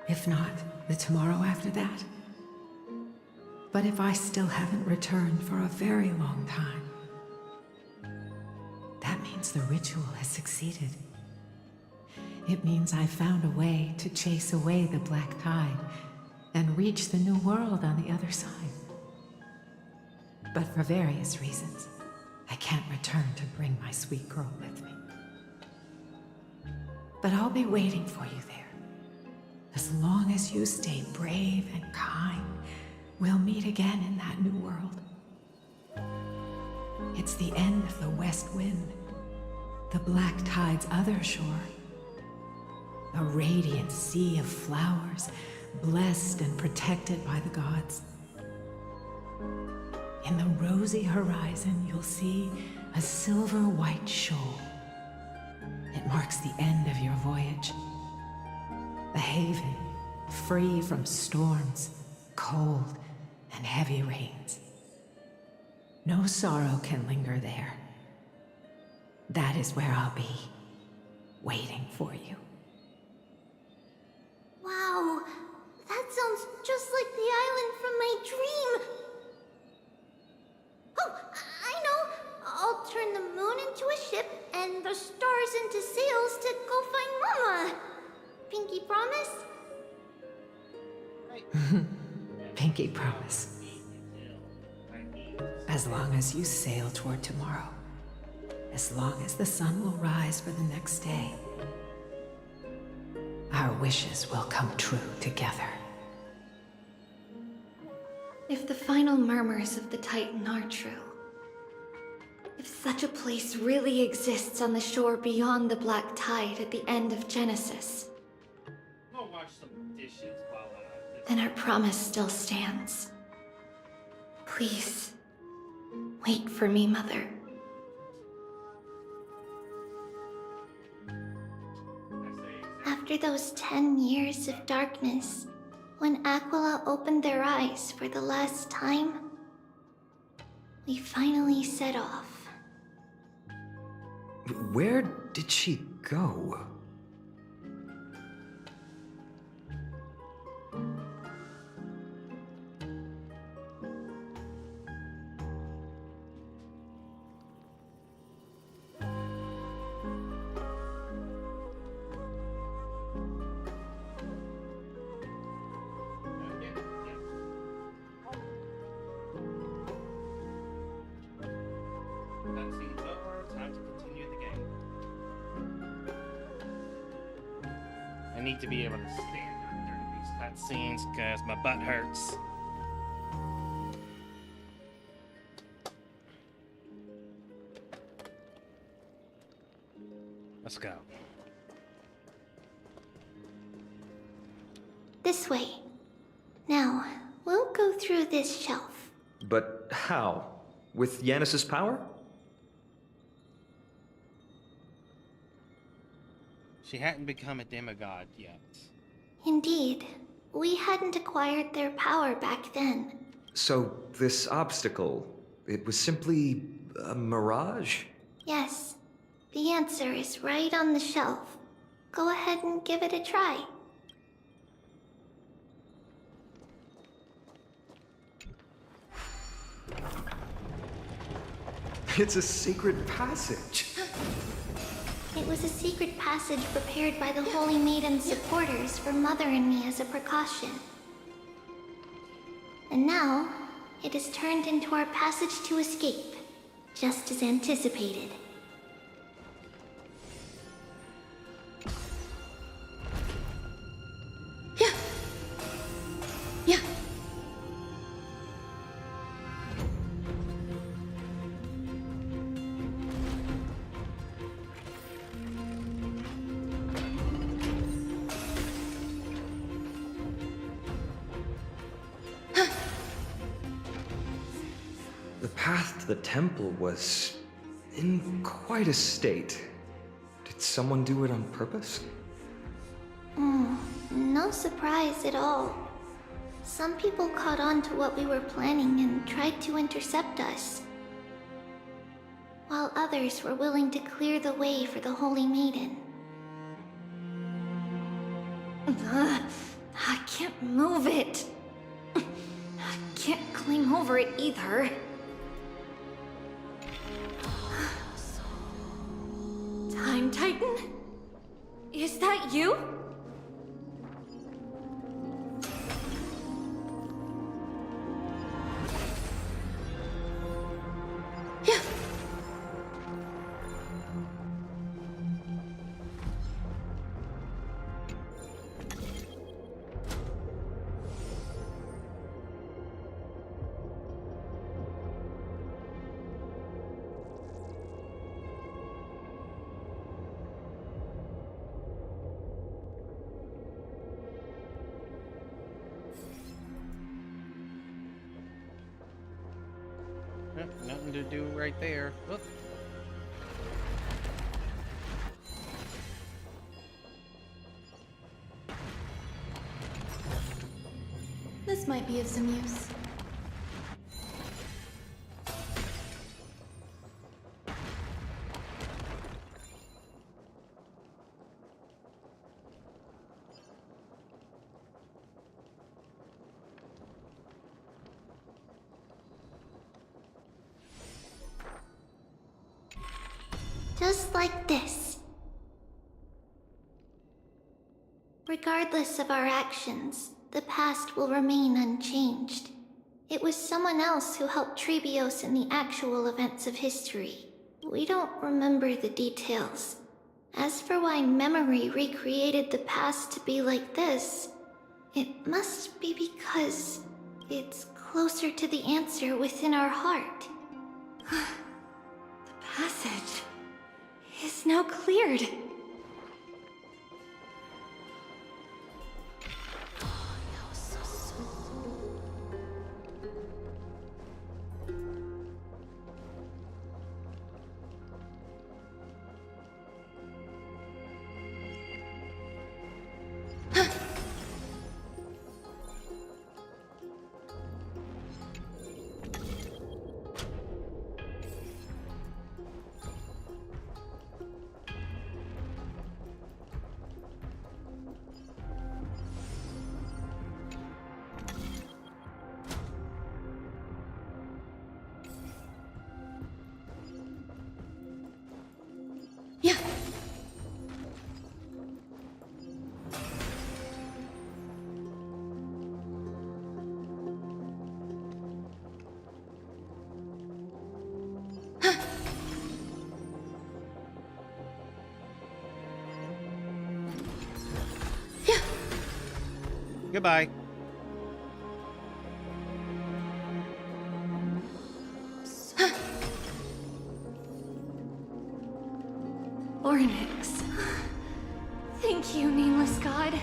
If not, the tomorrow after that. But if I still haven't returned for a very long time, that means the ritual has succeeded. It means I found a way to chase away the black tide and reach the new world on the other side. But for various reasons, I can't return to bring my sweet girl with me. But I'll be waiting for you there. As long as you stay brave and kind, we'll meet again in that new world. It's the end of the west wind, the black tide's other shore. A radiant sea of flowers, blessed and protected by the gods. In the rosy horizon, you'll see a silver-white shoal. It marks the end of your voyage. A haven, free from storms, cold, and heavy rains. No sorrow can linger there. That is where I'll be, waiting for you. Wow, that sounds just like the island from my dream. Oh, I know. I'll turn the moon into a ship and the stars into sails to go find Mama. Pinky promise? Pinky promise. As long as you sail toward tomorrow, as long as the sun will rise for the next day, our wishes will come true together. If the final murmurs of the Titan are true, if such a place really exists on the shore beyond the Black Tide at the end of Genesis, I'll wash some dishes while then our promise still stands. Please, wait for me, Mother. After those 10 years of darkness, when Aquila opened their eyes for the last time, we finally set off. Where did she go? Cutscene's over. Time to continue the game. I need to be able to stand up during these cutscenes because my butt hurts. Let's go. This way. Now, we'll go through this shelf. But how? With Yanis's power? She hadn't become a demigod yet. Indeed, we hadn't acquired their power back then. So, this obstacle, it was simply a mirage? Yes, the answer is right on the shelf. Go ahead and give it a try. It's a secret passage. It was a secret passage prepared by the Holy Maiden's supporters for Mother and me as a precaution. And now, it is turned into our passage to escape, just as anticipated. The path to the temple was in quite a state. Did someone do it on purpose? No surprise at all. Some people caught on to what we were planning and tried to intercept us, while others were willing to clear the way for the Holy Maiden. I can't move it. I can't climb over it either. Time Titan? Is that you? Nothing to do right there. Oop. This might be of some use. Just like this. Regardless of our actions, the past will remain unchanged. It was someone else who helped Trebios in the actual events of history. We don't remember the details. As for why memory recreated the past to be like this, it must be because it's closer to the answer within our heart. The passage is now cleared. Goodbye. Ornyx. Thank you, nameless god.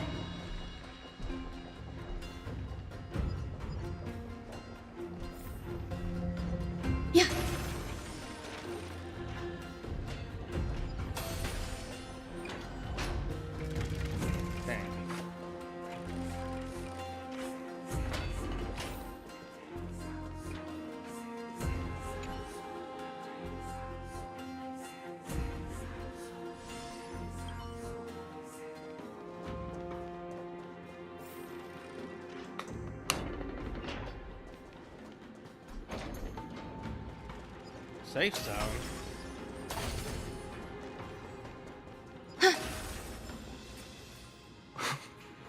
Safe zone.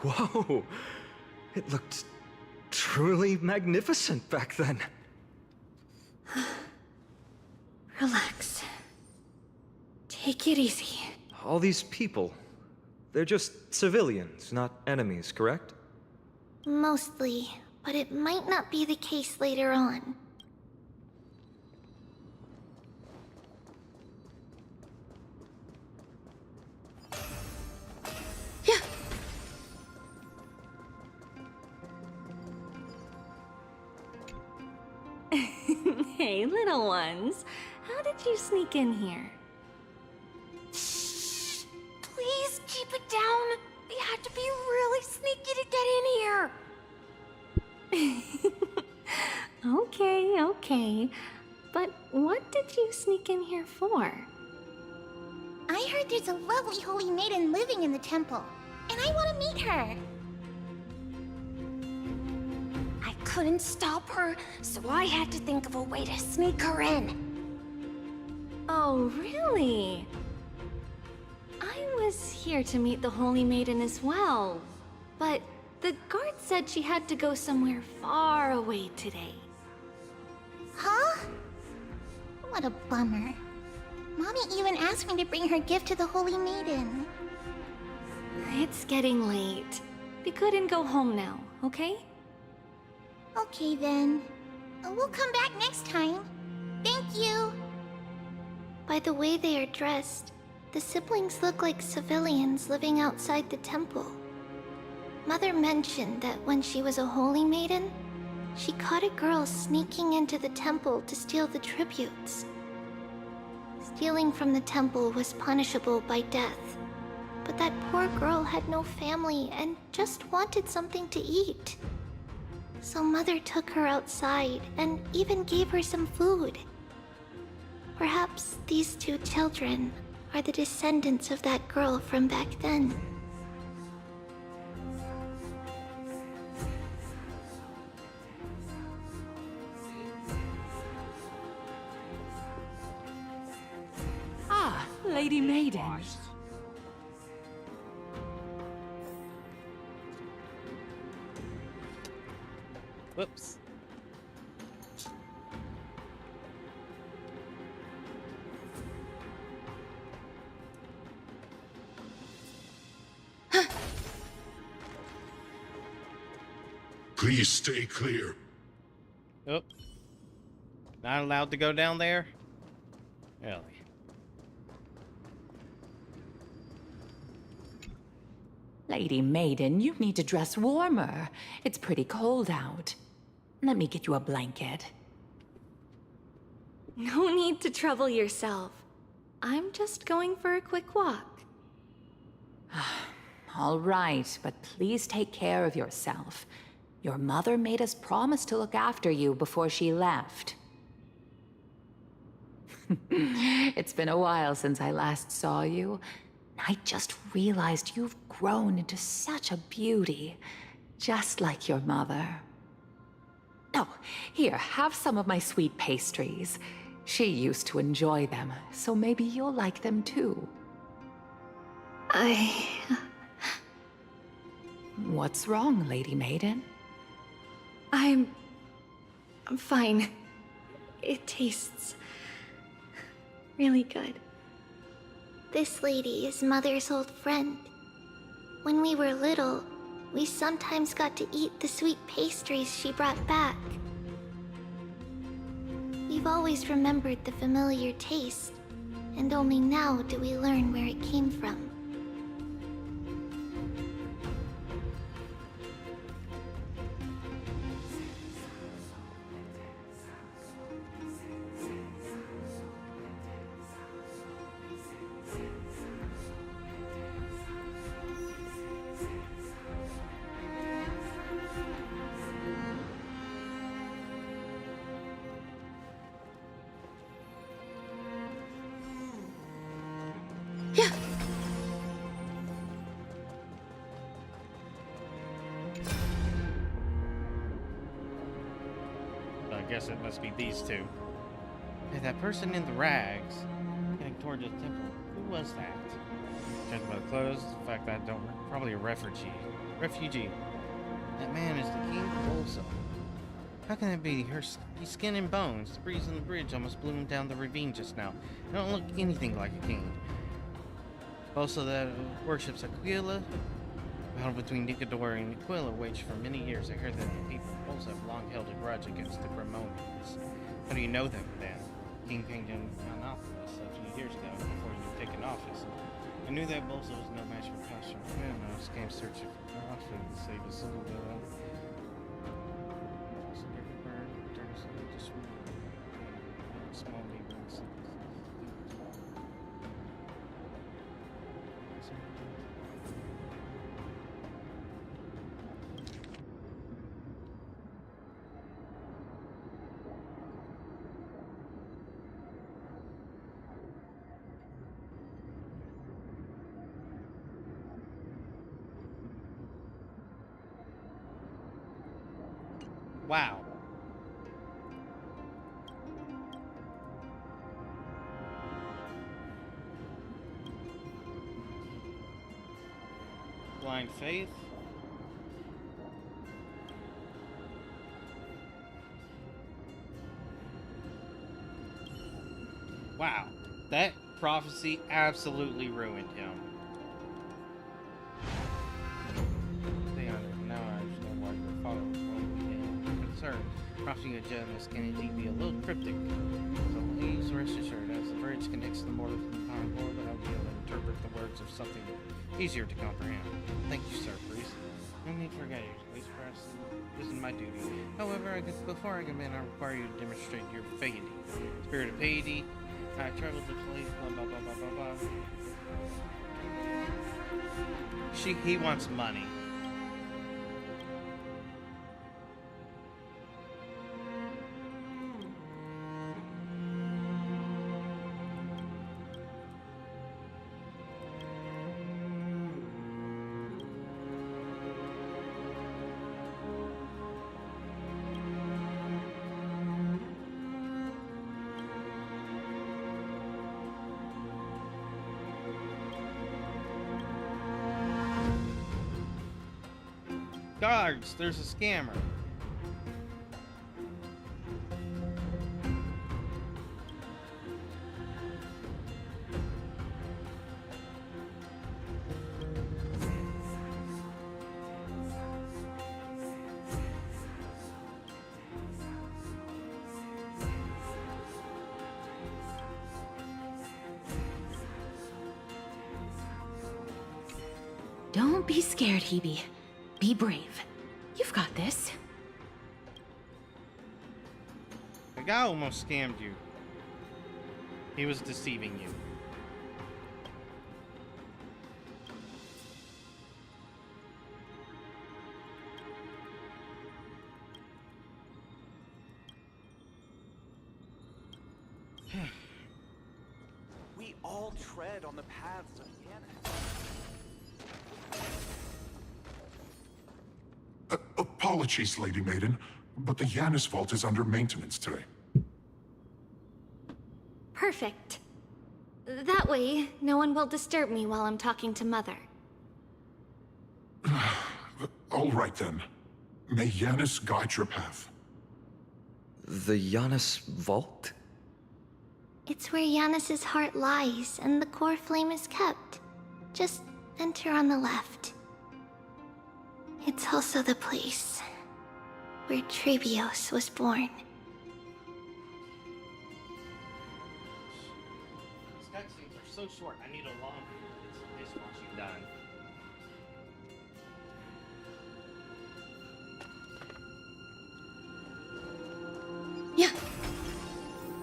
Whoa! It looked truly magnificent back then. Relax. Take it easy. All these people, they're just civilians, not enemies, correct? Mostly, but it might not be the case later on. Hey, little ones. How did you sneak in here? Please keep it down. We had to be really sneaky to get in here. Okay. But what did you sneak in here for? I heard there's a lovely holy maiden living in the temple, and I want to meet her. I couldn't stop her, so I had to think of a way to sneak her in. Oh, really? I was here to meet the Holy Maiden as well, but the guard said she had to go somewhere far away today. Huh? What a bummer. Mommy even asked me to bring her gift to the Holy Maiden. It's getting late. We couldn't go home now, okay? Okay then. We'll come back next time. Thank you. By the way they are dressed, the siblings look like civilians living outside the temple. Mother mentioned that when she was a holy maiden, she caught a girl sneaking into the temple to steal the tributes. Stealing from the temple was punishable by death, but that poor girl had no family and just wanted something to eat. So Mother took her outside and even gave her some food. Perhaps these two children are the descendants of that girl from back then. Lady Maiden. Whoops. Please stay clear. Oh. Not allowed to go down there? Really? Lady Maiden, you need to dress warmer. It's pretty cold out. Let me get you a blanket. No need to trouble yourself. I'm just going for a quick walk. All right, but please take care of yourself. Your mother made us promise to look after you before she left. It's been a while since I last saw you. I just realized you've grown into such a beauty, just like your mother. Oh, here, have some of my sweet pastries. She used to enjoy them, so maybe you'll like them too. What's wrong, Lady Maiden? I'm fine. It tastes really good. This lady is Mother's old friend. When we were little, we sometimes got to eat the sweet pastries she brought back. We've always remembered the familiar taste, and only now do we learn where it came from. I guess it must be these two. Hey, that person in the rags heading toward the temple. Who was that? Judging by the clothes, the fact that I don't. Probably a refugee. That man is the king also. How can it be? He's skin and bones. The breeze on the bridge almost blew him down the ravine just now. He don't look anything like a king. Also, that worships Aquila. Battle between Nicodor and Aquila waged for many years. I heard that the people also have long held a grudge against the Cremonians. How do you know them then? King Kingdom Monopolis a few years ago before you took an office. I knew that Bolsa was no match for Castro. I just came searching for profit to save his little small neighborhoods. Wow. Blind faith. Wow. That prophecy absolutely ruined him. Prophecy of Jonas can indeed be a little cryptic, so please rest assured, as the bridge connects the mortal from the common world, I'll be able to interpret the words of something easier to comprehend. Thank you, sir, priest. No need for gratitude, please, perhaps this is my duty. However, before I begin, I require you to demonstrate your piety. Spirit of piety, I traveled to place, blah, blah, blah, blah, blah, blah. He wants money. Guards, there's a scammer. Don't be scared, Hebe. Be brave. You've got this. The guy almost scammed you. He was deceiving you. We all tread on the paths of Yanis. Apologies, Lady Maiden, but the Yanis vault is under maintenance today. Perfect. That way, no one will disturb me while I'm talking to Mother. All right then. May Yanis guide your path. The Yanis vault? It's where Yanis's heart lies and the core flame is kept. Just enter on the left. It's also the place where Trebios was born. These cutscenes are so short. I need a long this once you've done. Yeah.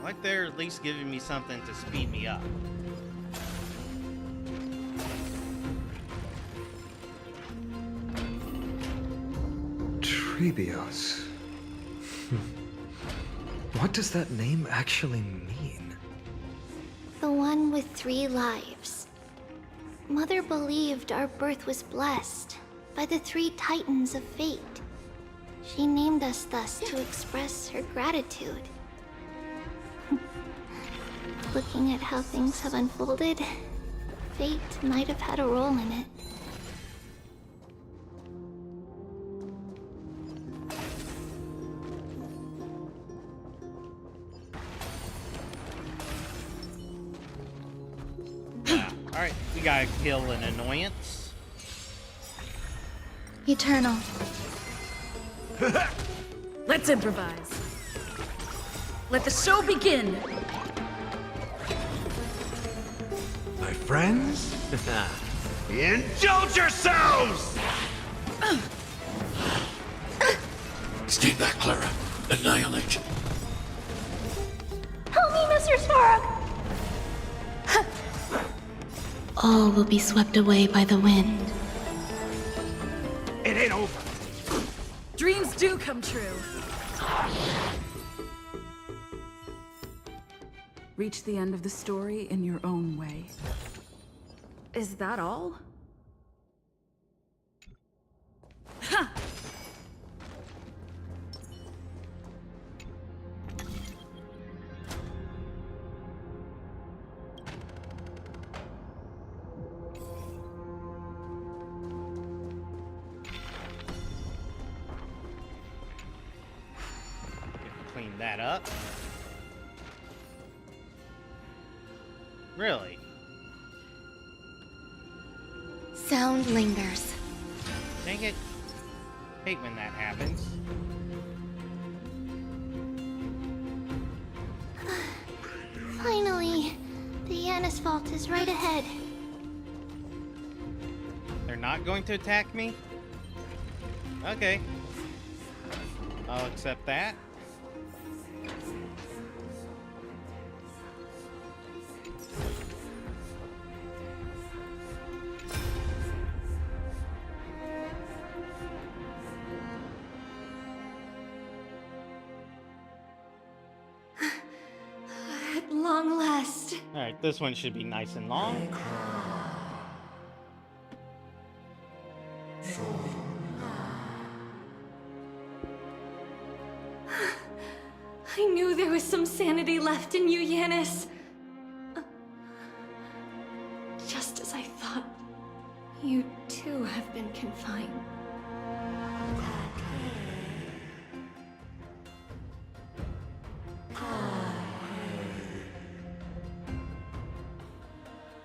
I like they're at least giving me something to speed me up. Trebios. What does that name actually mean? The one with 3 lives. Mother believed our birth was blessed by the 3 titans of fate. She named us thus to express her gratitude. Looking at how things have unfolded, fate might have had a role in it. Alright, we gotta kill an annoyance. Eternal. Let's improvise. Let the show begin. My friends, indulge yourselves! Stay back, Clara. Annihilate. Help me, Mr. Svarog! All will be swept away by the wind. It ain't over. Dreams do come true. Reach the end of the story in your own way. Is that all? Ha! Clean that up. Really? Sound lingers. Dang it. Hate when that happens. Finally, the Yanis vault is right ahead. They're not going to attack me? Okay. I'll accept that. At long last. Alright, this one should be nice and long. I knew there was some sanity left in you, Yanis. Just as I thought, you too have been confined.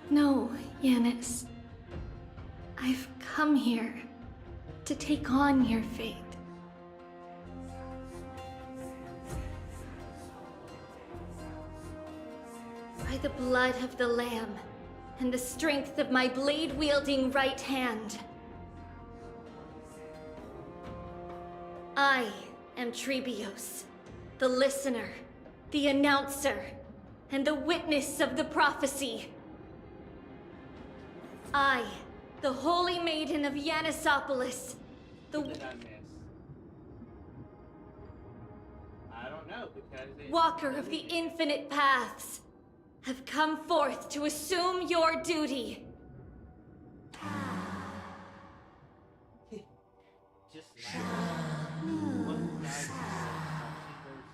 No, Yanis. I've come here to take on your fate. By the blood of the Lamb and the strength of my blade-wielding right hand, I am Trebios, the listener, the announcer, and the witness of the prophecy. I, the Holy Maiden of Yanisopolis, the What did I miss? I don't know, because Walker of the Infinite Paths, have come forth to assume your duty. Just one guy's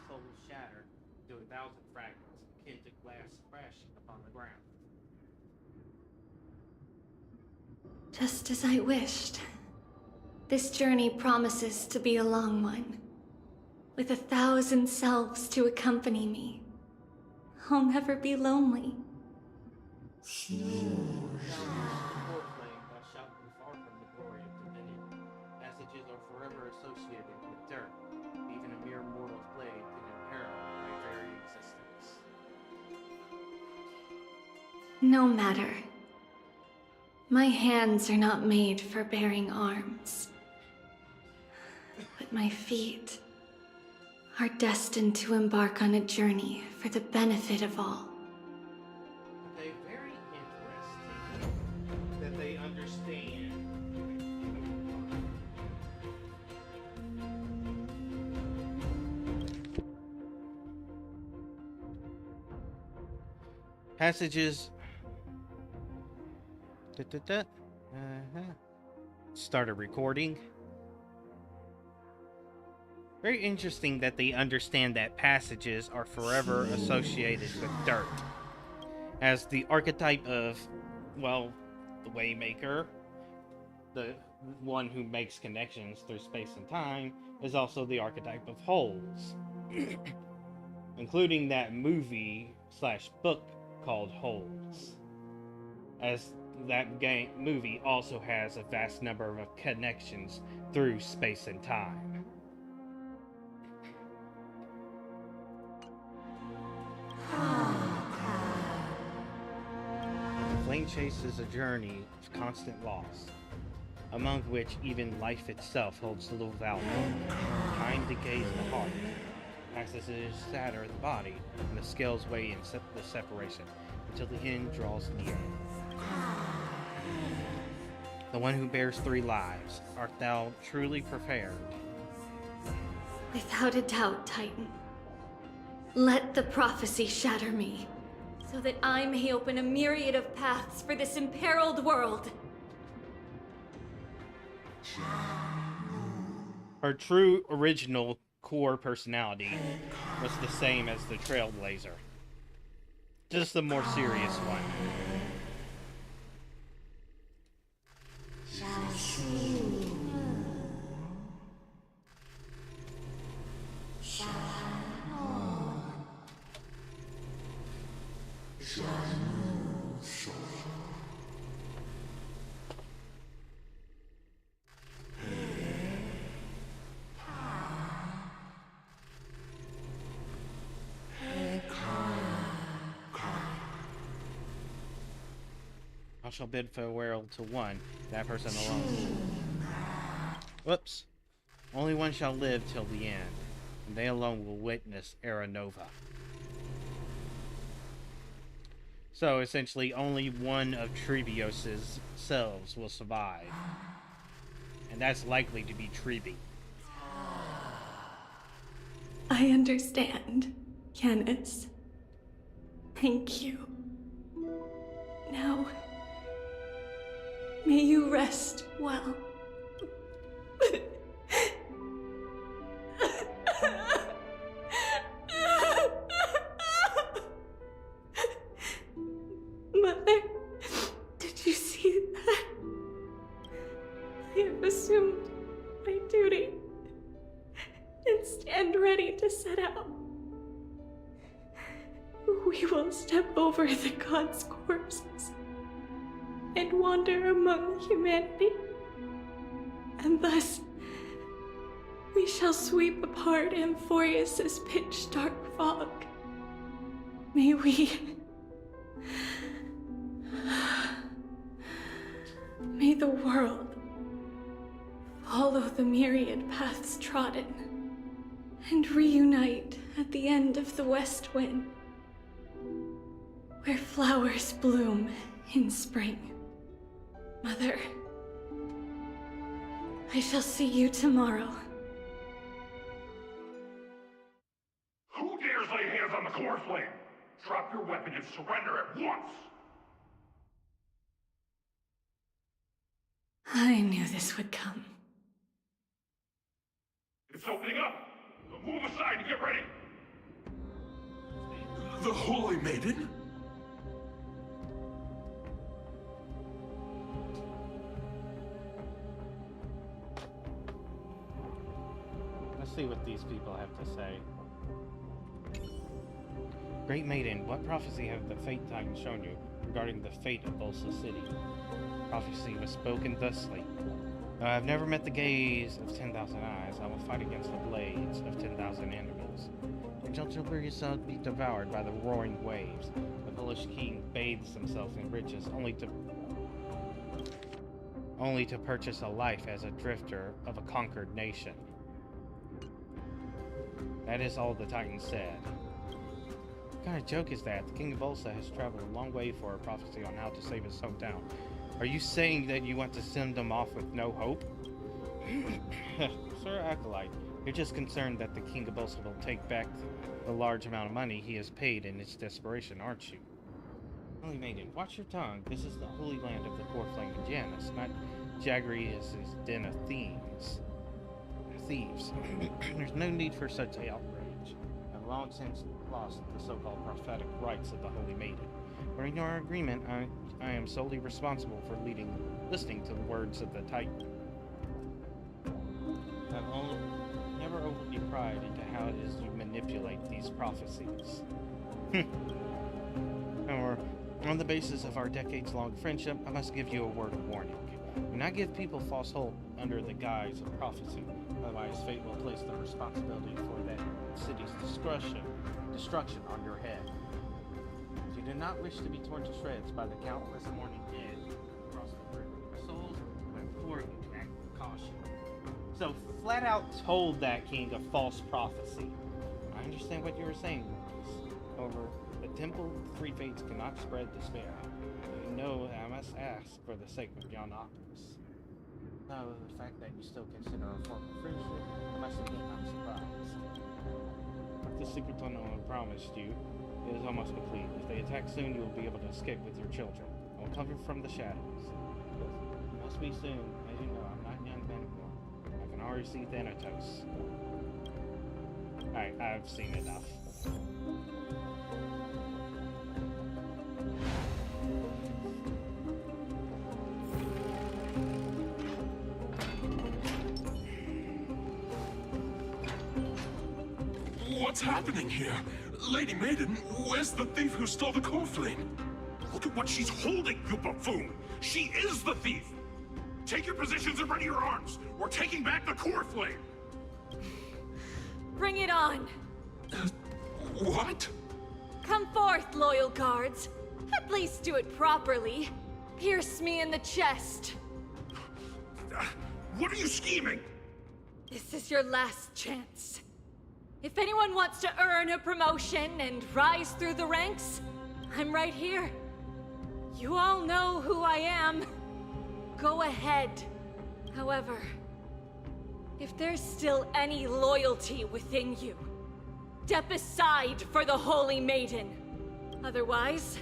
soul shattered to 1,000 fragments, akin to glass crashing upon the ground. Just as I wished. This journey promises to be a long one, with 1,000 selves to accompany me. I'll never be lonely. Passages are forever associated with dirt. Even a mere mortal's blade can imperil my very existence. No matter. My hands are not made for bearing arms. But my feet are destined to embark on a journey for the benefit of all. They're very interesting that they understand. Passages. Start a recording. Very interesting that they understand that passages are forever associated with dirt. As the archetype of, well, the Waymaker, the one who makes connections through space and time, is also the archetype of holes. Including that movie/book called Holes. As that movie also has a vast number of connections through space and time. Flame Chase is a journey of constant loss, among which even life itself holds little value. Time decays the heart, passages shatter the body, and the scales weigh in the separation, until the end draws near. The one who bears 3 lives, art thou truly prepared? Without a doubt, Titan. Let the prophecy shatter me, so that I may open a myriad of paths for this imperiled world. Her true original core personality was the same as the Trailblazer. Just the more serious one. I shall bid farewell to one, that person alone. Whoops. Only one shall live till the end, and they alone will witness Era Nova. So, essentially, only one of Trebios' selves will survive. And that's likely to be Trebi. I understand, Yanis. Thank you. Now, may you rest well. Mother, did you see that? I have assumed my duty. we will step over the gods' corpses and wander among humanity. And thus, we shall sweep apart Amphorius's pitch-dark fog. May the world follow the myriad paths trodden and reunite at the end of the west wind, where flowers bloom in spring. Mother, I shall see you tomorrow. Who dares lay hands on the core flame? Drop your weapon and surrender at once! I knew this would come. It's opening up! Move aside and get ready! The Holy Maiden? Let's see what these people have to say. Great Maiden, what prophecy have the Fate Titans shown you regarding the fate of Bolsa City? Prophecy was spoken thusly. Though I have never met the gaze of 10,000 eyes, I will fight against the blades of 10,000 enemies. Until Tilbury shall be devoured by the roaring waves, the Polish king bathes himself in riches only to purchase a life as a drifter of a conquered nation. That is all the Titan said. What kind of joke is that? The King of Bolsa has traveled a long way for a prophecy on how to save his hometown. Are you saying that you want to send them off with no hope? Sir Acolyte, you're just concerned that the King of Bolsa will take back the large amount of money he has paid in its desperation, aren't you? Holy Maiden, watch your tongue. This is the holy land of the core flame of Janus, not Jagrius' den of thieves. There's no need for such outrage. I've long since lost the so-called prophetic rights of the Holy Maiden. According to our agreement, I am solely responsible for listening to the words of the Titan. I've never overly pried into how it is you manipulate these prophecies. However, on the basis of our decades-long friendship, I must give you a word of warning. Do not give people false hope under the guise of prophecy. Otherwise, fate will place the responsibility for that city's destruction on your head. If you do not wish to be torn to shreds by the countless mourning dead across the river, my souls would implore you to act with caution. So, flat out told that king a false prophecy. I understand what you were saying, Lucas. However, the Temple of the Three Fates cannot spread despair. You know I must ask for the sake of John Optimus. No, the fact that you still consider a form of friendship, I must admit I'm surprised. The secret tunnel I promised you is almost complete. If they attack soon, you will be able to escape with your children. I will cover from the shadows. It must be soon. As you know, I'm not young anymore. I can already see Thanatos. Alright, I've seen enough. What's happening here? Lady Maiden, where's the thief who stole the core flame? Look at what she's holding, you buffoon! She is the thief! Take your positions and ready your arms! We're taking back the core flame! Bring it on! What? Come forth, loyal guards. At least do it properly. Pierce me in the chest. What are you scheming? This is your last chance. If anyone wants to earn a promotion and rise through the ranks, I'm right here. You all know who I am. Go ahead. However, if there's still any loyalty within you, step aside for the Holy Maiden. Otherwise,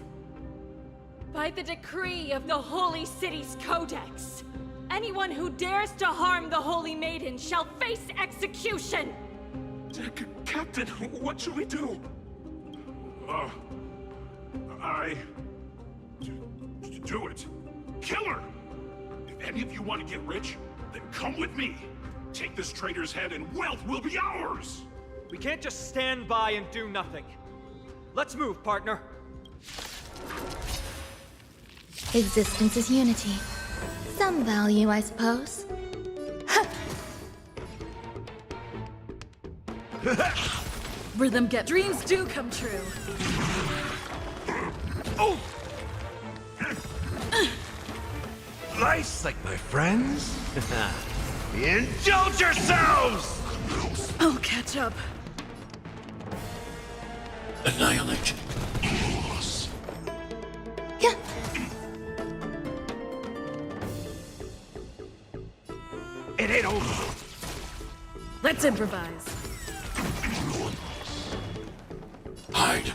by the decree of the Holy City's Codex, anyone who dares to harm the Holy Maiden shall face execution! Captain, what should we do? Do it. Kill her! If any of you want to get rich, then come with me. Take this traitor's head and wealth will be ours! We can't just stand by and do nothing. Let's move, partner. Existence is unity. Some value, I suppose. Rhythm get dreams do come true. Oh! Nice, like my friends. Indulge yourselves! I'll catch up. Annihilate. Yeah. It ain't over. Let's improvise. Hide.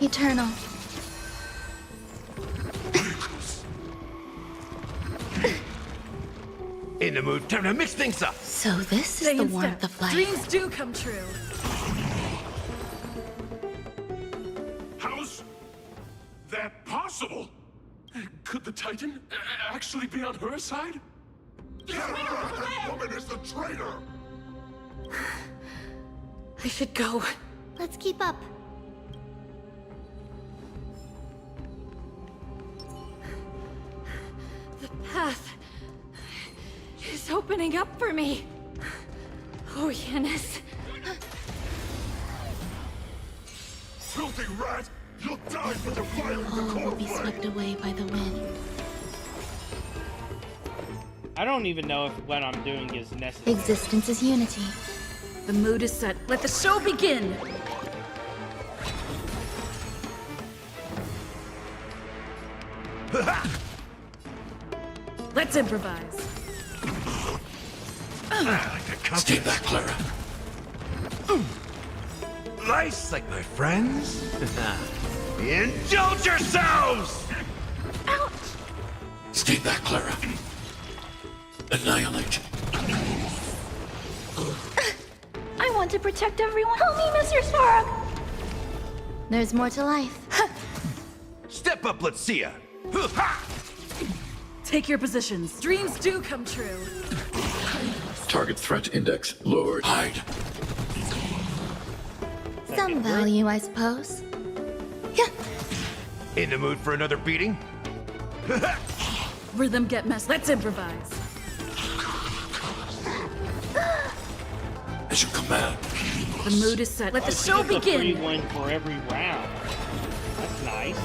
Eternal. In the mood, time to mix things up. So this is Stay the in warmth step. of life. Dreams do come true. How's that possible? Could the Titan actually be on her side? That woman is the traitor! I should go. Let's keep up. The path is opening up for me. Oh, Yanis. Filthy rat! You'll die for defiling the All will be courtroom! swept away by the wind. I don't even know if what I'm doing is necessary. Existence is unity. The mood is set. Let the show begin! Let's improvise. Stay back, Clara. Nice, like my friends. Indulge yourselves! Ouch! Stay back, Clara. Annihilate. I want to protect everyone. Help me, Mr. Spark! There's more to life. Step up, let's see ya. Take your positions. Dreams do come true. Target threat index lowered. Hide. Some value, I suppose. Yeah. In the mood for another beating? Rhythm get messed. Let's improvise. As you command. The mood is set. Let the So show you get the free begin. one for every round. That's nice.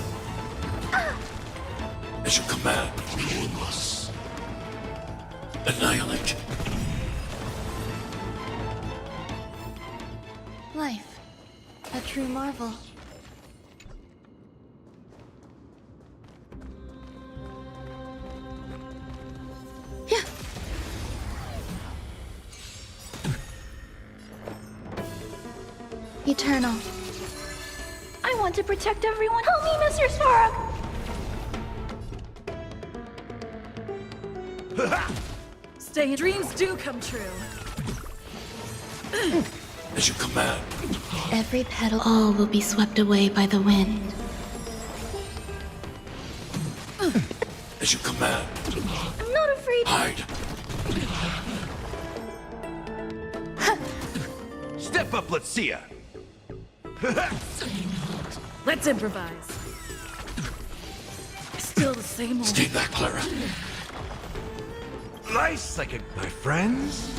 As you command. Annihilate. Life. A true marvel. Yeah. Eternal. I want to protect everyone. Help me, Mr. Spark! Stay in. Dreams do come true. As you command. Every petal, all will be swept away by the wind. As you command. I'm not afraid. Hide. Step up, let's see ya. Let's improvise. Still the same old. Stay back, Clara. Nice, like my friends.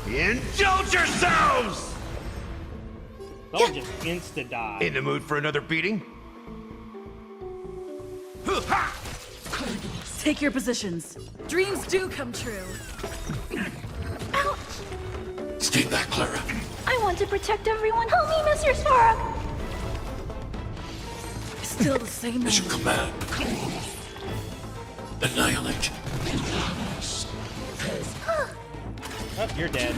Indulge yourselves! Don't just insta-die. In the mood for another beating? Take your positions. Dreams do come true. Ouch! Stay back, Clara. I want to protect everyone. Help me, Mr. Spark! Still the same As you old. command. Annihilate. Oh, you're dead.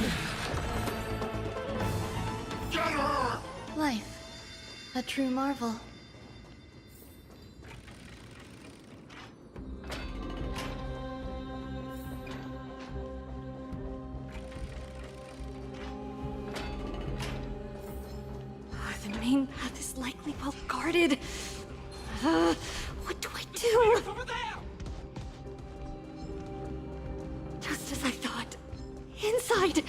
Life. A true marvel. The main path is likely well guarded. What do I do? Just as I thought. Inside.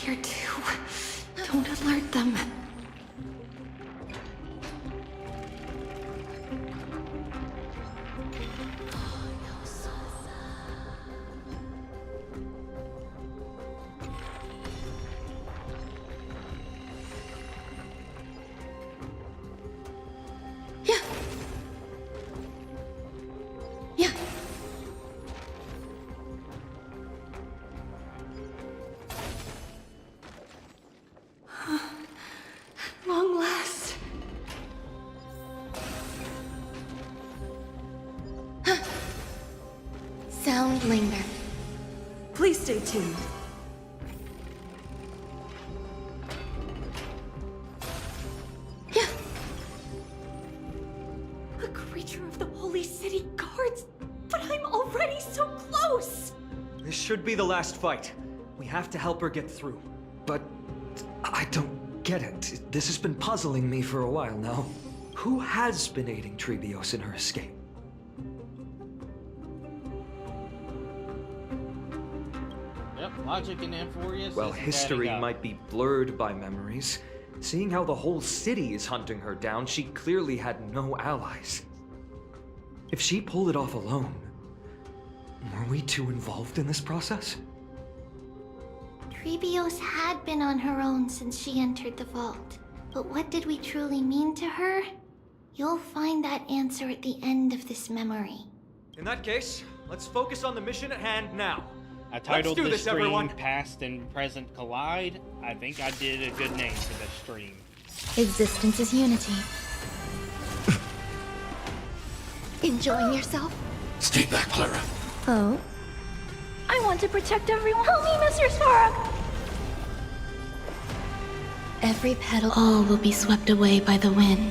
here too. Don't alert them. Long last. Sound linger. Please stay tuned. A creature of the Holy City Guards, but I'm already so close. This should be the last fight. We have to help her get through. But I don't get it. This has been puzzling me for a while now. Who has been aiding Trebios in her escape? Yep, logic and Amphorius. Well, history might be blurred by memories. Seeing how the whole city is hunting her down, she clearly had no allies. If she pulled it off alone, were we too involved in this process? Trebios had been on her own since she entered the vault. But what did we truly mean to her? You'll find that answer at the end of this memory. In that case, let's focus on the mission at hand now. I titled Let's do this stream everyone. Past and Present Collide. I think I did a good name for this stream. Existence is unity. Enjoying yourself? Stay back, Clara. Oh? I want to protect everyone. Help me, Mr. Sparrow! Every petal... All will be swept away by the wind.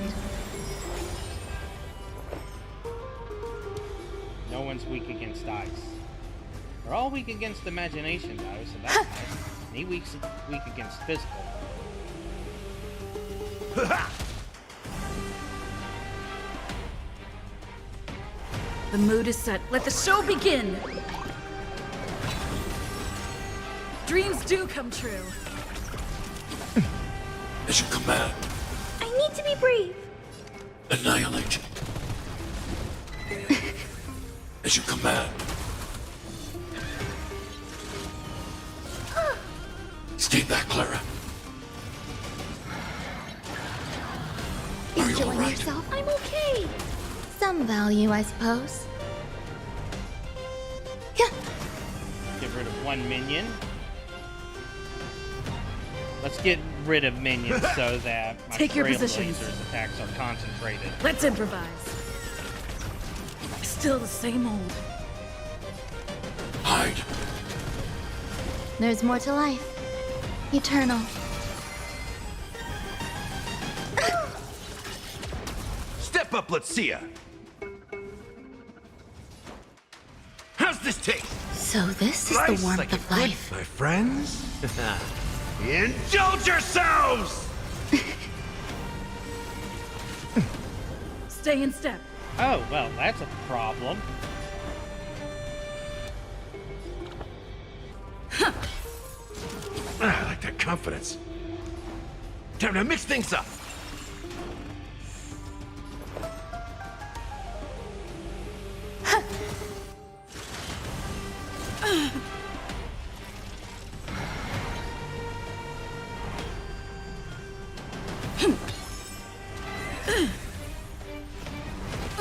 No one's weak against ice. We're all weak against imagination, though, so that's nice. And he weak against physical. The mood is set. Let the show begin! Dreams do come true. As you command, I need to be brave. annihilate. As you command. Stay back, Clara. Are you Enjoying alright? yourself? I'm okay. Some value, I suppose. Get rid of one minion. Let's get rid of minions so that my Take your Trailblazers positions. attacks are concentrated. Let's improvise. Still the same old. Hide. There's more to life. Eternal. Step up, let's see ya. How's this taste? So this is Nice the warmth like of a good, life. my friends. Indulge yourselves! Stay in step. Oh, well, that's a problem. I like that confidence. Time to mix things up.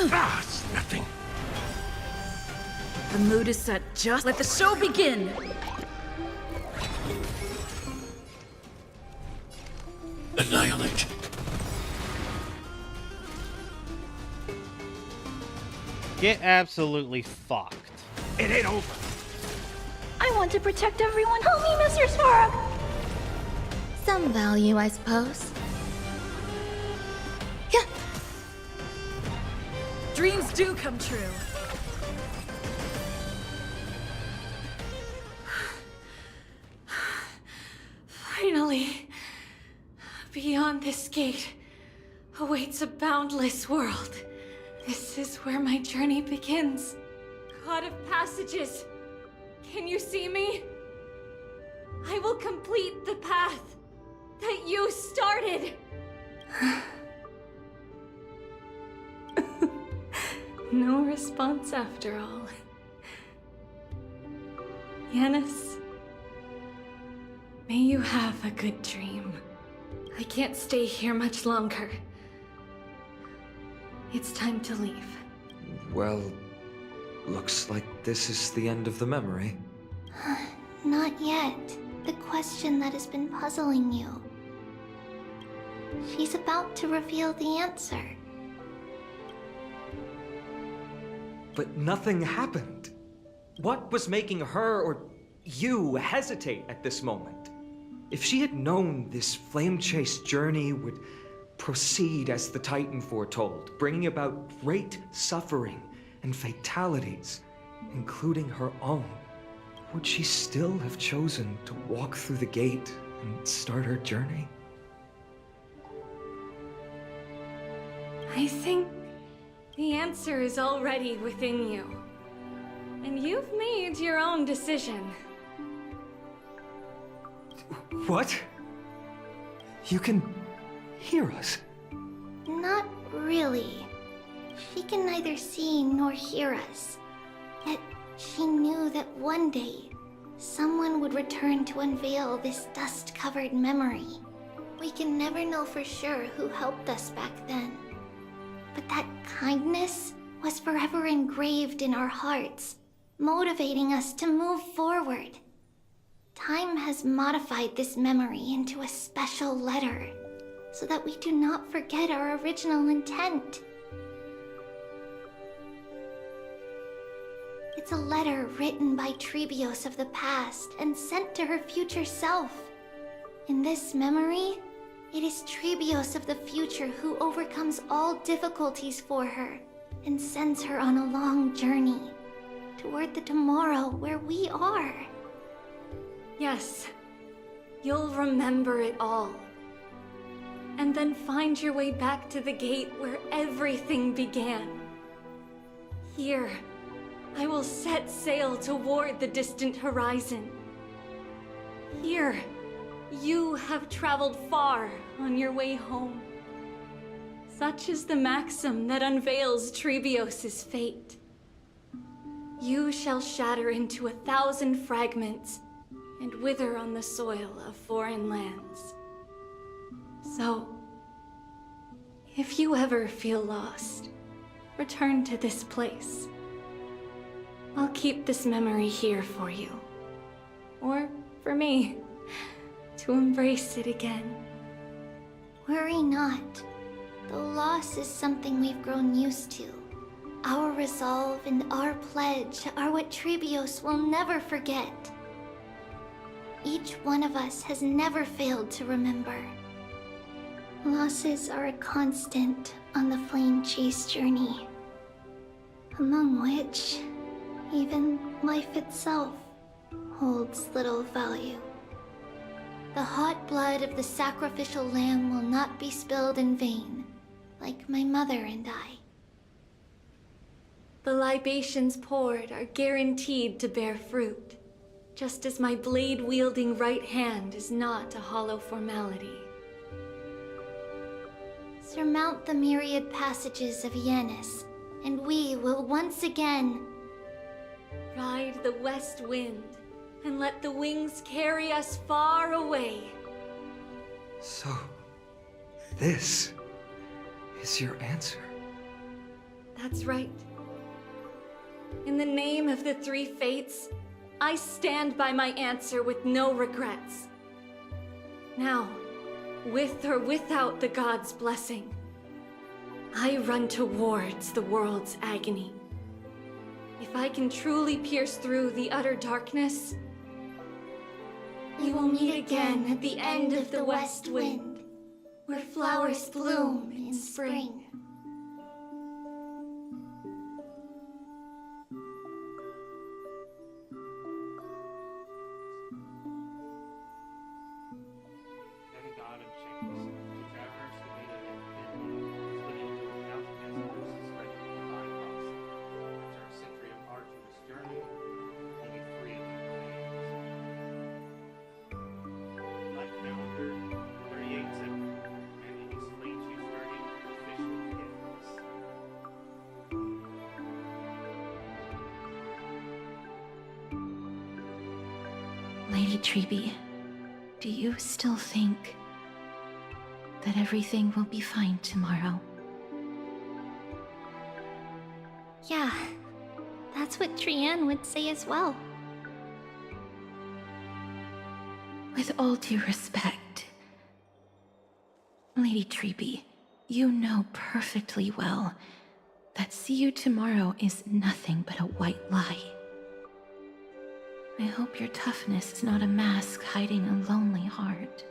It's nothing. The mood is set. Just let the show begin. Annihilate. Get absolutely fucked. It ain't over. I want to protect everyone. Help me, Mr. Sparrow! Some value, I suppose. Dreams do come true. Finally, beyond this gate awaits a boundless world. This is where my journey begins. God of passages, can you see me? I will complete the path that you started. No response after all. Yanis, may you have a good dream. I can't stay here much longer. It's time to leave. Well, looks like this is the end of the memory. Not yet. The question that has been puzzling you. She's about to reveal the answer. But nothing happened. What was making her or you hesitate at this moment? If she had known this flame chase journey would proceed as the Titan foretold, bringing about great suffering and fatalities, including her own, would she still have chosen to walk through the gate and start her journey? I think the answer is already within you. And you've made your own decision. What? You can hear us? Not really. She can neither see nor hear us. Yet she knew that one day, someone would return to unveil this dust-covered memory. We can never know for sure who helped us back then. But that kindness was forever engraved in our hearts, motivating us to move forward. Time has modified this memory into a special letter, so that we do not forget our original intent. It's a letter written by Trebios of the past and sent to her future self. In this memory, it is Trebios of the future who overcomes all difficulties for her and sends her on a long journey toward the tomorrow where we are. Yes, you'll remember it all. And then find your way back to the gate where everything began. Here, I will set sail toward the distant horizon. Here, you have traveled far on your way home. Such is the maxim that unveils Trebios' fate. You shall shatter into 1,000 fragments and wither on the soil of foreign lands. So, if you ever feel lost, return to this place. I'll keep this memory here for you. Or for me, to embrace it again. Worry not. The loss is something we've grown used to. Our resolve and our pledge are what Trebios will never forget. Each one of us has never failed to remember. Losses are a constant on the flame chase journey, among which even life itself holds little value. The hot blood of the sacrificial lamb will not be spilled in vain, like my mother and I. The libations poured are guaranteed to bear fruit, just as my blade-wielding right hand is not a hollow formality. Surmount the myriad passages of Yanis, and we will once again ride the west wind and let the wings carry us far away. So, this is your answer? That's right. In the name of the three fates, I stand by my answer with no regrets. Now, with or without the gods' blessing, I run towards the world's agony. If I can truly pierce through the utter darkness, we will meet again at the end of the west wind, where flowers bloom in spring. Lady Treby, do you still think that everything will be fine tomorrow? Yeah, that's what Trianne would say as well. With all due respect, Lady Treby, you know perfectly well that see you tomorrow is nothing but a white lie. I hope your toughness is not a mask hiding a lonely heart.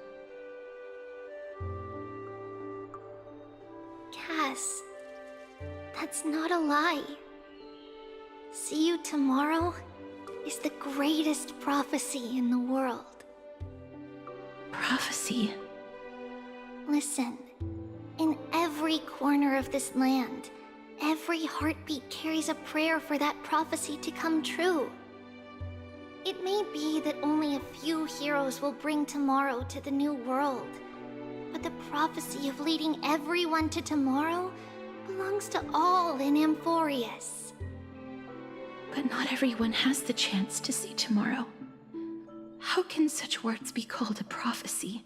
Cass, that's not a lie. See you tomorrow is the greatest prophecy in the world. Prophecy? Listen, in every corner of this land, every heartbeat carries a prayer for that prophecy to come true. It may be that only a few heroes will bring tomorrow to the new world, but the prophecy of leading everyone to tomorrow belongs to all in Amphorius. But not everyone has the chance to see tomorrow. How can such words be called a prophecy?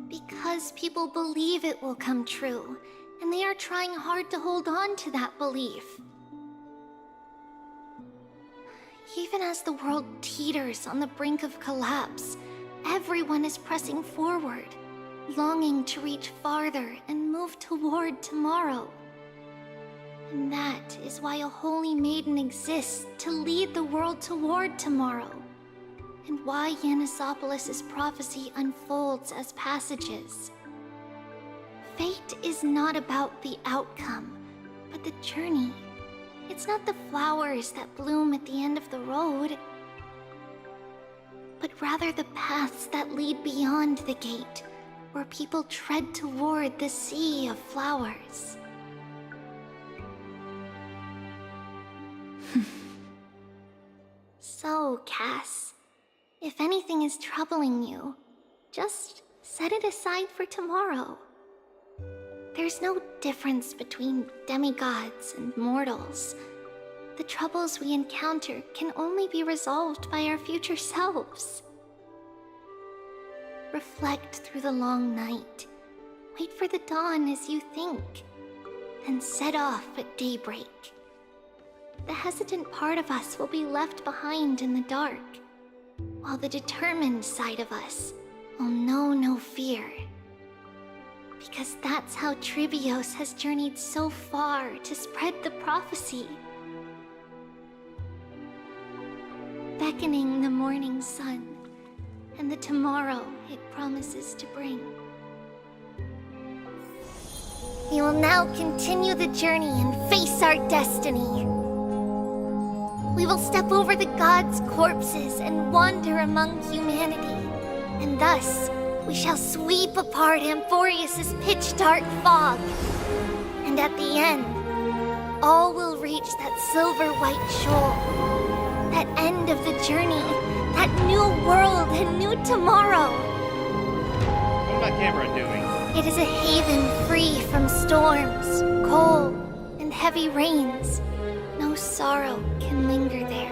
Because people believe it will come true, and they are trying hard to hold on to that belief. Even as the world teeters on the brink of collapse, everyone is pressing forward, longing to reach farther and move toward tomorrow. And that is why a holy maiden exists to lead the world toward tomorrow, and why Yanisopolis' prophecy unfolds as passages. Fate is not about the outcome, but the journey. It's not the flowers that bloom at the end of the road, but rather the paths that lead beyond the gate, where people tread toward the sea of flowers. So, Cass, if anything is troubling you, just set it aside for tomorrow. There's no difference between demigods and mortals. The troubles we encounter can only be resolved by our future selves. Reflect through the long night. Wait for the dawn as you think. Then set off at daybreak. The hesitant part of us will be left behind in the dark, while the determined side of us will know no fear. Because that's how Trivios has journeyed so far to spread the prophecy. Beckoning the morning sun, and the tomorrow it promises to bring. We will now continue the journey and face our destiny. We will step over the gods' corpses and wander among humanity, and thus we shall sweep apart Amphorius' pitch-dark fog. And at the end, all will reach that silver-white shoal, that end of the journey, that new world and new tomorrow. What's my camera doing? It is a haven free from storms, cold, and heavy rains. No sorrow can linger there.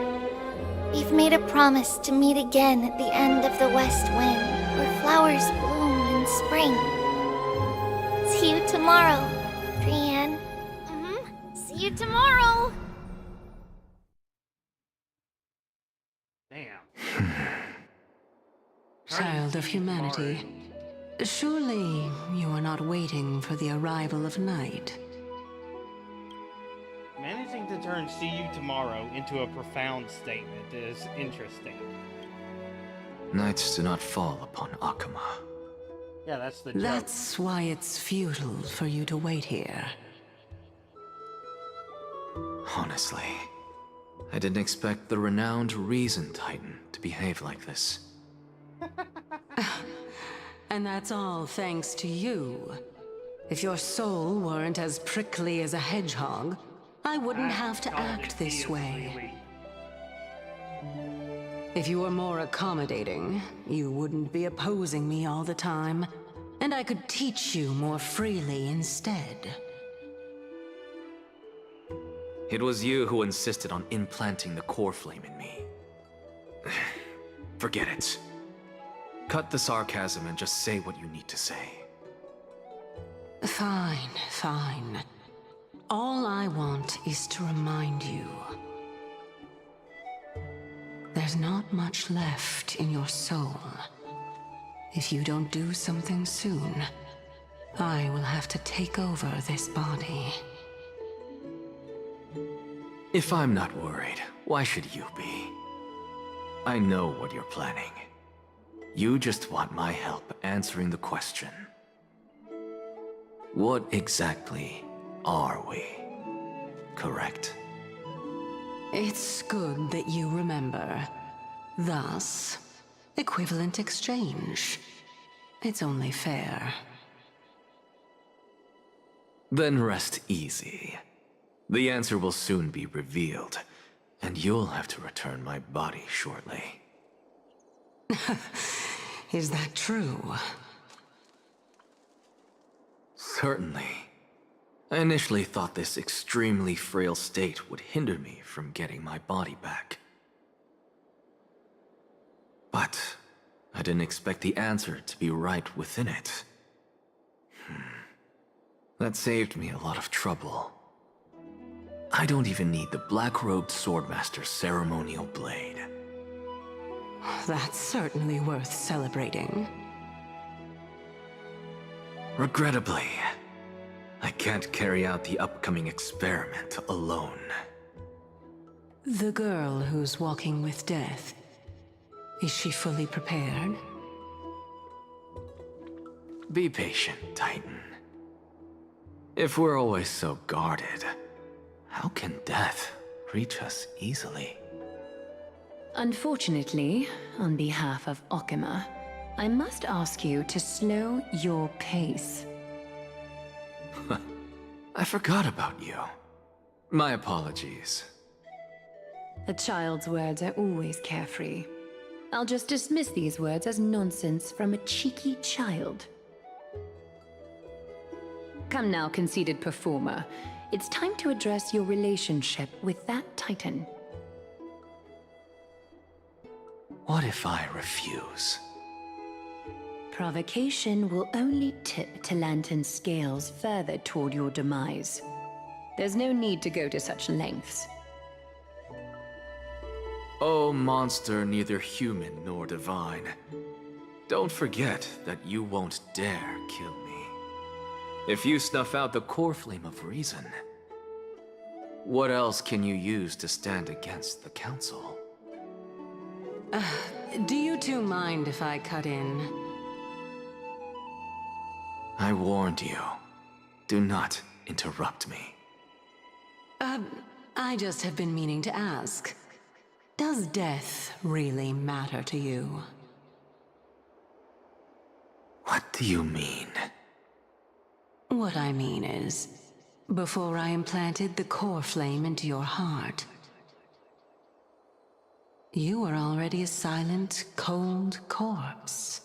We've made a promise to meet again at the end of the west wind, where flowers bloom in spring. See you tomorrow, Trianne. See you tomorrow! Damn. Child of humanity, surely you are not waiting for the arrival of night. Managing to turn "see you tomorrow" into a profound statement is interesting. Nights do not fall upon Akama. Yeah, that's the joke. That's why it's futile for you to wait here. Honestly, I didn't expect the renowned Reason Titan to behave like this. And that's all thanks to you. If your soul weren't as prickly as a hedgehog, I wouldn't have to act this way. If you were more accommodating, you wouldn't be opposing me all the time, and I could teach you more freely instead. It was you who insisted on implanting the core flame in me. Forget it. Cut the sarcasm and just say what you need to say. Fine, fine. All I want is to remind you. There's not much left in your soul. If you don't do something soon, I will have to take over this body. If I'm not worried, why should you be? I know what you're planning. You just want my help answering the question. What exactly are we? Correct? It's good that you remember. Thus, equivalent exchange. It's only fair. Then rest easy. The answer will soon be revealed, and you'll have to return my body shortly. Is that true? Certainly. I initially thought this extremely frail state would hinder me from getting my body back. But I didn't expect the answer to be right within it. That saved me a lot of trouble. I don't even need the black-robed swordmaster's ceremonial blade. That's certainly worth celebrating. Regrettably, I can't carry out the upcoming experiment alone. The girl who's walking with death, is she fully prepared? Be patient, Titan. If we're always so guarded, how can death reach us easily? Unfortunately, on behalf of Okima, I must ask you to slow your pace. I forgot about you. My apologies. A child's words are always carefree. I'll just dismiss these words as nonsense from a cheeky child. Come now, conceited performer. It's time to address your relationship with that Titan. What if I refuse? Provocation will only tip Talantan's scales further toward your demise. There's no need to go to such lengths. Oh, monster neither human nor divine. Don't forget that you won't dare kill me. If you snuff out the core flame of reason, what else can you use to stand against the Council? Do you two mind if I cut in? I warned you. Do not interrupt me. I just have been meaning to ask. Does death really matter to you? What do you mean? What I mean is, before I implanted the core flame into your heart, you were already a silent, cold corpse.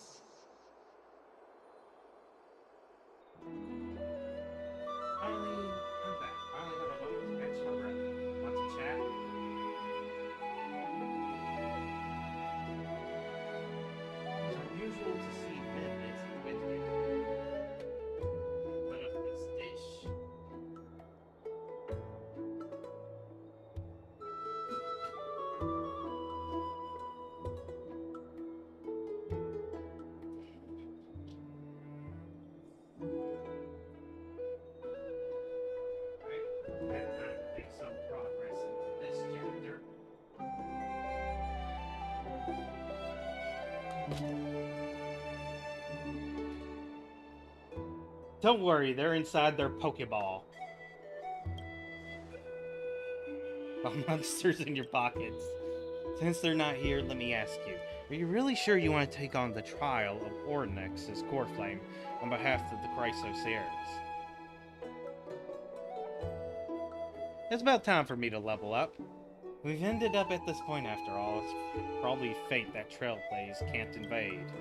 Finally, I'm back. Finally have a moment to catch my breath. Want to chat? It's unusual to see men with you. But of this dish. Had time to make some progress into this chapter. Don't worry, they're inside their Pokeball. Monsters in your pockets. Since they're not here, let me ask you. Are you really sure you want to take on the trial of Ornex's core flame on behalf of the Chrysos heirs? It's about time for me to level up. We've ended up at this point after all. It's probably fate that Trailblaze can't invade.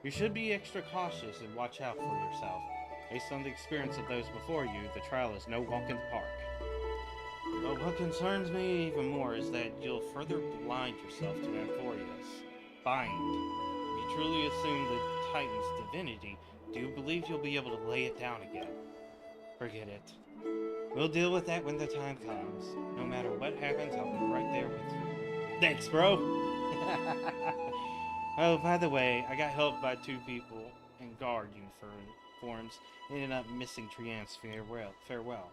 You should be extra cautious and watch out for yourself. Based on the experience of those before you, the trial is no walk in the park. But what concerns me even more is that you'll further blind yourself to Amphorius. Bind. If you truly assume the Titan's divinity, do you believe you'll be able to lay it down again? Forget it. We'll deal with that when the time comes. No matter what happens, I'll be right there with you. Thanks, bro! Oh, by the way, I got helped by two people in guard uniforms. They ended up missing Trian's farewell.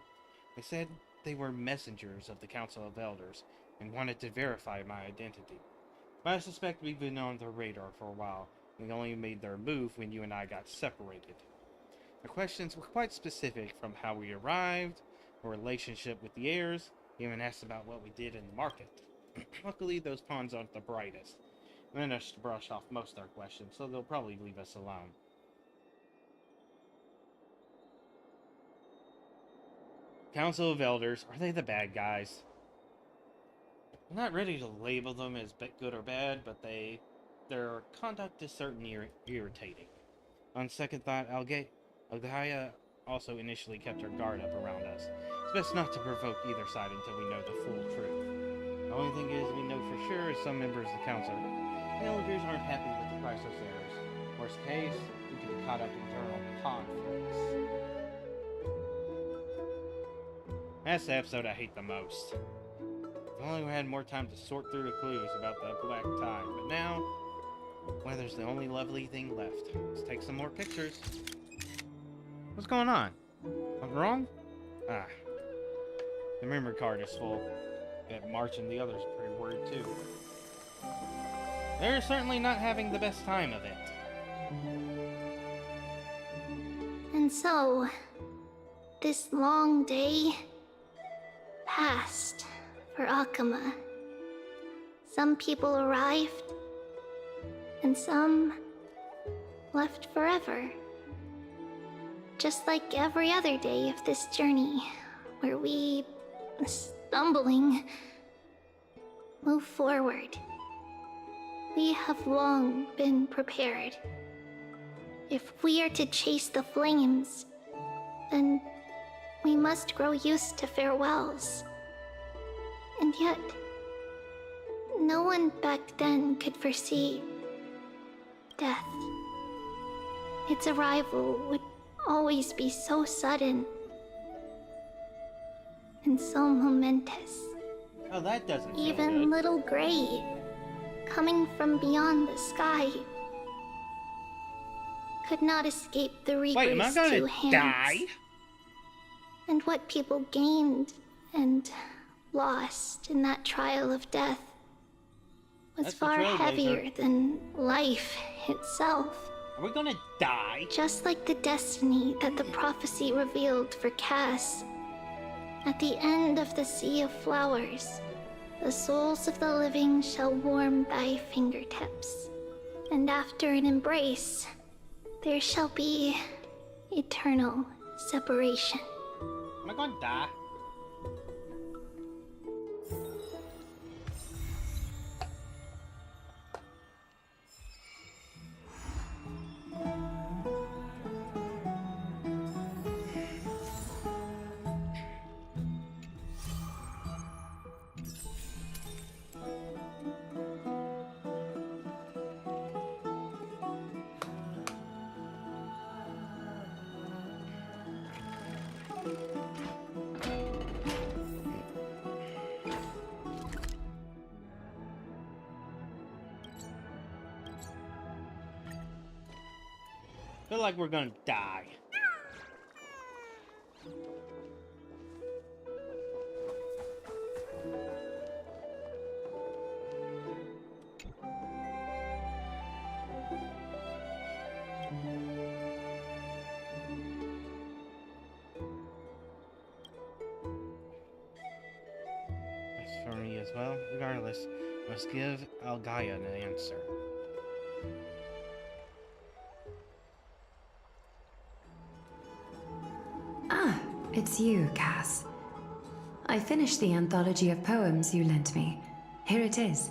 They said they were messengers of the Council of Elders and wanted to verify my identity. But I suspect we've been on their radar for a while. They only made their move when you and I got separated. The questions were quite specific, from how we arrived, our relationship with the heirs, even asked about what we did in the market. Luckily, those pawns aren't the brightest. I managed to brush off most of their questions, so they'll probably leave us alone. Council of Elders, are they the bad guys? I'm not ready to label them as good or bad, but their conduct is certainly irritating. On second thought, Algaia also initially kept her guard up around us. It's best not to provoke either side until we know the full truth. The only thing is we know for sure is some members of the council Elders aren't happy with the Chrysos heirs. Worst case, we could have caught up internal conflicts. That's the episode I hate the most. If only we had more time to sort through the clues about the Black Tide, but now, weather's the only lovely thing left. Let's take some more pictures. What's going on? Something wrong? Ah. The memory card is full. Bet March and the others are pretty worried too. They're certainly not having the best time of it. And so, this long day passed for Akama. Some people arrived, and some left forever. Just like every other day of this journey, where we, stumbling, move forward. We have long been prepared. If we are to chase the flames, then we must grow used to farewells. And yet, no one back then could foresee death. Its arrival would always be so sudden and so momentous. Oh, that doesn't feel Even good. little Gray, coming from beyond the sky, could not escape the Reaper's Wait, am I gonna two hands. die? And what people gained and lost in that trial of death was That's the far trailblazer. heavier than life itself. Are we gonna die? Just like the destiny that the prophecy revealed for Cass. At the end of the Sea of Flowers, the souls of the living shall warm thy fingertips. And after an embrace, there shall be eternal separation. Am I gonna die? Feel like we're gonna die. That's for me as well. Regardless, must give Algaia an answer. Ah, it's you, Cass. I finished the anthology of poems you lent me. Here it is.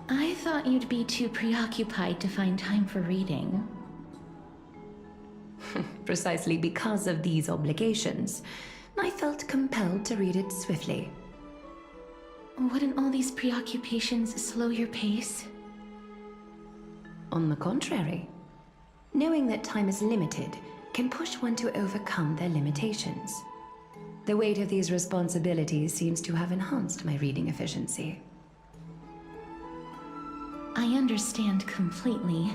I thought you'd be too preoccupied to find time for reading. Precisely because of these obligations, I felt compelled to read it swiftly. Wouldn't all these preoccupations slow your pace? On the contrary, knowing that time is limited can push one to overcome their limitations. The weight of these responsibilities seems to have enhanced my reading efficiency. I understand completely.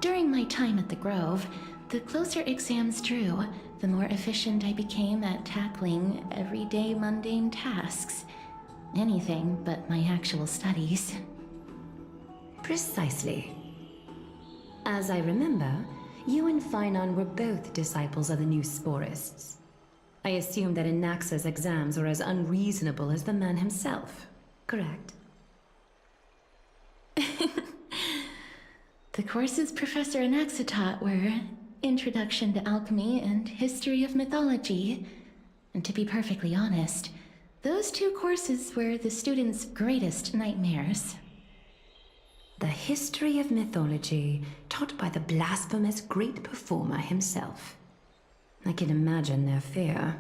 During my time at the Grove, the closer exams drew, the more efficient I became at tackling everyday mundane tasks. Anything but my actual studies. Precisely. As I remember, you and Finon were both disciples of the new Sporists. I assume that Anaxa's exams were as unreasonable as the man himself, correct? The courses Professor Anaxa taught were Introduction to Alchemy and History of Mythology. And to be perfectly honest, those two courses were the students' greatest nightmares. The history of mythology taught by the blasphemous great performer himself. I can imagine their fear.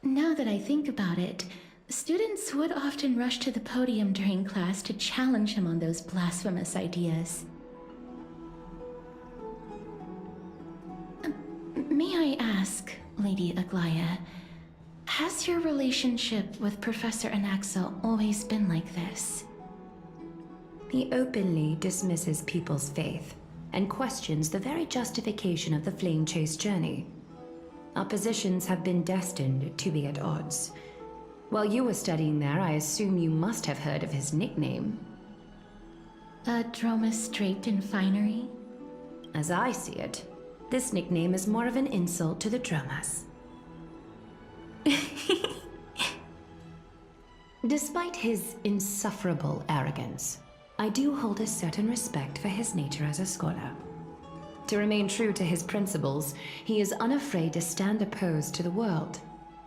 Now that I think about it, students would often rush to the podium during class to challenge him on those blasphemous ideas. May I ask, Lady Aglaya, has your relationship with Professor Anaxa always been like this? He openly dismisses people's faith and questions the very justification of the Flame Chase journey. Our positions have been destined to be at odds. While you were studying there, I assume you must have heard of his nickname. A Dromus draped in finery? As I see it, this nickname is more of an insult to the Dromas. Despite his insufferable arrogance, I do hold a certain respect for his nature as a scholar. To remain true to his principles, he is unafraid to stand opposed to the world,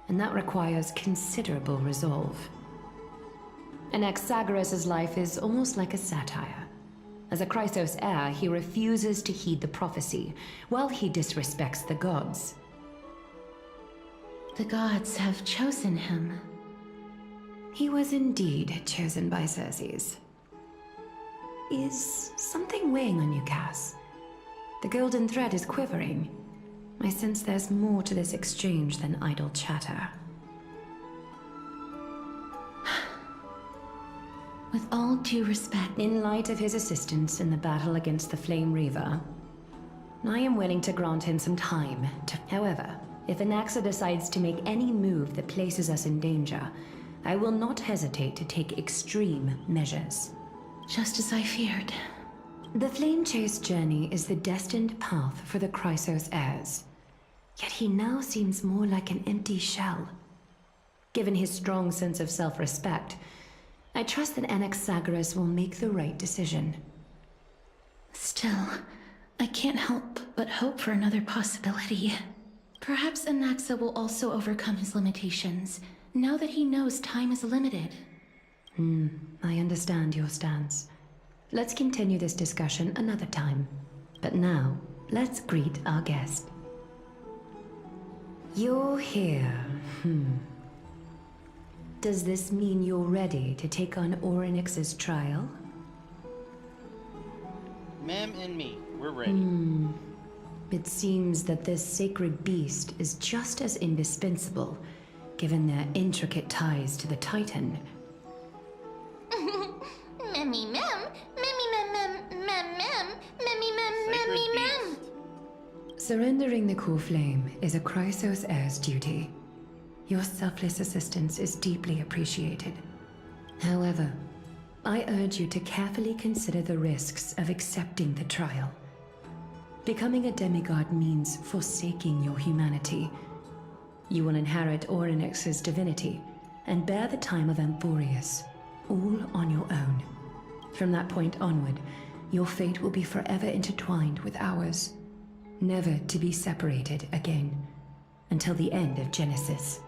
and that requires considerable resolve. Anaxagoras' life is almost like a satire. As a Chrysos heir, he refuses to heed the prophecy, while he disrespects the gods. The gods have chosen him. He was indeed chosen by Circes. Is something weighing on you, Cass? The golden thread is quivering. I sense there's more to this exchange than idle chatter. With all due respect, in light of his assistance in the battle against the Flame Reaver, I am willing to grant him some time to... However, if Anaxa decides to make any move that places us in danger, I will not hesitate to take extreme measures. Just as I feared. The Flame Chase journey is the destined path for the Chrysos heirs. Yet he now seems more like an empty shell. Given his strong sense of self-respect, I trust that Anaxagoras will make the right decision. Still, I can't help but hope for another possibility. Perhaps Anaxa will also overcome his limitations, now that he knows time is limited. I understand your stance. Let's continue this discussion another time. But now, let's greet our guest. You're here. Does this mean you're ready to take on Orynyx's trial? Mem and me, we're ready. It seems that this sacred beast is just as indispensable, given their intricate ties to the Titan. Memmy mem, memmy mem mem mem mem, memmy mem memmy mem. Surrendering the core flame is a Chrysos heir's duty. Your selfless assistance is deeply appreciated. However, I urge you to carefully consider the risks of accepting the trial. Becoming a demigod means forsaking your humanity. You will inherit Orynyx's divinity and bear the time of Amphorius, all on your own. From that point onward, your fate will be forever intertwined with ours, never to be separated again, until the end of Genesis.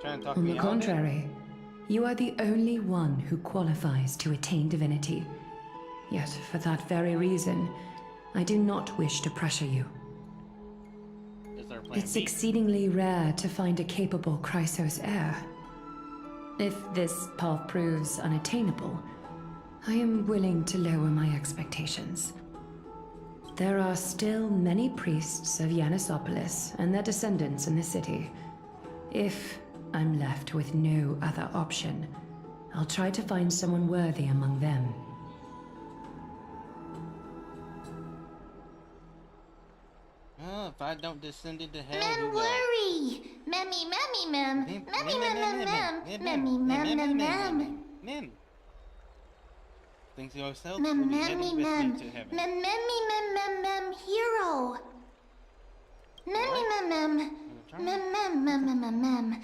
On the contrary, you are the only one who qualifies to attain divinity. Yet, for that very reason, I do not wish to pressure you. Is there a plan It's B? exceedingly rare to find a capable Chrysos heir. If this path proves unattainable, I am willing to lower my expectations. There are still many priests of Yanissopolis and their descendants in the city. If I'm left with no other option, I'll try to find someone worthy among them. Oh, if I don't descend into hell, Mem who will? worry! Memmy, memmy, mem. Memmy, mem, mem, mem. Memmy, mem, mem, mem. Mem. Things go south. Mem, will be memmy, heading with mem. me to heaven. Mem, memmy, mem, mem, mem. Hero. Memmy, mem, mem. Mem, mem, mem, mem, mem, mem.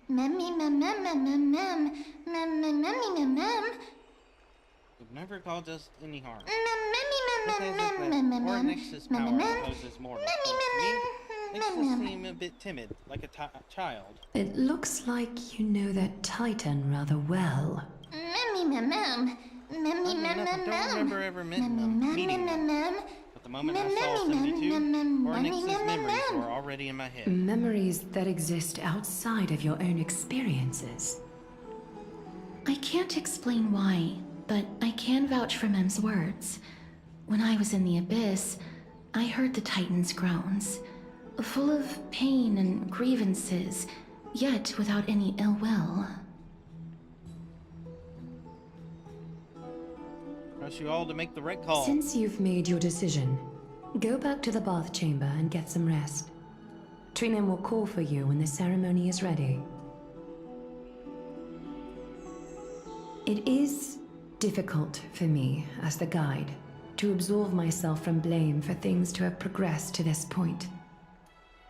Memmy, mem, mem, mem, mem, mem. Mem, mem, memmy, mem, mem. You've never caused us any harm. Memmy, mem, mem, mem, mem, Or mem. Nix's Mem, power mem. opposes mortal. Memmy, To me, mem, Nixus mem, mem. seem a bit timid, like a child. It looks like you know that Titan rather well. Memmy, mem, mem. Memmy, mem, mem, I don't mem. remember ever meeting them. Mem. But the moment I saw 72, or Nix's memories were already in my head. Memories that exist outside of your own experiences. I can't explain why, but I can vouch for Mem's words. When I was in the Abyss, I heard the Titan's groans, full of pain and grievances, yet without any ill will. Trust you all to make the right call. Since you've made your decision, go back to the bath chamber and get some rest. Trinem will call for you when the ceremony is ready. It is difficult for me, as the guide, to absolve myself from blame for things to have progressed to this point.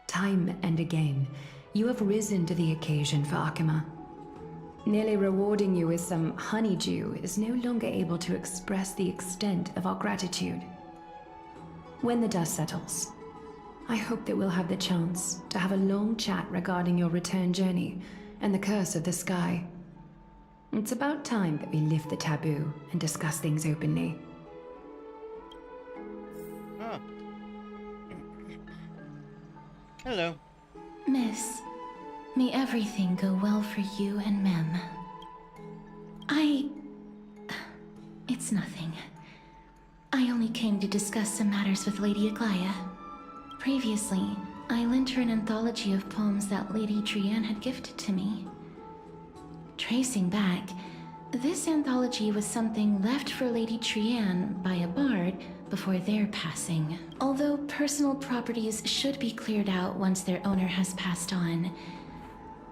Time and again, you have risen to the occasion for Akima. Nearly rewarding you with some honeydew is no longer able to express the extent of our gratitude. When the dust settles, I hope that we'll have the chance to have a long chat regarding your return journey and the curse of the sky. It's about time that we lift the taboo and discuss things openly. Huh. Hello. Miss, may everything go well for you and Mem. It's nothing. I only came to discuss some matters with Lady Aglaya. Previously, I lent her an anthology of poems that Lady Trianne had gifted to me. Tracing back, this anthology was something left for Lady Trianne by a bard before their passing. Although personal properties should be cleared out once their owner has passed on,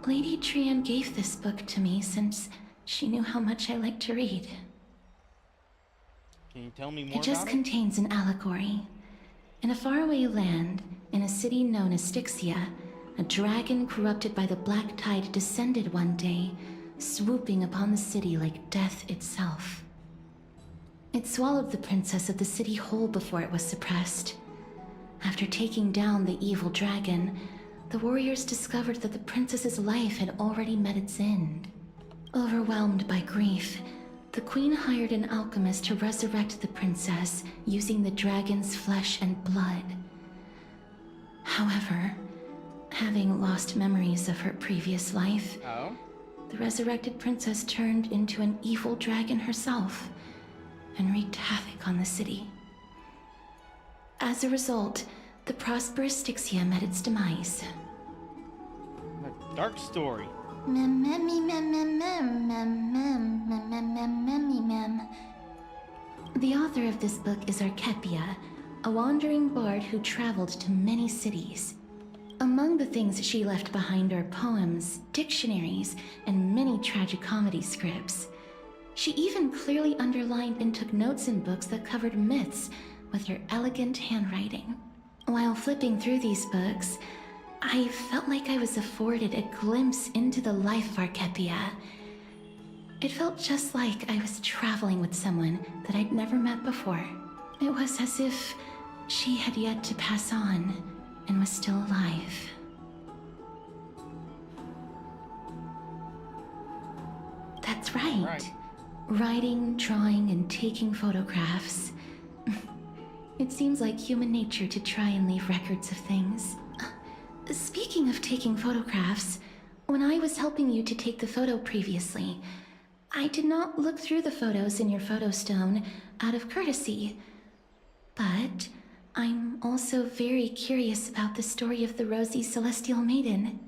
Lady Trianne gave this book to me since she knew how much I liked to read. Can you tell me more It just about contains an allegory. In a faraway land, in a city known as Styxia, a dragon corrupted by the Black Tide descended one day, swooping upon the city like death itself. It swallowed the princess of the city whole before it was suppressed. After taking down the evil dragon, the warriors discovered that the princess's life had already met its end. Overwhelmed by grief, the queen hired an alchemist to resurrect the princess using the dragon's flesh and blood. However, having lost memories of her previous life, the resurrected princess turned into an evil dragon herself and wreaked havoc on the city. As a result, the prosperous Styxia met its demise. A dark story. Mem, memmy, mem, mem, mem, mem, mem, mem, mem, mem, memmy, mem. The author of this book is Archetype, a wandering bard who traveled to many cities. Among the things she left behind are poems, dictionaries, and many tragicomedy scripts. She even clearly underlined and took notes in books that covered myths with her elegant handwriting. While flipping through these books, I felt like I was afforded a glimpse into the life of Archetype. It felt just like I was traveling with someone that I'd never met before. It was as if she had yet to pass on and was still alive. That's right. Writing, drawing, and taking photographs. It seems like human nature to try and leave records of things. Speaking of taking photographs, when I was helping you to take the photo previously, I did not look through the photos in your photo stone out of courtesy. But I'm also very curious about the story of the Rosy Celestial Maiden.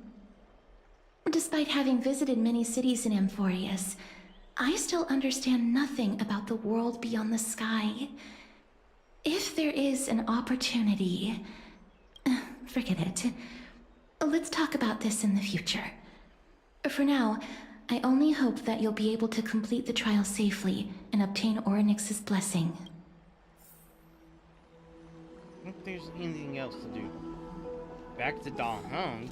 Despite having visited many cities in Amphorius, I still understand nothing about the world beyond the sky. If there is an opportunity... forget it. Let's talk about this in the future. For now, I only hope that you'll be able to complete the trial safely and obtain Orynyx's blessing. I don't think there's anything else to do. Back to Da Hong.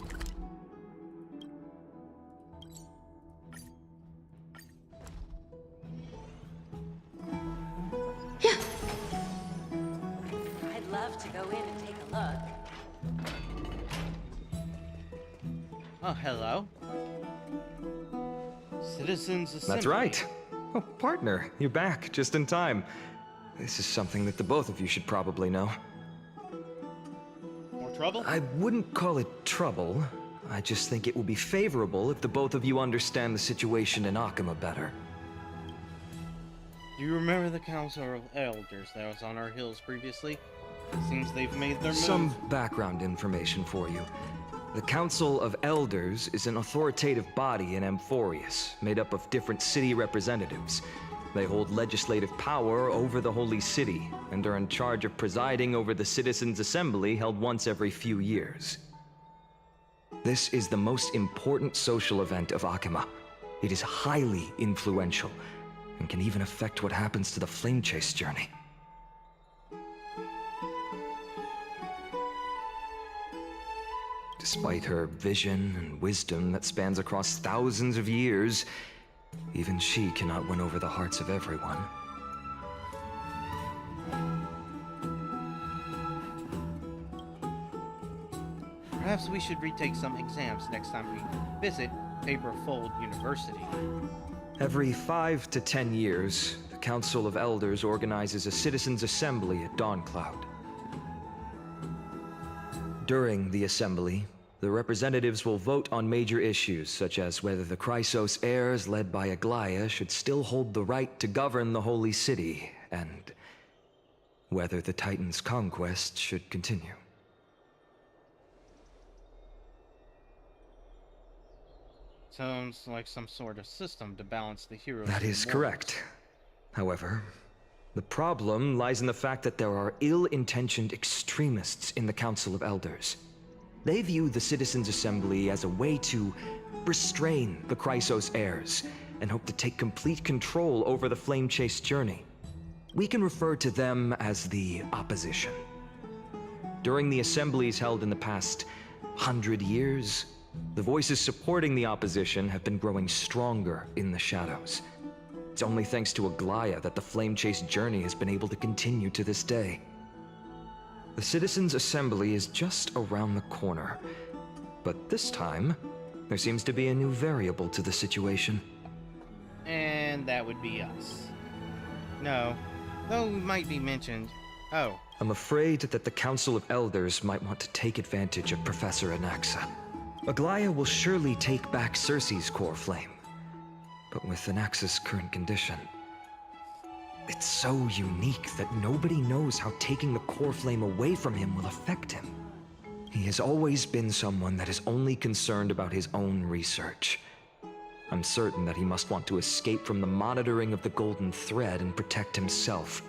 I'd love to go in and take a look. Oh, hello. Citizens Assembly. That's right. Oh, partner, you're back just in time. This is something that the both of you should probably know. More trouble? I wouldn't call it trouble. I just think it will be favorable if the both of you understand the situation in Akima better. Do you remember the Council of Elders that was on our hills previously? Seems they've made their move. Some background information for you. The Council of Elders is an authoritative body in Amphorius, made up of different city representatives. They hold legislative power over the Holy City, and are in charge of presiding over the Citizens' Assembly held once every few years. This is the most important social event of Akima. It is highly influential, and can even affect what happens to the Flame Chase journey. Despite her vision and wisdom that spans across thousands of years, even she cannot win over the hearts of everyone. Perhaps we should retake some exams next time we visit Paperfold University. Every 5 to 10 years, the Council of Elders organizes a citizens' assembly at Dawncloud. During the assembly, the representatives will vote on major issues, such as whether the Chrysos heirs led by Aglaia should still hold the right to govern the Holy City, and whether the Titan's conquest should continue. Sounds like some sort of system to balance the heroes. That is correct. However, the problem lies in the fact that there are ill-intentioned extremists in the Council of Elders. They view the Citizens' Assembly as a way to restrain the Chrysos heirs, and hope to take complete control over the Flame Chase journey. We can refer to them as the Opposition. During the assemblies held in the past 100 years, the voices supporting the Opposition have been growing stronger in the shadows. It's only thanks to Aglaia that the Flame Chase journey has been able to continue to this day. The Citizens' Assembly is just around the corner, but this time, there seems to be a new variable to the situation. And that would be us. No, though we might be mentioned. Oh. I'm afraid that the Council of Elders might want to take advantage of Professor Anaxa. Aglaia will surely take back Circe's core flame, but with Anaxa's current condition, it's so unique that nobody knows how taking the core flame away from him will affect him. He has always been someone that is only concerned about his own research. I'm certain that he must want to escape from the monitoring of the Golden Thread and protect himself.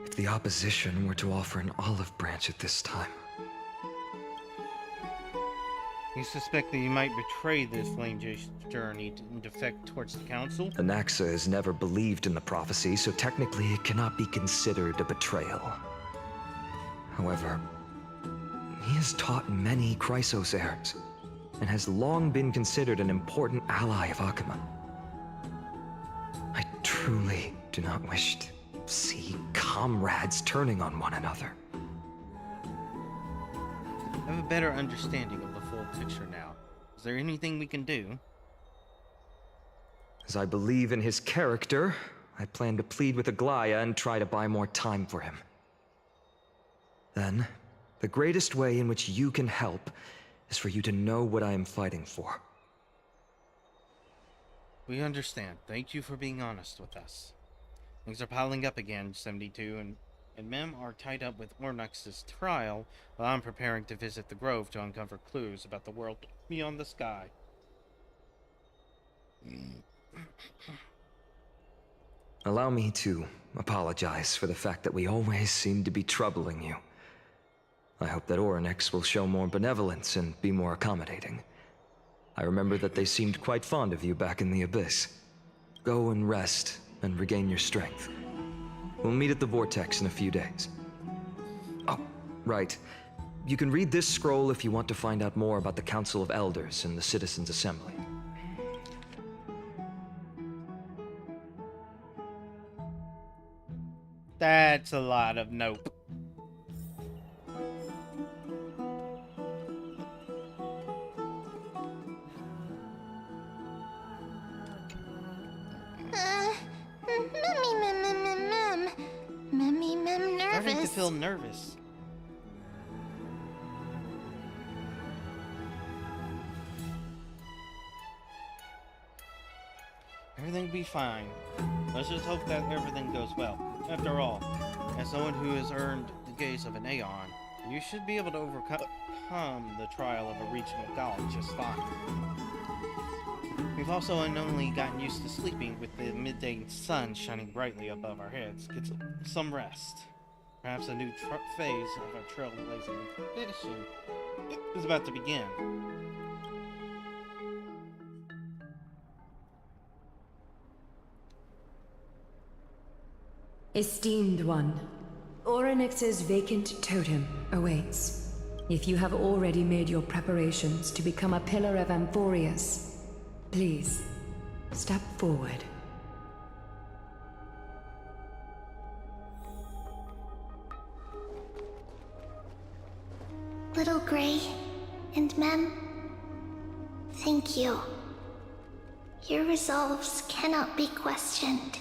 If the Opposition were to offer an olive branch at this time... You suspect that he might betray this Flame Chase journey and defect towards the Council? Anaxa has never believed in the prophecy, so technically it cannot be considered a betrayal. However, he has taught many Chrysos heirs, and has long been considered an important ally of Akima. I truly do not wish to see comrades turning on one another. I have a better understanding of the full picture now. Is there anything we can do? As I believe in his character, I plan to plead with Aglaia and try to buy more time for him. Then, the greatest way in which you can help is for you to know what I am fighting for. We understand. Thank you for being honest with us. Things are piling up again, 72, and Mem are tied up with Ornyx's trial, while I'm preparing to visit the Grove to uncover clues about the world beyond the sky. Allow me to apologize for the fact that we always seem to be troubling you. I hope that Ornyx will show more benevolence and be more accommodating. I remember that they seemed quite fond of you back in the Abyss. Go and rest and regain your strength. We'll meet at the Vortex in a few days. Oh, right. You can read this scroll if you want to find out more about the Council of Elders and the Citizens' Assembly. That's a lot of nope. Nervous. Starting to feel nervous. Everything will be fine. Let's just hope that everything goes well. After all, as someone who has earned the gaze of an Aeon, you should be able to overcome the trial of a regional god just fine. We've also unknowingly gotten used to sleeping with the midday sun shining brightly above our heads. Get some rest. Perhaps a new phase of our trailblazing mission is about to begin. Esteemed one, Ornyx's vacant totem awaits. If you have already made your preparations to become a pillar of Amphorius, please, step forward. Little Gray and Mem, thank you. Your resolves cannot be questioned.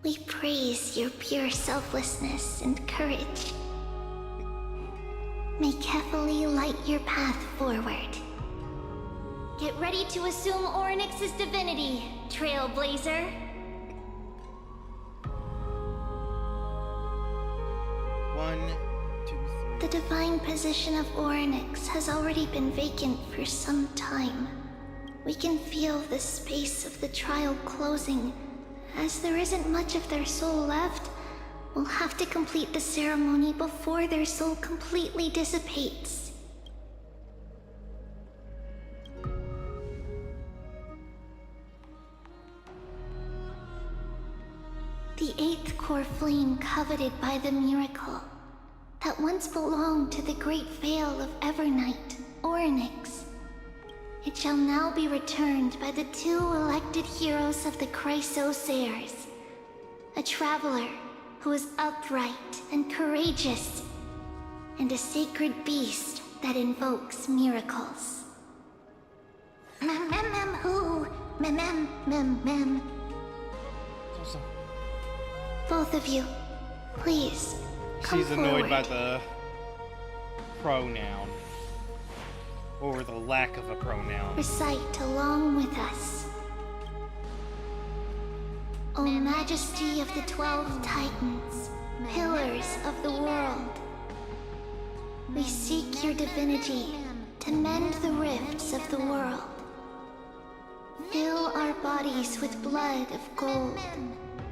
We praise your pure selflessness and courage. May Kefali light your path forward. Get ready to assume Ornyx's divinity, Trailblazer. One, two, three. The divine position of Ornyx has already been vacant for some time. We can feel the space of the trial closing. As there isn't much of their soul left, we'll have to complete the ceremony before their soul completely dissipates. The eighth core flame coveted by the miracle, that once belonged to the great Vale of Evernight, Ornyx. It shall now be returned by the two elected heroes of the Chrysos, a traveler who is upright and courageous, and a sacred beast that invokes miracles. Who? Both of you, please, come She's annoyed forward. by the pronoun. Or the lack of a pronoun. Recite along with us. O Majesty of the 12 Titans, pillars of the world, we seek your divinity to mend the rifts of the world. Fill our bodies with blood of gold,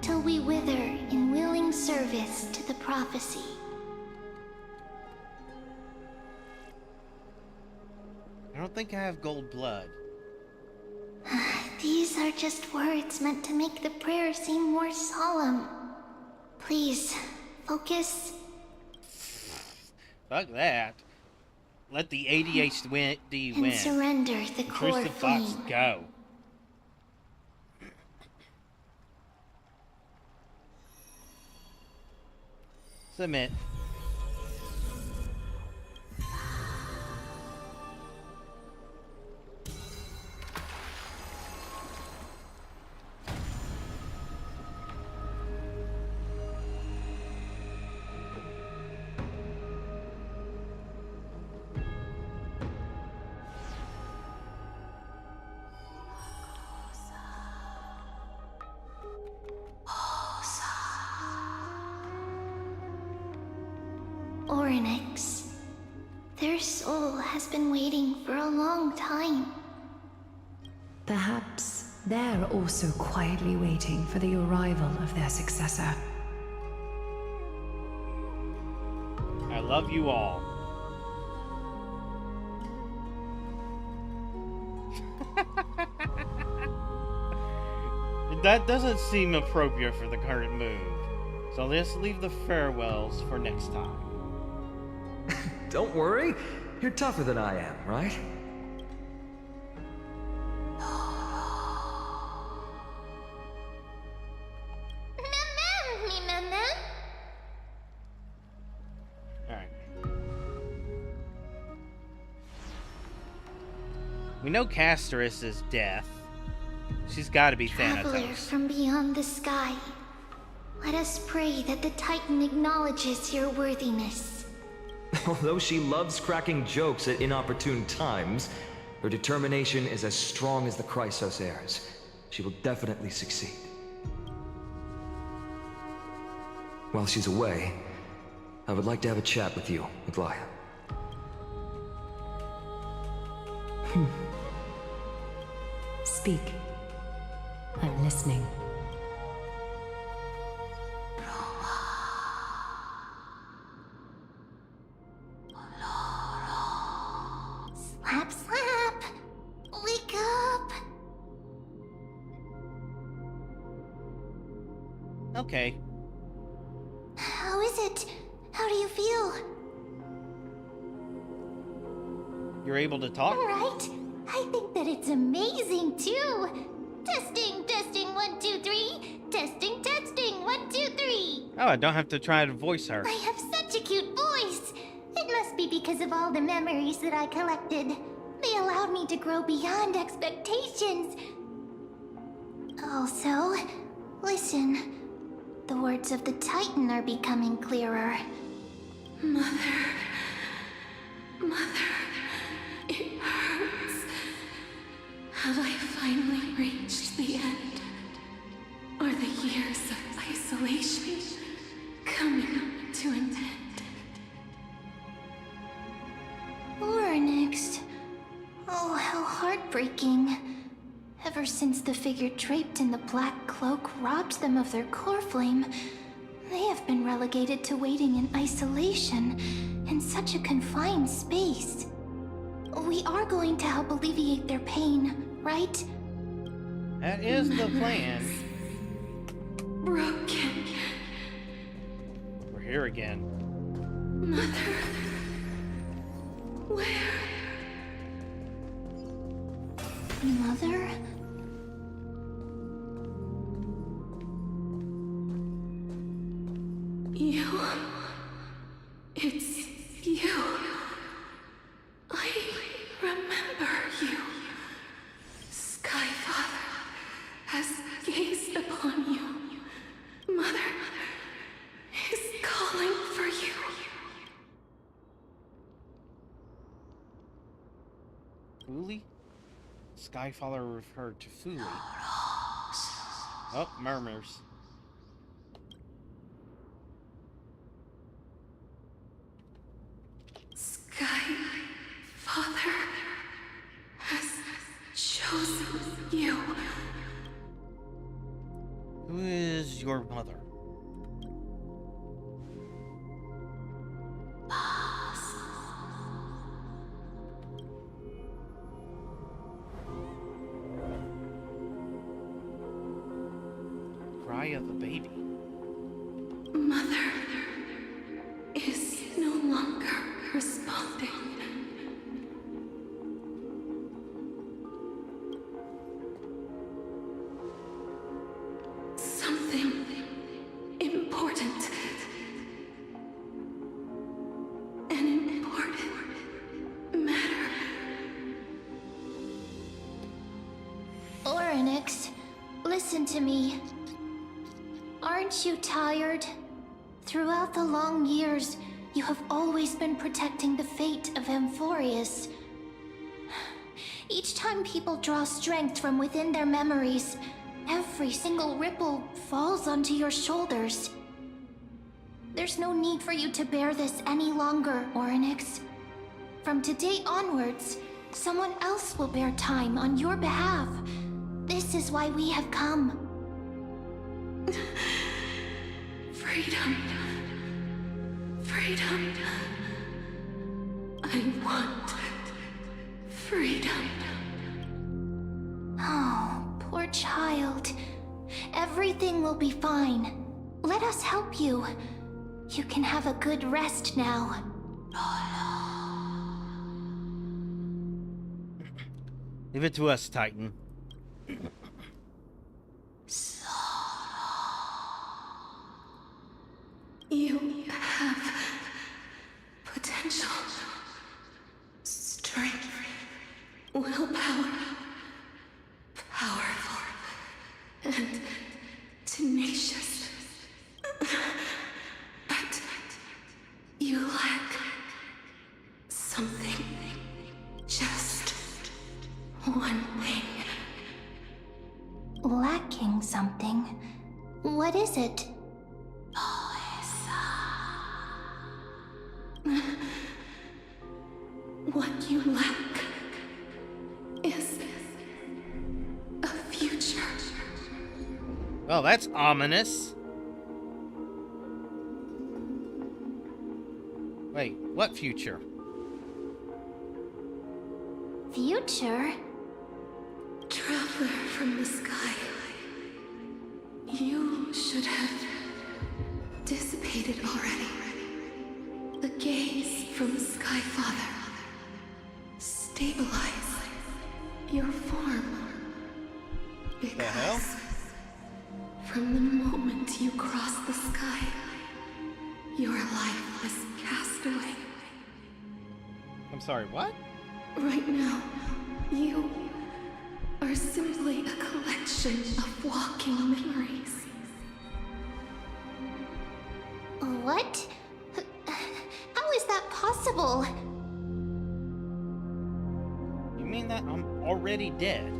till we wither in willing service to the prophecy. I don't think I have gold blood. These are just words meant to make the prayer seem more solemn. Please, focus. Fuck that. Let the ADHD win. And surrender the core Intrusive thoughts flame. go. Submit. been waiting for a long time. Perhaps they're also quietly waiting for the arrival of their successor. I love you all. That doesn't seem appropriate for the current mood. So let's leave the farewells for next time. Don't worry, you're tougher than I am, right? Alright. We know Casterus is death. She's gotta be Traveler Thanatos. from beyond the sky, let us pray that the Titan acknowledges your worthiness. Although she loves cracking jokes at inopportune times, her determination is as strong as the Chrysos heirs. She will definitely succeed. While she's away, I would like to have a chat with you, Aglaya. Speak. I'm listening. Slap, slap! Wake up! Okay. How is it? How do you feel? You're able to talk? Right? I think that it's amazing, too! Testing, testing, 1, 2, 3. Testing, testing, 1, 2, 3. Oh, I don't have to try to voice her. I have such a cute voice! It must be because of all the memories that I collected. They allowed me to grow beyond expectations. Also, listen. The words of the Titan are becoming clearer. Mother, it hurts. Have I finally reached the end? Are the years of isolation coming to an end? Next. Oh, how heartbreaking. Ever since the figure draped in the black cloak robbed them of their core flame, they have been relegated to waiting in isolation in such a confined space. We are going to help alleviate their pain, right? That is the plan. Broken. We're here again. Mother. Where? Mother? You. It's you. I remember you. Skyfather has gazed upon you. Mother is calling for you. Fuli? Skyfather referred to Fuli. Oh, murmurs. Skyfather has chosen you. Who is your mother? Cry of the baby. Mother is no longer responding. Something important. An important matter. Orynyx, listen to me. Aren't you tired? Throughout the long years, you have always been protecting the fate of Amphorius. Each time people draw strength from within their memories, every single ripple falls onto your shoulders. There's no need for you to bear this any longer, Orynyx. From today onwards, someone else will bear time on your behalf. This is why we have come. Freedom. Freedom. I want freedom. Oh, poor child. Everything will be fine. Let us help you. You can have a good rest now. Leave it to us, Titan. You have potential, strength, willpower, powerful, and tenacious. But you lack something. Just one thing. Lacking something? What is it? What you lack is a future. Well, that's ominous. Wait, what future? Future? Traveler from the sky. You should have dissipated already. The gaze from the Sky Father. Stabilize your form. Because from the moment you crossed the sky, your life was cast away. I'm sorry, what? Right now, you are simply a collection of walking memories. What? How is that possible? You mean that I'm already dead?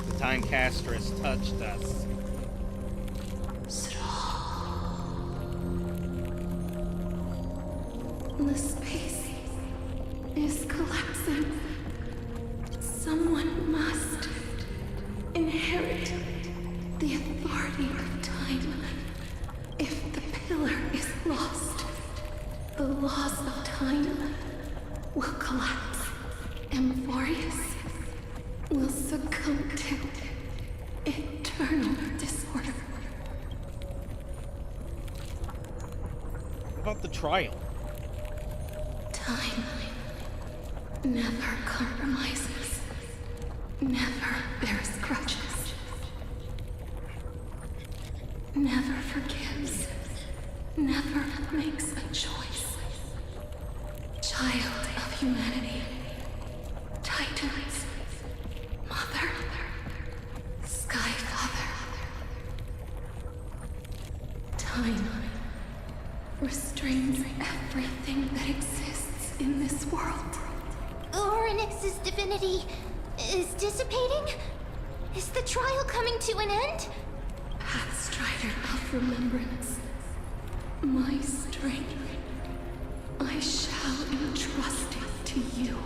The Time Castress touched us. The space is collapsing. Someone must inherit the authority of time. If the pillar is lost, the laws of time will collapse. Amphorius will succumb to eternal disorder. What about the trial? Time never compromises, never bears grudges, never forgives, never makes a choice. Child of humanity, Titans, Mother, Sky Father. Time restrains everything that exists in this world. Orynyx's divinity is dissipating? Is the trial coming to an end? Pathstrider of remembrance, my strength, I shall entrust it to you.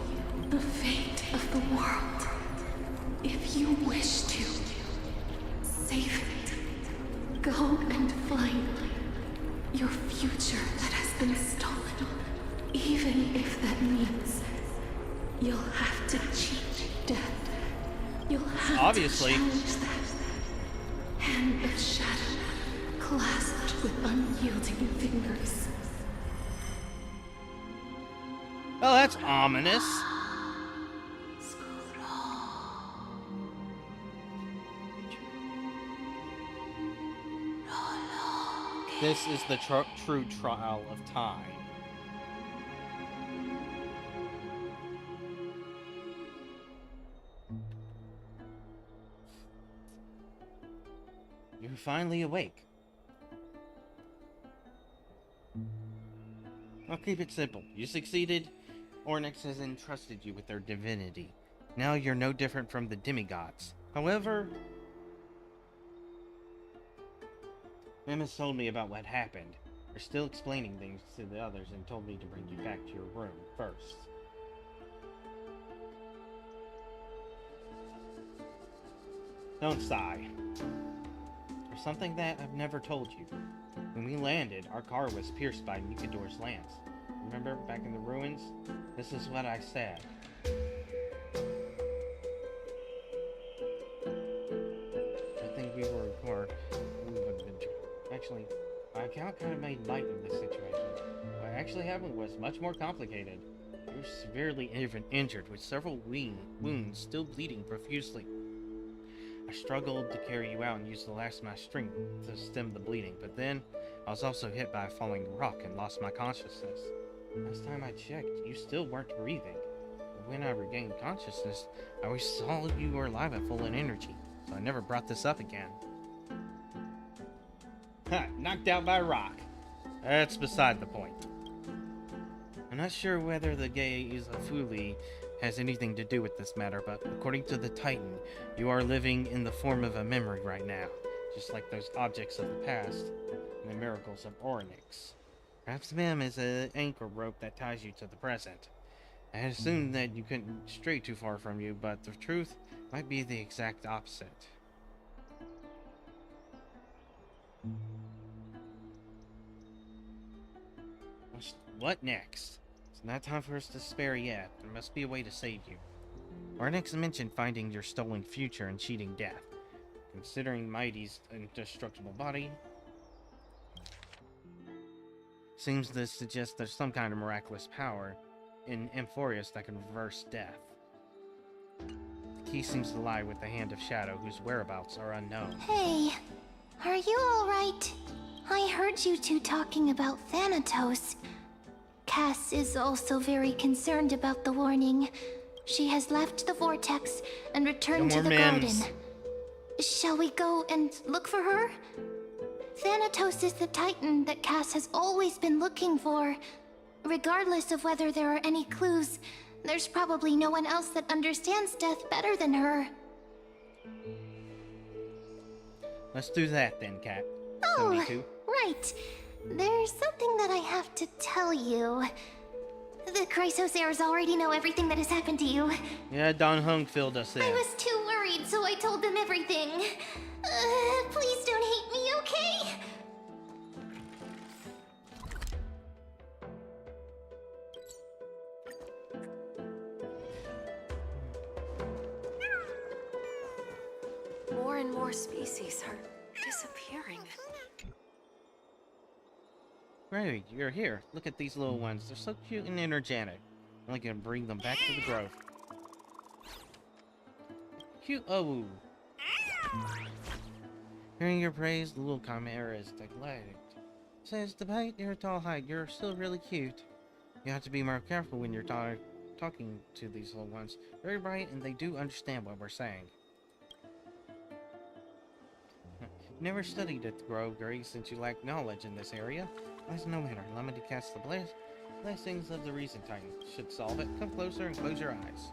The fate of the world. If you wish to, save it. Go and find your future that has been stolen. Even if that means you'll have to cheat death. You'll have Obviously. to challenge that hand of shadow clasped with unyielding fingers. Well, that's ominous. This is the true trial of time. You're finally awake. I'll keep it simple. You succeeded. Orynyx has entrusted you with their divinity. Now you're no different from the demigods. However, Mim has told me about what happened. You're still explaining things to the others and told me to bring you back to your room first. Don't sigh. There's something that I've never told you. When we landed, our car was pierced by Mikador's lance. Remember, back in the ruins? This is what I said. I think we would have been... Actually, my account kind of made light of this situation. What actually happened was much more complicated. You were severely injured, with several wounds still bleeding profusely. I struggled to carry you out and used the last of my strength to stem the bleeding, but then I was also hit by a falling rock and lost my consciousness. Last time I checked, you still weren't breathing. But when I regained consciousness, I always saw you were alive and full of energy, so I never brought this up again. Ha! Knocked out by a rock. That's beside the point. I'm not sure whether the gaze of Fuli has anything to do with this matter, but according to the Titan, you are living in the form of a memory right now, just like those objects of the past and the miracles of Orynyx. Perhaps Mem is an anchor rope that ties you to the present. I had assumed that you couldn't stray too far from you, but the truth might be the exact opposite. What next? It's not time for us to spare yet. There must be a way to save you. Orynyx mentioned finding your stolen future and cheating death. Considering Mighty's indestructible body, seems to suggest there's some kind of miraculous power in Amphorius that can reverse death. The key seems to lie with the Hand of Shadow, whose whereabouts are unknown. Hey, are you alright? I heard you two talking about Thanatos. Cass is also very concerned about the warning. She has left the vortex and returned to the garden. Shall we go and look for her? Thanatos is the Titan that Cass has always been looking for. Regardless of whether there are any clues, there's probably no one else that understands death better than her. Let's do that then, Cat. Oh, right. There's something that I have to tell you. The Chrysosaurs already know everything that has happened to you. Yeah, Don Hung filled us in. I was too worried, so I told them everything. Please don't hate me, okay? More and more species are disappearing. Great, you're here. Look at these little ones. They're so cute and energetic. I'm only gonna bring them back to the grove. Cute. Oh. Hearing your praise, the little chimera is delighted. Says, despite your tall height, you're still really cute. You have to be more careful when you're talking to these little ones. Very bright, and they do understand what we're saying. Never studied at the Grove, Gray, since you lack knowledge in this area. That's no matter. Allow me to cast the blessings of the Reason Titan. Should solve it. Come closer and close your eyes.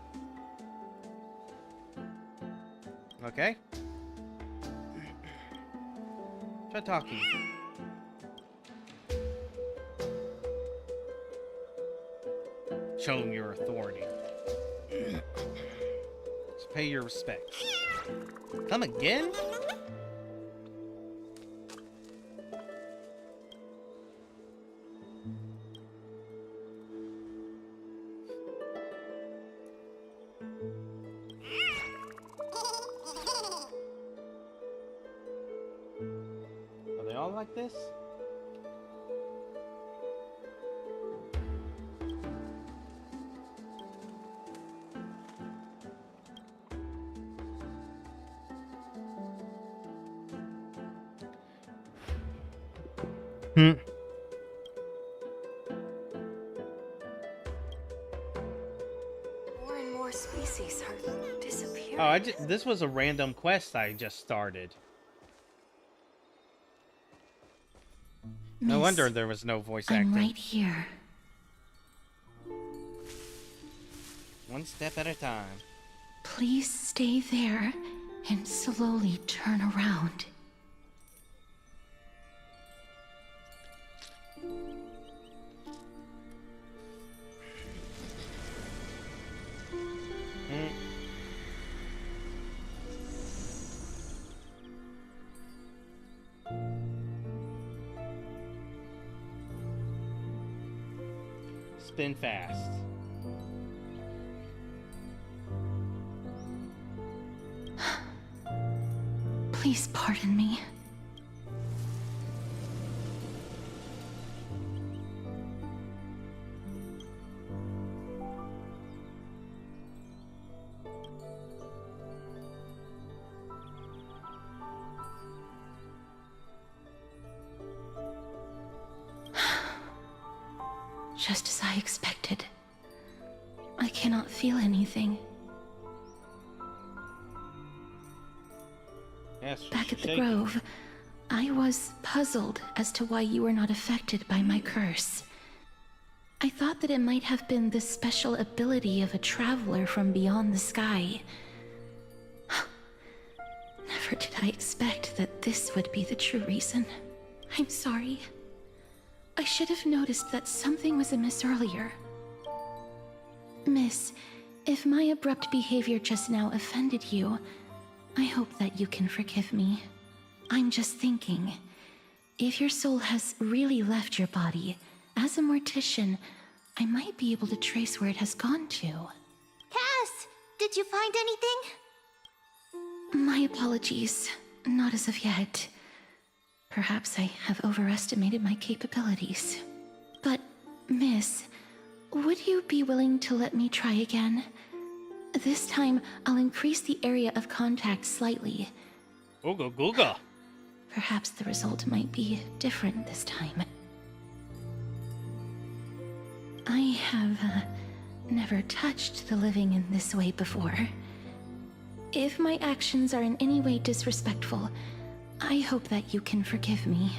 Okay. Try talking. Show them your authority. Let's pay your respects. Come again? Like this? More and more species are disappearing. Oh, this was a random quest I just started. No wonder there was no voice acting. I'm right here. One step at a time. Please stay there and slowly turn around. spin fast. Please pardon me. Just as I expected. I cannot feel anything. Yes, Back at the shaking. Grove, I was puzzled as to why you were not affected by my curse. I thought that it might have been the special ability of a traveler from beyond the sky. Never did I expect that this would be the true reason. I'm sorry. I should have noticed that something was amiss earlier. Miss, if my abrupt behavior just now offended you, I hope that you can forgive me. I'm just thinking, if your soul has really left your body, as a mortician, I might be able to trace where it has gone to. Cass, did you find anything? My apologies. Not as of yet. Perhaps I have overestimated my capabilities. But, Miss, would you be willing to let me try again? This time, I'll increase the area of contact slightly. Googa googa. Perhaps the result might be different this time. I have never touched the living in this way before. If my actions are in any way disrespectful, I hope that you can forgive me.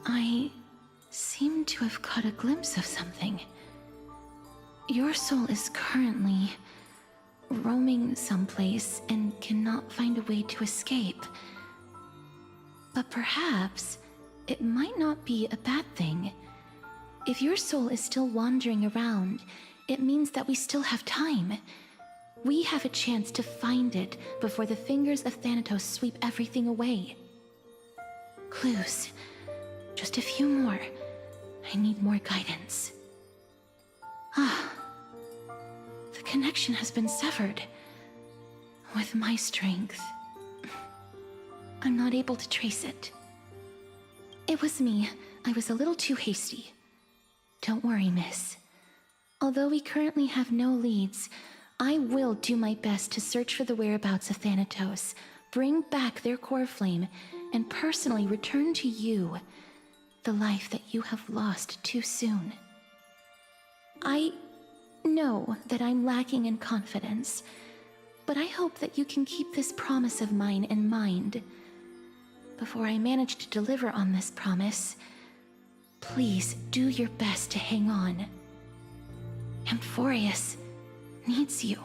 I seem to have caught a glimpse of something. Your soul is currently roaming someplace and cannot find a way to escape. But perhaps it might not be a bad thing. If your soul is still wandering around, it means that we still have time. We have a chance to find it before the fingers of Thanatos sweep everything away. Clues. Just a few more. I need more guidance. Ah. The connection has been severed. With my strength, I'm not able to trace it. It was me. I was a little too hasty. Don't worry, miss. Although we currently have no leads, I will do my best to search for the whereabouts of Thanatos, bring back their core flame, and personally return to you the life that you have lost too soon. I know that I'm lacking in confidence, but I hope that you can keep this promise of mine in mind. Before I manage to deliver on this promise, please do your best to hang on. Amphorius needs you.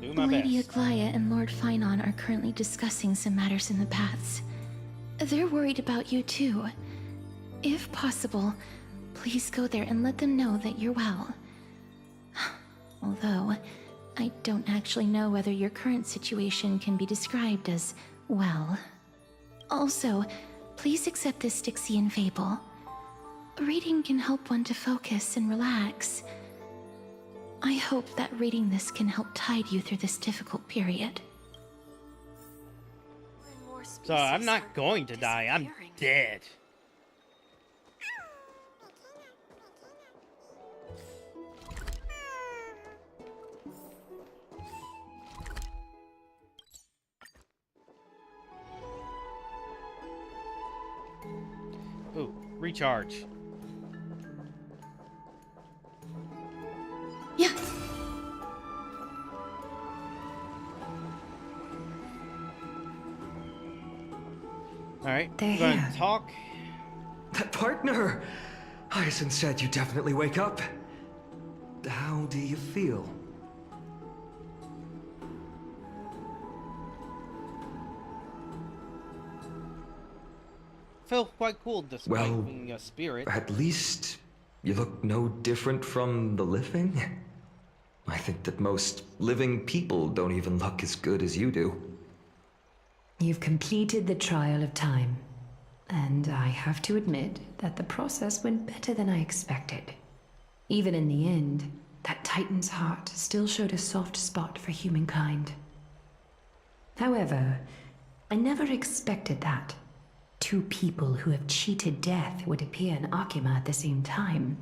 Do my Lady best. Aglaya and Lord Finon are currently discussing some matters in the paths. They're worried about you too. If possible, please go there and let them know that you're well. Although, I don't actually know whether your current situation can be described as well. Also, please accept this Styxian fable. Reading can help one to focus and relax. I hope that reading this can help tide you through this difficult period. So I'm not going to die. I'm dead. Ooh, recharge. Yeah. All right, They're we're going here. to talk. Partner! Hyacinth said you definitely wake up. How do you feel? feel quite cool despite Well, being a spirit. at least you look no different from the living. I think that most living people don't even look as good as you do. You've completed the trial of time, and I have to admit that the process went better than I expected. Even in the end, that Titan's heart still showed a soft spot for humankind. However, I never expected that two people who have cheated death would appear in Akima at the same time.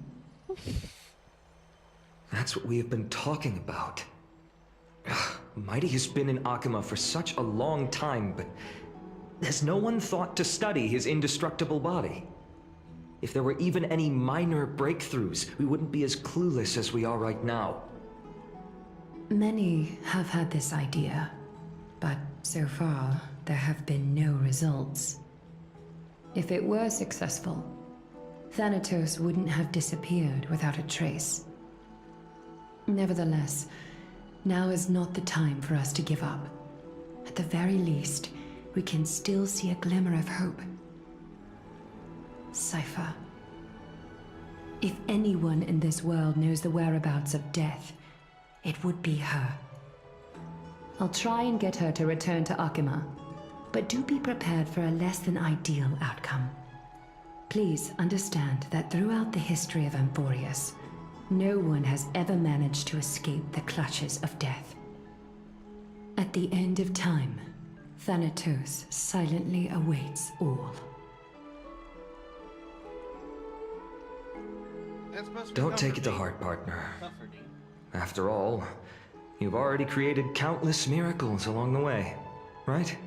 That's what we have been talking about. Mighty has been in Akima for such a long time, but has no one thought to study his indestructible body? If there were even any minor breakthroughs, we wouldn't be as clueless as we are right now. Many have had this idea, but so far, there have been no results. If it were successful, Thanatos wouldn't have disappeared without a trace. Nevertheless, now is not the time for us to give up. At the very least, we can still see a glimmer of hope. Cypher. If anyone in this world knows the whereabouts of death, it would be her. I'll try and get her to return to Akima, but do be prepared for a less than ideal outcome. Please understand that throughout the history of Amphorius, no one has ever managed to escape the clutches of death. At the end of time, Thanatos silently awaits all. Don't take it to heart, partner. After all, you've already created countless miracles along the way, right?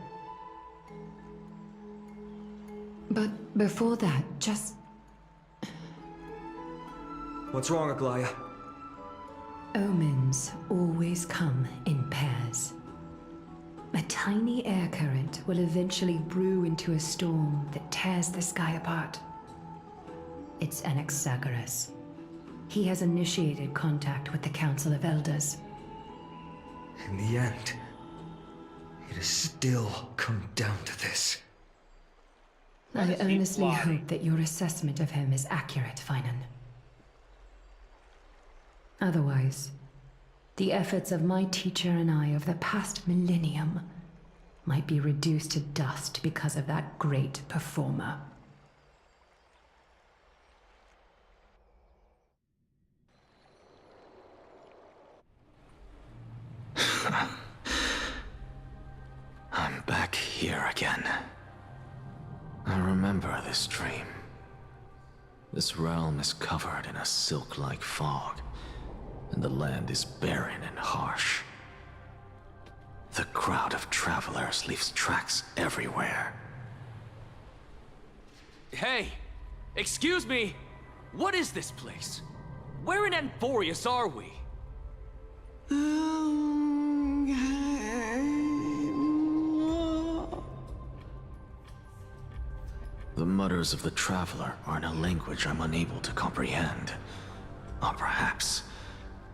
But before that, just... What's wrong, Aglaya? Omens always come in pairs. A tiny air current will eventually brew into a storm that tears the sky apart. It's Anaxagoras. He has initiated contact with the Council of Elders. In the end, it has still come down to this. I earnestly hope that your assessment of him is accurate, Finan. Otherwise, the efforts of my teacher and I of the past millennium might be reduced to dust because of that great performer. I'm back here again. I remember this dream. This realm is covered in a silk-like fog, and the land is barren and harsh. The crowd of travelers leaves tracks everywhere. Hey! Excuse me! What is this place? Where in Amphorius are we? The mutters of the traveler are in a language I'm unable to comprehend. Or perhaps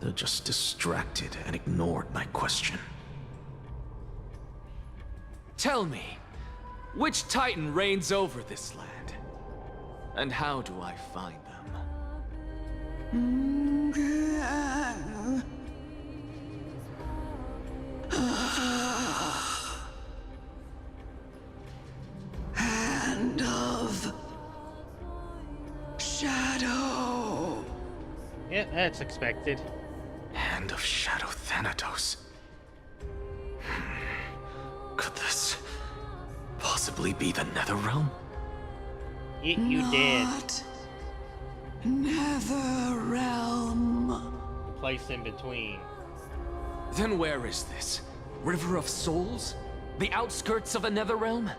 they're just distracted and ignored my question. Tell me, which Titan reigns over this land? And how do I find them? Hand of Shadow. Yeah, that's expected. Hand of Shadow Thanatos. Could this possibly be the Netherrealm? You did. Netherrealm. The place in between. Then where is this? River of Souls? The outskirts of the Netherrealm?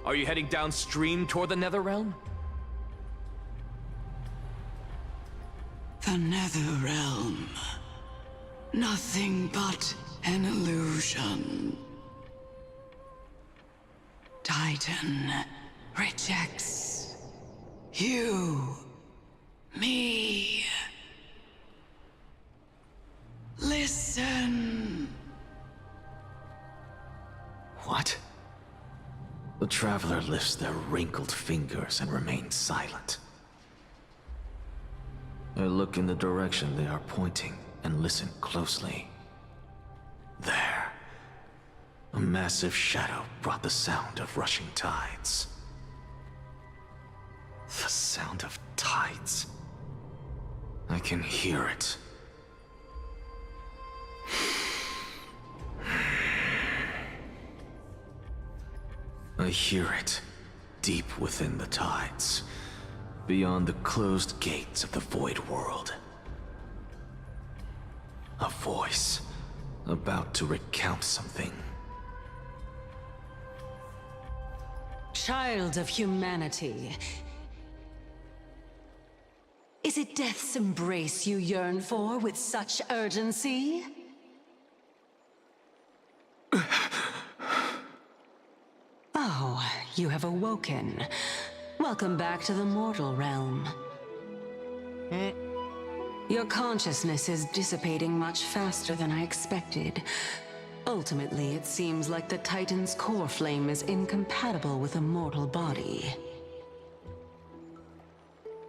Are you heading downstream toward the Netherrealm? The Netherrealm. Nothing but an illusion. Titan rejects you, me. Listen. What? The traveler lifts their wrinkled fingers and remains silent. I look in the direction they are pointing and listen closely. There. A massive shadow brought the sound of rushing tides. The sound of tides. I can hear it. I hear it, deep within the tides, beyond the closed gates of the Void World. A voice, about to recount something. Child of humanity. Is it death's embrace you yearn for with such urgency? Oh, you have awoken. Welcome back to the mortal realm. Your consciousness is dissipating much faster than I expected. Ultimately, it seems like the Titan's core flame is incompatible with a mortal body.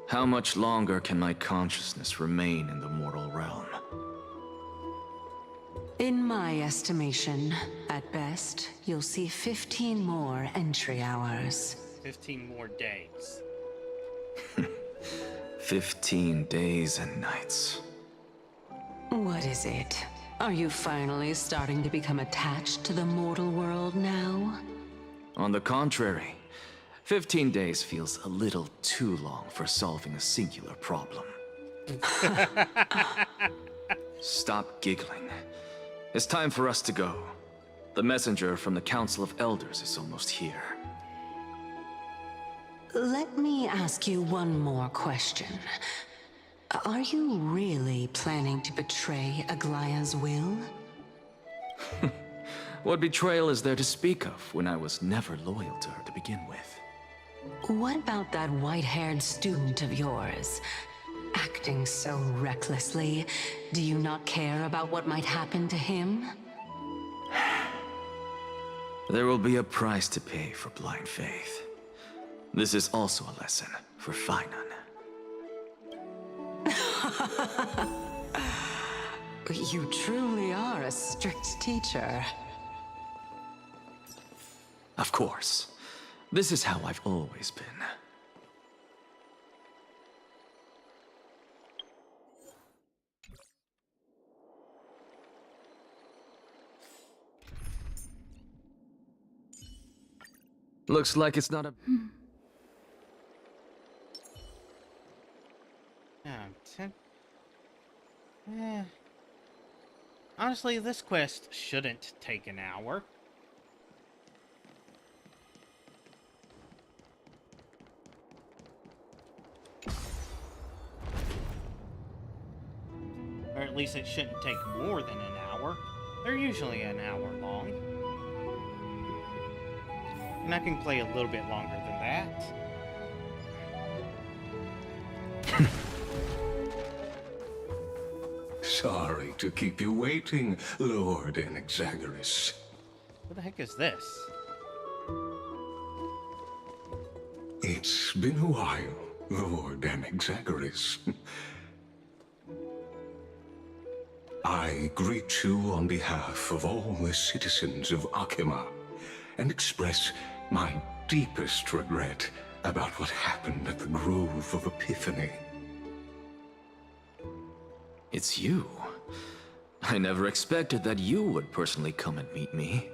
How much longer can my consciousness remain in the mortal realm? In my estimation, at best, you'll see 15 more entry hours. 15 more days. 15 days and nights. What is it? Are you finally starting to become attached to the mortal world now? On the contrary, 15 days feels a little too long for solving a singular problem. Stop giggling. It's time for us to go. The messenger from the Council of Elders is almost here. Let me ask you one more question. Are you really planning to betray Aglaya's will? What betrayal is there to speak of when I was never loyal to her to begin with? What about that white-haired student of yours? Acting so recklessly, do you not care about what might happen to him? There will be a price to pay for blind faith. This is also a lesson for Finan. You truly are a strict teacher. Of course. This is how I've always been. Looks like it's not a... Honestly, this quest shouldn't take an hour. Or at least it shouldn't take more than an hour. They're usually an hour long. And I can play a little bit longer than that. Sorry to keep you waiting, Lord Enexagoras. What the heck is this? It's been a while, Lord Enexagoras. I greet you on behalf of all the citizens of Akima and express my deepest regret about what happened at the Grove of Epiphany. It's you. I never expected that you would personally come and meet me.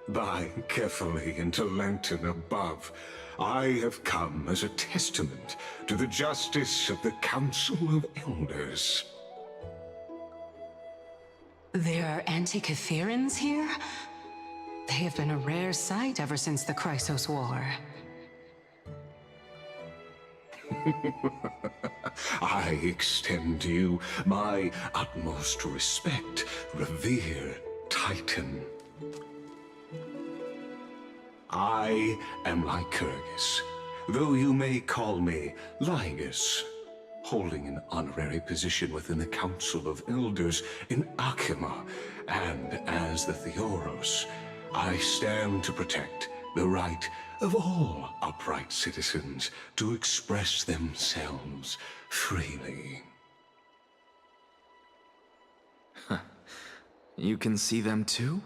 By carefully into Lantern above, I have come as a testament to the justice of the Council of Elders. There are Antikytherans here? They have been a rare sight ever since the Chrysos War. I extend to you my utmost respect, revered Titan. I am Lycurgus, though you may call me Lygus, holding an honorary position within the Council of Elders in Akima, and as the Theoros, I stand to protect the right of all upright citizens to express themselves freely. You can see them too?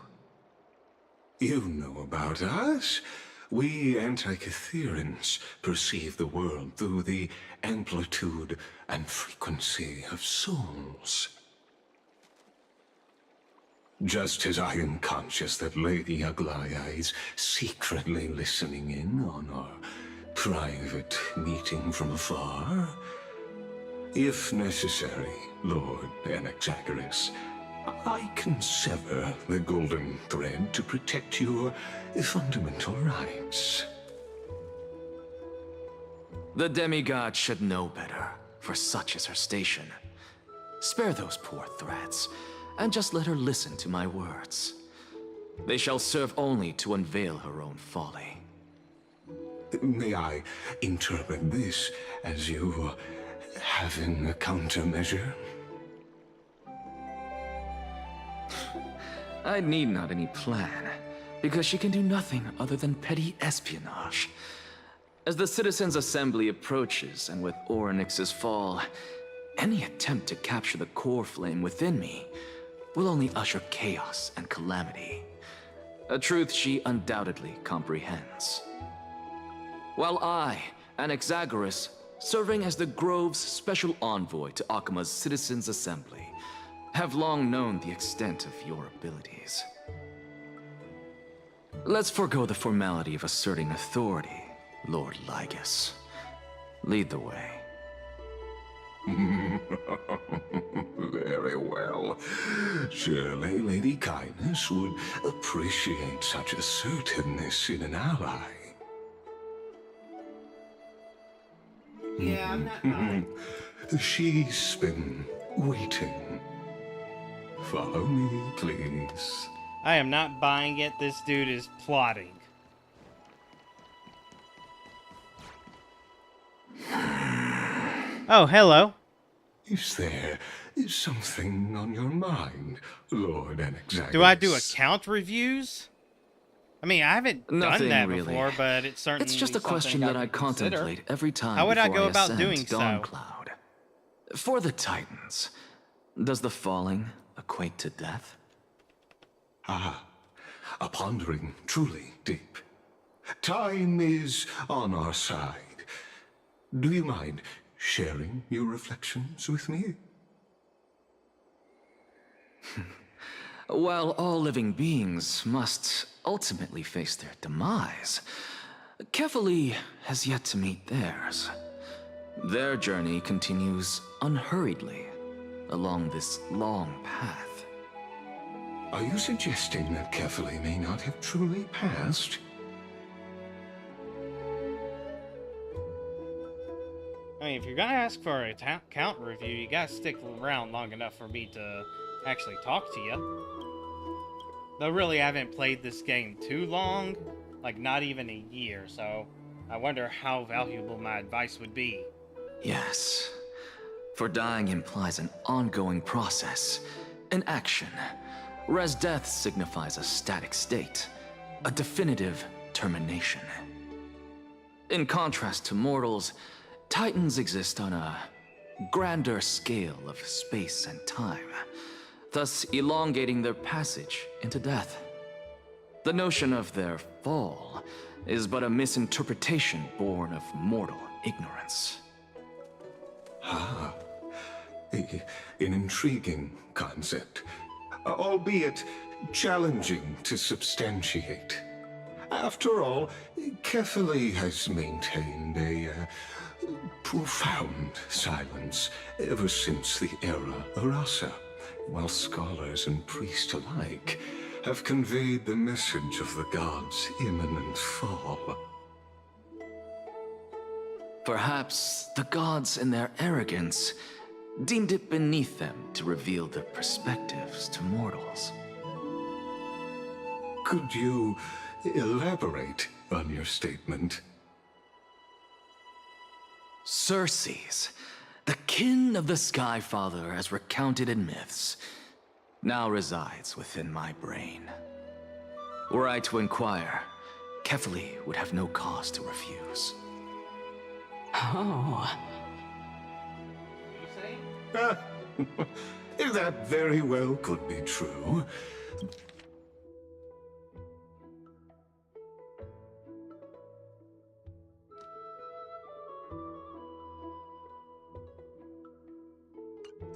You know about us. We Antikytherians perceive the world through the amplitude and frequency of souls. Just as I am conscious that Lady Aglaya is secretly listening in on our private meeting from afar, if necessary, Lord Anaxagoras, I can sever the golden thread to protect your fundamental rights. The demigod should know better, for such is her station. Spare those poor threats, and just let her listen to my words. They shall serve only to unveil her own folly. May I interpret this as you having a countermeasure? I need not any plan, because she can do nothing other than petty espionage. As the Citizens' Assembly approaches, and with Orynyx's fall, any attempt to capture the core flame within me will only usher chaos and calamity. A truth she undoubtedly comprehends. While I, Anaxagoras, serving as the Grove's special envoy to Akima's Citizens' Assembly, have long known the extent of your abilities. Let's forego the formality of asserting authority, Lord Lygus. Lead the way. Very well. Surely Lady Kindness would appreciate such assertiveness in an ally. Yeah, I'm not buying. She's been waiting. Follow me, please. I am not buying it. This dude is plotting. Oh, hello. Is there something on your mind, Lord Anaxagoras? Do I do account reviews? I mean, I haven't done Nothing that really. before, but it's certainly It's just a something question that I could consider. contemplate every time How would I before go about ascend doing to Dawncloud. For the Titans, does the falling equate to death? Ah, a pondering truly deep. Time is on our side. Do you mind sharing your reflections with me? While all living beings must ultimately face their demise, Kefali has yet to meet theirs. Their journey continues unhurriedly along this long path. Are you suggesting that Kefali may not have truly passed? I mean, if you're gonna ask for a count review, you gotta stick around long enough for me to actually talk to you. Though really, I haven't played this game too long, like not even a year, so I wonder how valuable my advice would be. Yes, for dying implies an ongoing process, an action, whereas death signifies a static state, a definitive termination. In contrast to mortals, Titans exist on a grander scale of space and time, thus elongating their passage into death. The notion of their fall is but a misinterpretation born of mortal ignorance. Ah, an intriguing concept, albeit challenging to substantiate. After all, Kefali has maintained a profound silence ever since the era Arasa, while scholars and priests alike have conveyed the message of the gods' imminent fall. Perhaps the gods, in their arrogance, deemed it beneath them to reveal their perspectives to mortals. Could you elaborate on your statement? Circes, the kin of the Skyfather as recounted in myths, now resides within my brain. Were I to inquire, Kefali would have no cause to refuse. Oh. That very well could be true.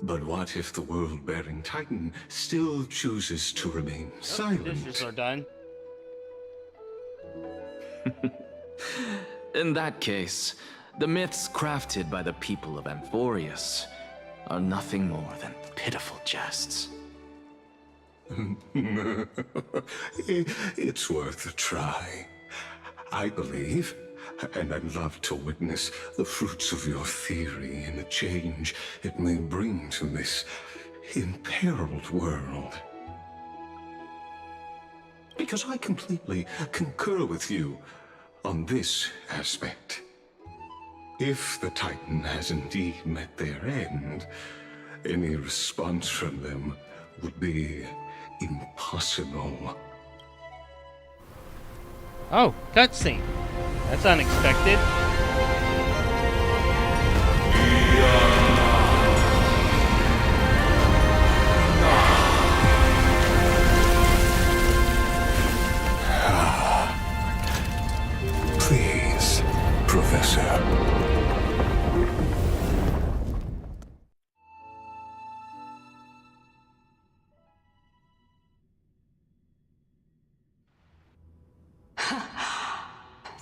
But what if the world-bearing Titan still chooses to remain silent? Dishes are done. In that case, the myths crafted by the people of Amphorius are nothing more than pitiful jests. It's worth a try. I believe, and I'd love to witness the fruits of your theory and the change it may bring to this imperiled world. Because I completely concur with you on this aspect. If the Titan has indeed met their end, any response from them would be impossible. Oh, cutscene. That's unexpected. Please, Professor.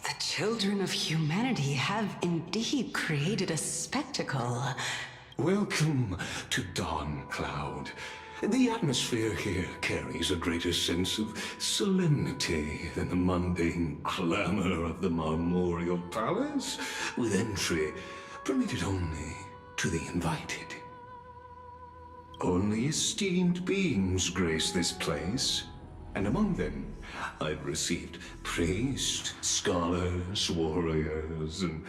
The children of humanity have indeed created a spectacle. Welcome to Dawn Cloud. The atmosphere here carries a greater sense of solemnity than the mundane clamor of the Marmorial Palace, with entry permitted only to the invited. Only esteemed beings grace this place, and among them I've received priests, scholars, warriors, and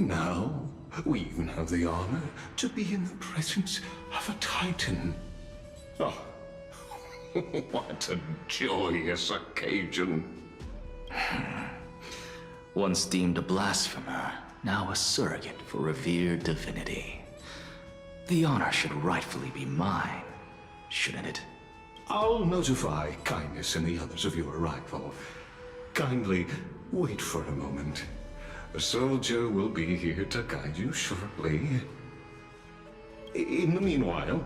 now we even have the honor to be in the presence of a Titan. Oh, what a joyous occasion. Once deemed a blasphemer, now a surrogate for revered divinity. The honor should rightfully be mine, shouldn't it? I'll notify Kindness and the others of your arrival. Kindly wait for a moment. A soldier will be here to guide you shortly. In the meanwhile,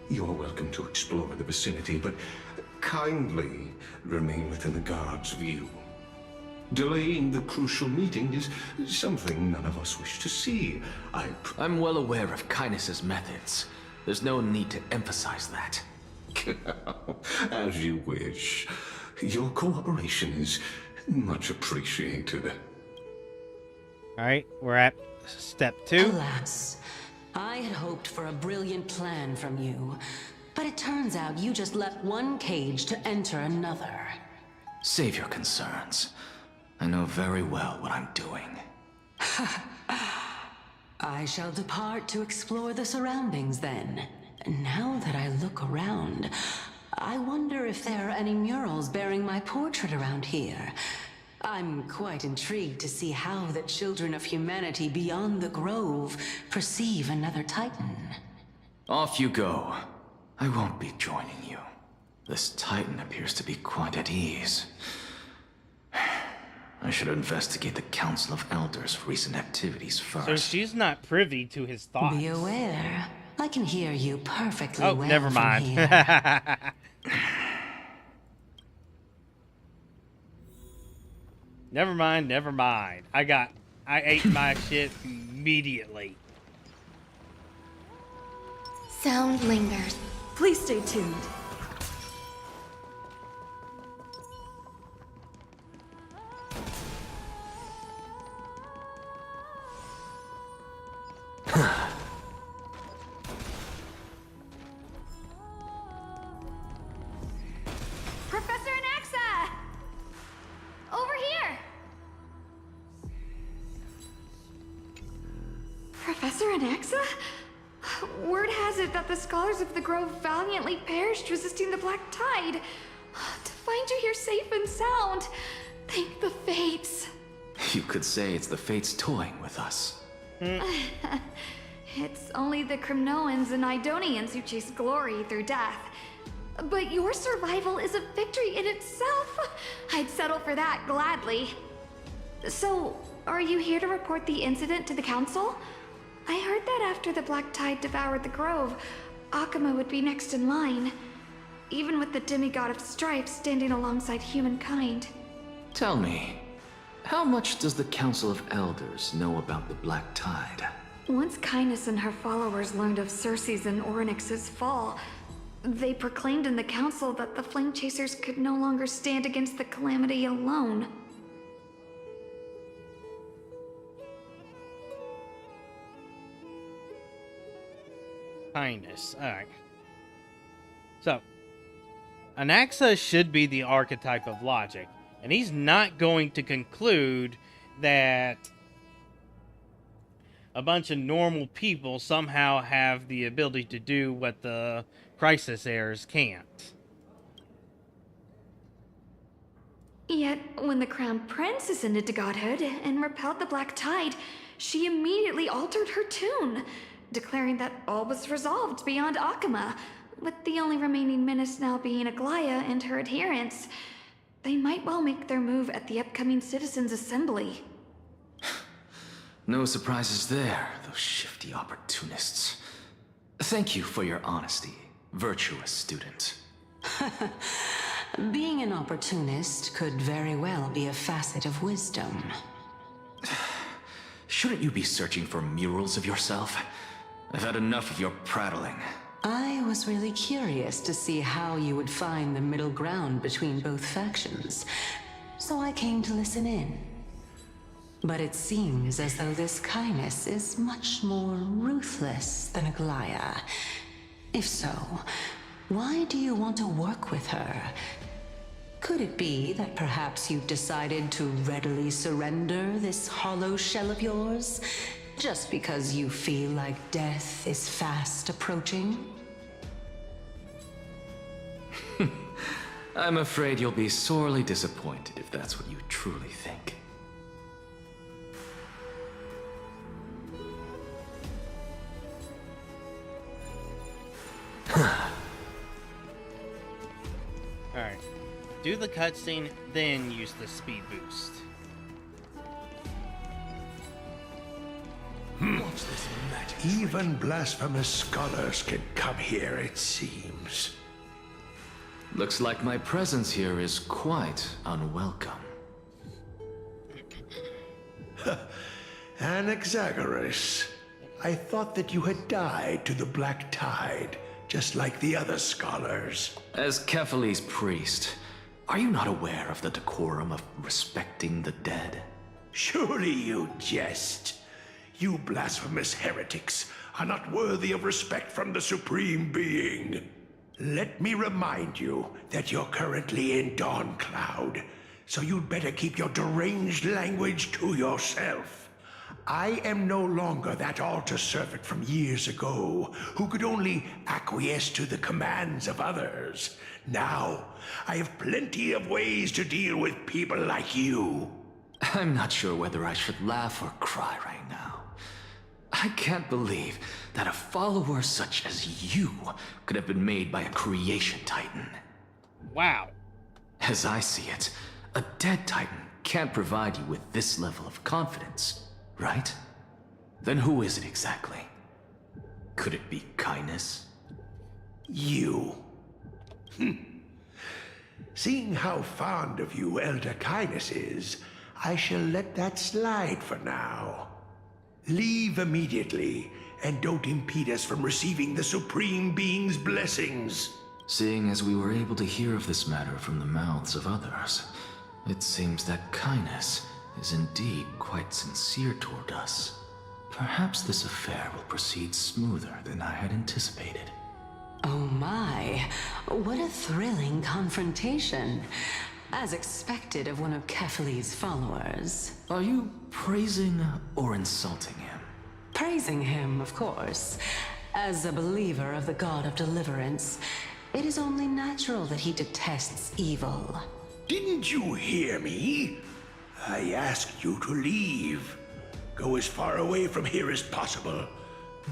you're welcome to explore the vicinity, but kindly remain within the guard's view. Delaying the crucial meeting is something none of us wish to see. I'm well aware of Kindness's methods. There's no need to emphasize that. As you wish. Your cooperation is much appreciated. Alright, we're at step 2. Alas, I had hoped for a brilliant plan from you, but it turns out you just left one cage to enter another. Save your concerns. I know very well what I'm doing. I shall depart to explore the surroundings then. Now that I look around, I wonder if there are any murals bearing my portrait around here. I'm quite intrigued to see how the children of humanity beyond the grove perceive another Titan. Off you go. I won't be joining you. This Titan appears to be quite at ease. I should investigate the Council of Elders' recent activities first. So she's not privy to his thoughts. Be aware. I can hear you perfectly well. Never mind. Never mind, never mind. I ate my shit immediately. Sound lingers. Please stay tuned. Professor Anaxa! Over here! Professor Anaxa? Word has it that the scholars of the Grove valiantly perished resisting the Black Tide. To find find you here safe and sound. Thank the fates. You could say it's the fates toying with us. It's only the Kremnoans and Idonians who chase glory through death. But your survival is a victory in itself. I'd settle for that gladly. So, are you here to report the incident to the council? I heard that after the Black Tide devoured the grove, Akuma would be next in line, even with the demigod of strife standing alongside humankind. Tell me, how much does the Council of Elders know about the Black Tide? Once Kindness and her followers learned of Circe's and Orynyx's fall, they proclaimed in the council that the Flame Chasers could no longer stand against the calamity alone. Kindness. Alright. So, Anaxa should be the archetype of logic, and he's not going to conclude that a bunch of normal people somehow have the ability to do what the Crisis Heirs can't. Yet, when the Crown Prince ascended to godhood and repelled the Black Tide, she immediately altered her tune, declaring that all was resolved beyond Akuma, with the only remaining menace now being Aglaya and her adherents. They might well make their move at the upcoming Citizens' Assembly. No surprises there, those shifty opportunists. Thank you for your honesty, virtuous student. Being an opportunist could very well be a facet of wisdom. Shouldn't you be searching for murals of yourself? I've had enough of your prattling. I was really curious to see how you would find the middle ground between both factions, so I came to listen in. But it seems as though this Kindness is much more ruthless than Aglaya. If so, why do you want to work with her? Could it be that perhaps you've decided to readily surrender this hollow shell of yours, just because you feel like death is fast approaching? I'm afraid you'll be sorely disappointed if that's what you truly think. Alright. Do the cutscene, then use the speed boost. Even blasphemous scholars can come here, it seems. Looks like my presence here is quite unwelcome. Anaxagoras, I thought that you had died to the Black Tide, just like the other scholars. As Kephales's priest, are you not aware of the decorum of respecting the dead? Surely you jest. You blasphemous heretics are not worthy of respect from the Supreme Being. Let me remind you that you're currently in Dawn Cloud, so you'd better keep your deranged language to yourself. I am no longer that altar servant from years ago who could only acquiesce to the commands of others. Now, I have plenty of ways to deal with people like you. I'm not sure whether I should laugh or cry right now. I can't believe that a follower such as you could have been made by a creation titan. Wow. As I see it, a dead titan can't provide you with this level of confidence, right? Then who is it exactly? Could it be Kindness? You. Seeing how fond of you Elder Kindness is, I shall let that slide for now. Leave immediately, and don't impede us from receiving the Supreme Being's blessings. Seeing as we were able to hear of this matter from the mouths of others, it seems that Kindness is indeed quite sincere toward us. Perhaps this affair will proceed smoother than I had anticipated. Oh my, what a thrilling confrontation. As expected of one of Kephales's followers. Are you praising or insulting him? Praising him, of course. As a believer of the God of Deliverance, it is only natural that he detests evil. Didn't you hear me? I asked you to leave. Go as far away from here as possible.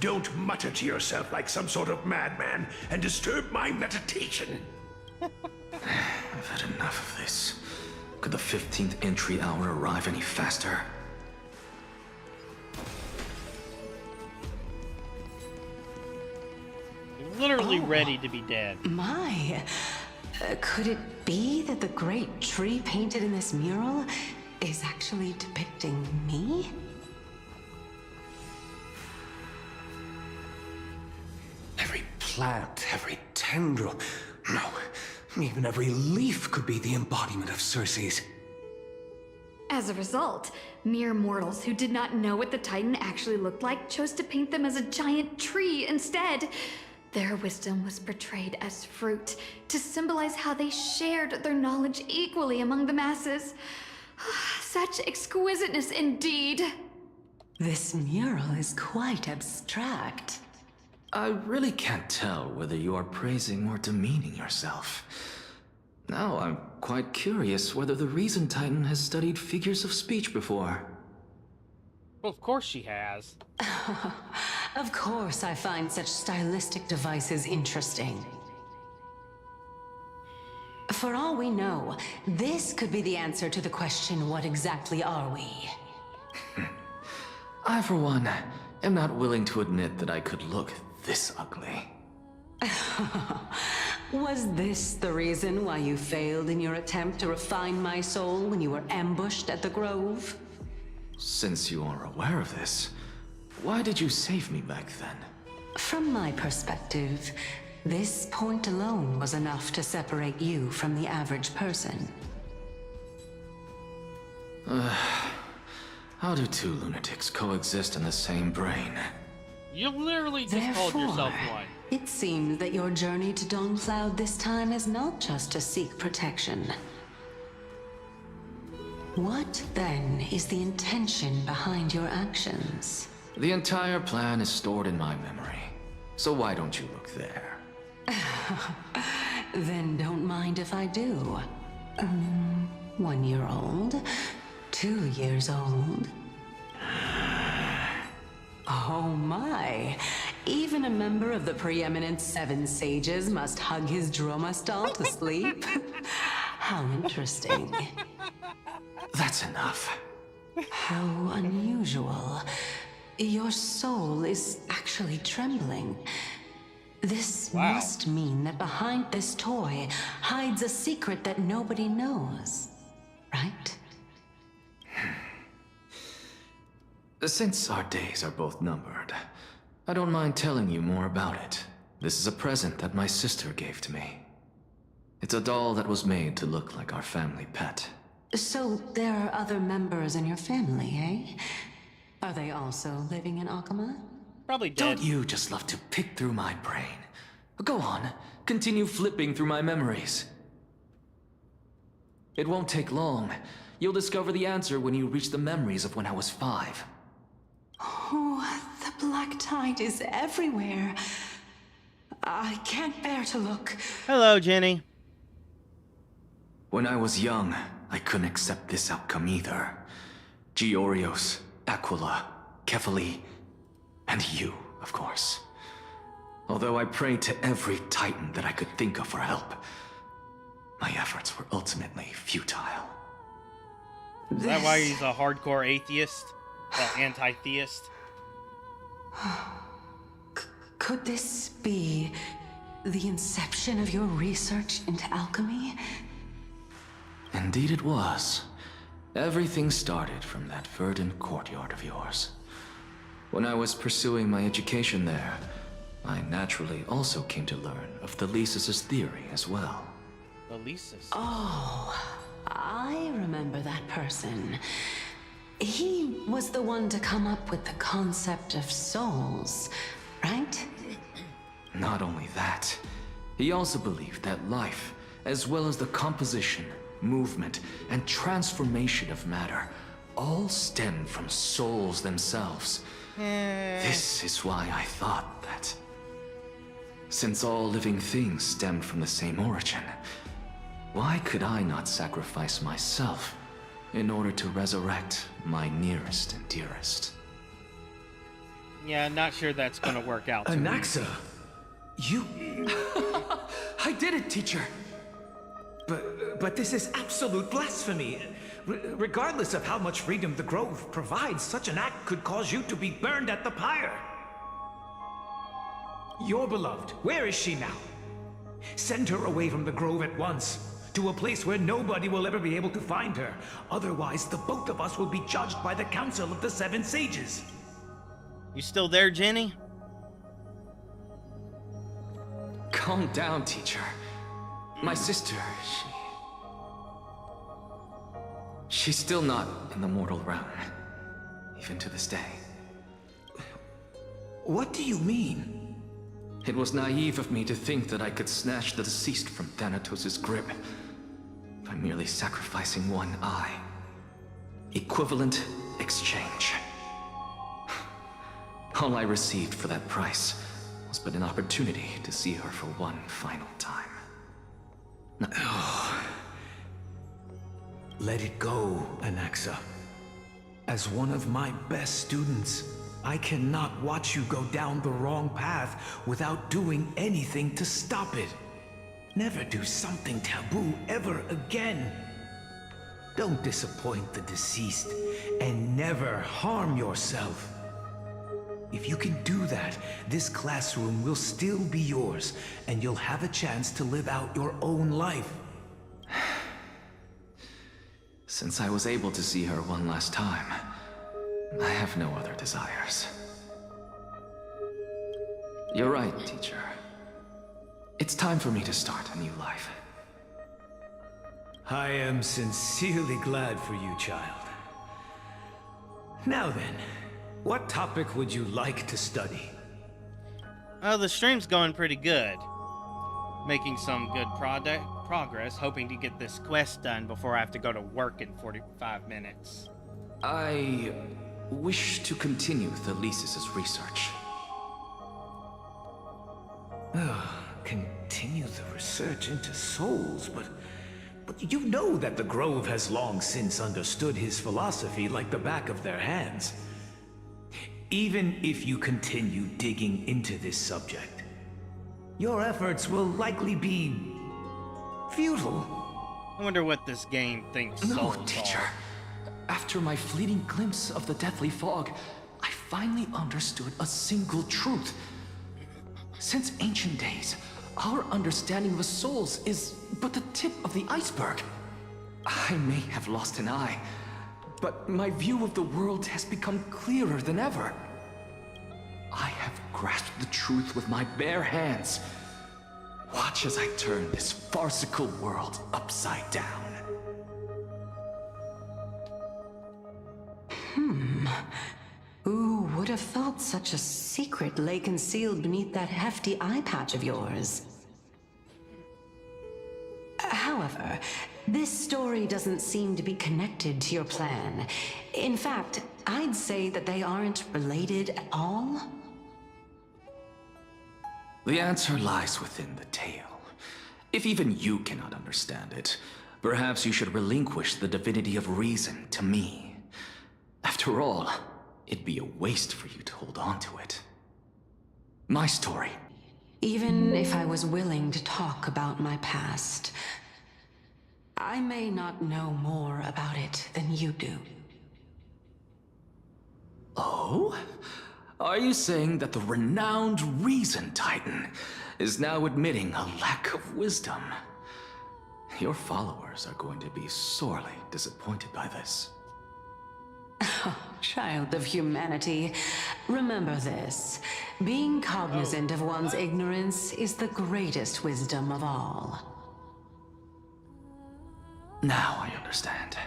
Don't mutter to yourself like some sort of madman and disturb my meditation. I've had enough of this. Could the 15th entry hour arrive any faster? You're literally ready to be dead. My. Could it be that the great tree painted in this mural is actually depicting me? Every plant, every tendril, no, even every leaf could be the embodiment of Circe's. As a result, mere mortals who did not know what the Titan actually looked like chose to paint them as a giant tree instead. Their wisdom was portrayed as fruit, to symbolize how they shared their knowledge equally among the masses. Such exquisiteness indeed. This mural is quite abstract. I really can't tell whether you are praising or demeaning yourself. Now I'm quite curious whether the Reason Titan has studied figures of speech before. Well, of course she has. Of course I find such stylistic devices interesting. For all we know, this could be the answer to the question, what exactly are we? I, for one, am not willing to admit that I could look this ugly. Was this the reason why you failed in your attempt to refine my soul when you were ambushed at the Grove? Since you are aware of this, why did you save me back then? From my perspective, this point alone was enough to separate you from the average person. How do two lunatics coexist in the same brain? You literally just called yourself one. It seems that your journey to Dawncloud this time is not just to seek protection. What, then, is the intention behind your actions? The entire plan is stored in my memory, so why don't you look there? Then don't mind if I do. 1 year old? 2 years old? Oh my! Even a member of the preeminent 7 sages must hug his dromastol to sleep? How interesting. That's enough. How unusual. Your soul is actually trembling. This must mean that behind this toy hides a secret that nobody knows, right? Since our days are both numbered, I don't mind telling you more about it. This is a present that my sister gave to me. It's a doll that was made to look like our family pet. So there are other members in your family, eh? Are they also living in Akama? Probably dead. Don't you just love to pick through my brain? Go on, continue flipping through my memories. It won't take long. You'll discover the answer when you reach the memories of when I was 5. Oh, the black tide is everywhere. I can't bear to look. Hello, Jenny. When I was young, I couldn't accept this outcome either. Georios, Aquila, Kefali, and you, of course. Although I prayed to every Titan that I could think of for help, my efforts were ultimately futile. Is that why he's a hardcore atheist? Well, anti-theist? Could this be the inception of your research into alchemy? Indeed it was. Everything started from that verdant courtyard of yours. When I was pursuing my education there, I naturally also came to learn of Thelesis' theory as well. Thelesis? Oh, I remember that person. He was the one to come up with the concept of souls, right? Not only that, he also believed that life, as well as the composition, movement, and transformation of matter, all stem from souls themselves. This is why I thought that, since all living things stemmed from the same origin, Why could I not sacrifice myself in order to resurrect my nearest and dearest? Yeah, not sure that's gonna work out. Anaxa, you... I did it, teacher. But this is absolute blasphemy. Regardless of how much freedom the Grove provides, such an act could cause you to be burned at the pyre. Your beloved, where is she now? Send her away from the Grove at once, to a place where nobody will ever be able to find her. Otherwise, the both of us will be judged by the Council of the Seven Sages. You still there, Jenny? Calm down, teacher. My sister, she's still not in the mortal realm, even to this day. What do you mean? It was naive of me to think that I could snatch the deceased from Thanatos' grip by merely sacrificing one eye. Equivalent exchange. All I received for that price was but an opportunity to see her for one final time. Let it go, Anaxa. As one of my best students, I cannot watch you go down the wrong path without doing anything to stop it. Never do something taboo ever again. Don't disappoint the deceased, and never harm yourself. If you can do that, this classroom will still be yours, and you'll have a chance to live out your own life. Since I was able to see her one last time, I have no other desires. You're right, teacher. It's time for me to start a new life. I am sincerely glad for you, child. Now then, what topic would you like to study? Oh, the stream's going pretty good. Making some good progress, hoping to get this quest done before I have to go to work in 45 minutes. I wish to continue Thalesis' research. Continue the research into souls, but you know that the Grove has long since understood his philosophy like the back of their hands. Even if you continue digging into this subject, your efforts will likely be futile. I wonder what this game thinks No, souls teacher. are. After my fleeting glimpse of the deathly fog, I finally understood a single truth. Since ancient days, our understanding of the souls is but the tip of the iceberg. I may have lost an eye, but my view of the world has become clearer than ever. I have grasped the truth with my bare hands. Watch as I turn this farcical world upside down. Who would have thought such a secret lay concealed beneath that hefty eye patch of yours? However, this story doesn't seem to be connected to your plan. In fact, I'd say that they aren't related at all. The answer lies within the tale. If even you cannot understand it, perhaps you should relinquish the divinity of reason to me. After all, it'd be a waste for you to hold on to it. My story. Even if I was willing to talk about my past, I may not know more about it than you do. Oh? Are you saying that the renowned Reason Titan is now admitting a lack of wisdom? Your followers are going to be sorely disappointed by this. Child of humanity, remember this. Being cognizant of one's ignorance is the greatest wisdom of all. Now I understand.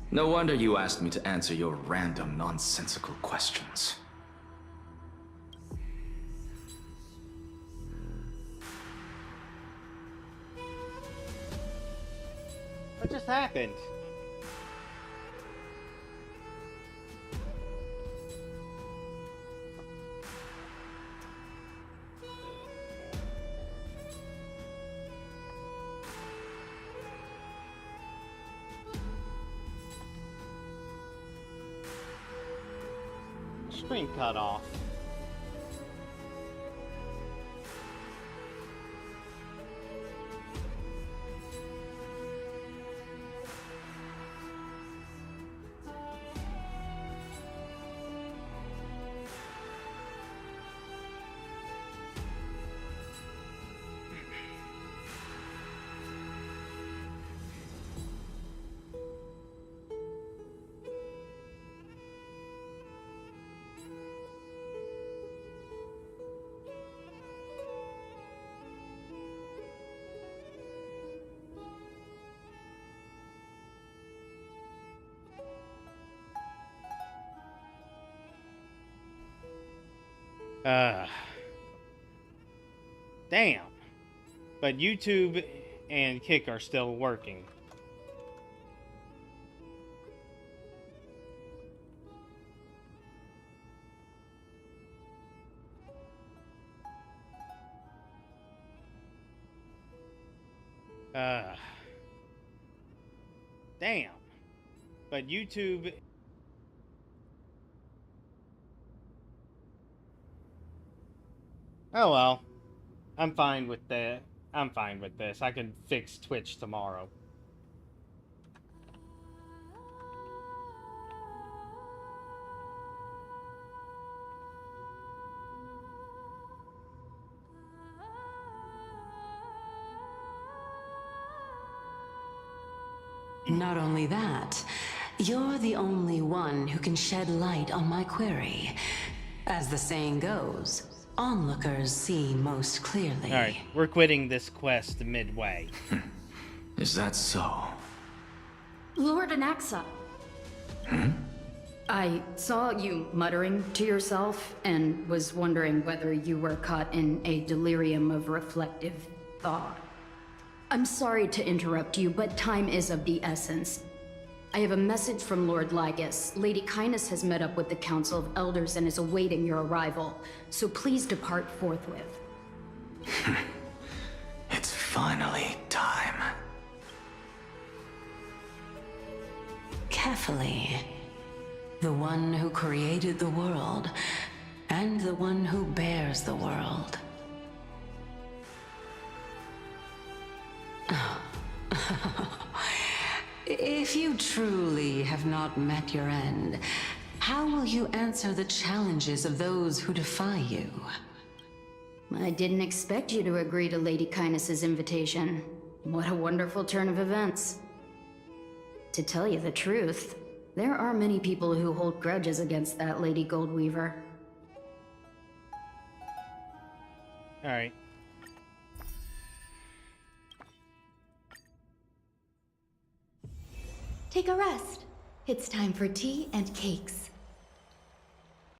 No wonder you asked me to answer your random, nonsensical questions. What just happened? screen cut off. Damn. But YouTube and Kick are still working. Damn. But YouTube... Oh well. I'm fine with that. I'm fine with this. I can fix Twitch tomorrow. Not only that, you're the only one who can shed light on my query. As the saying goes, onlookers see most clearly. Alright, we're quitting this quest midway. Is that so? Lord Anaxa. I saw you muttering to yourself and was wondering whether you were caught in a delirium of reflective thought. I'm sorry to interrupt you, but time is of the essence. I have a message from Lord Lygus. Lady Kindness has met up with the Council of Elders and is awaiting your arrival, so please depart forthwith. It's finally time. Carefully. The one who created the world, and the one who bears the world. If you truly have not met your end, how will you answer the challenges of those who defy you? I didn't expect you to agree to Lady Kindness's invitation. What a wonderful turn of events. To tell you the truth, there are many people who hold grudges against that Lady Goldweaver. Alright. Take a rest. It's time for tea and cakes.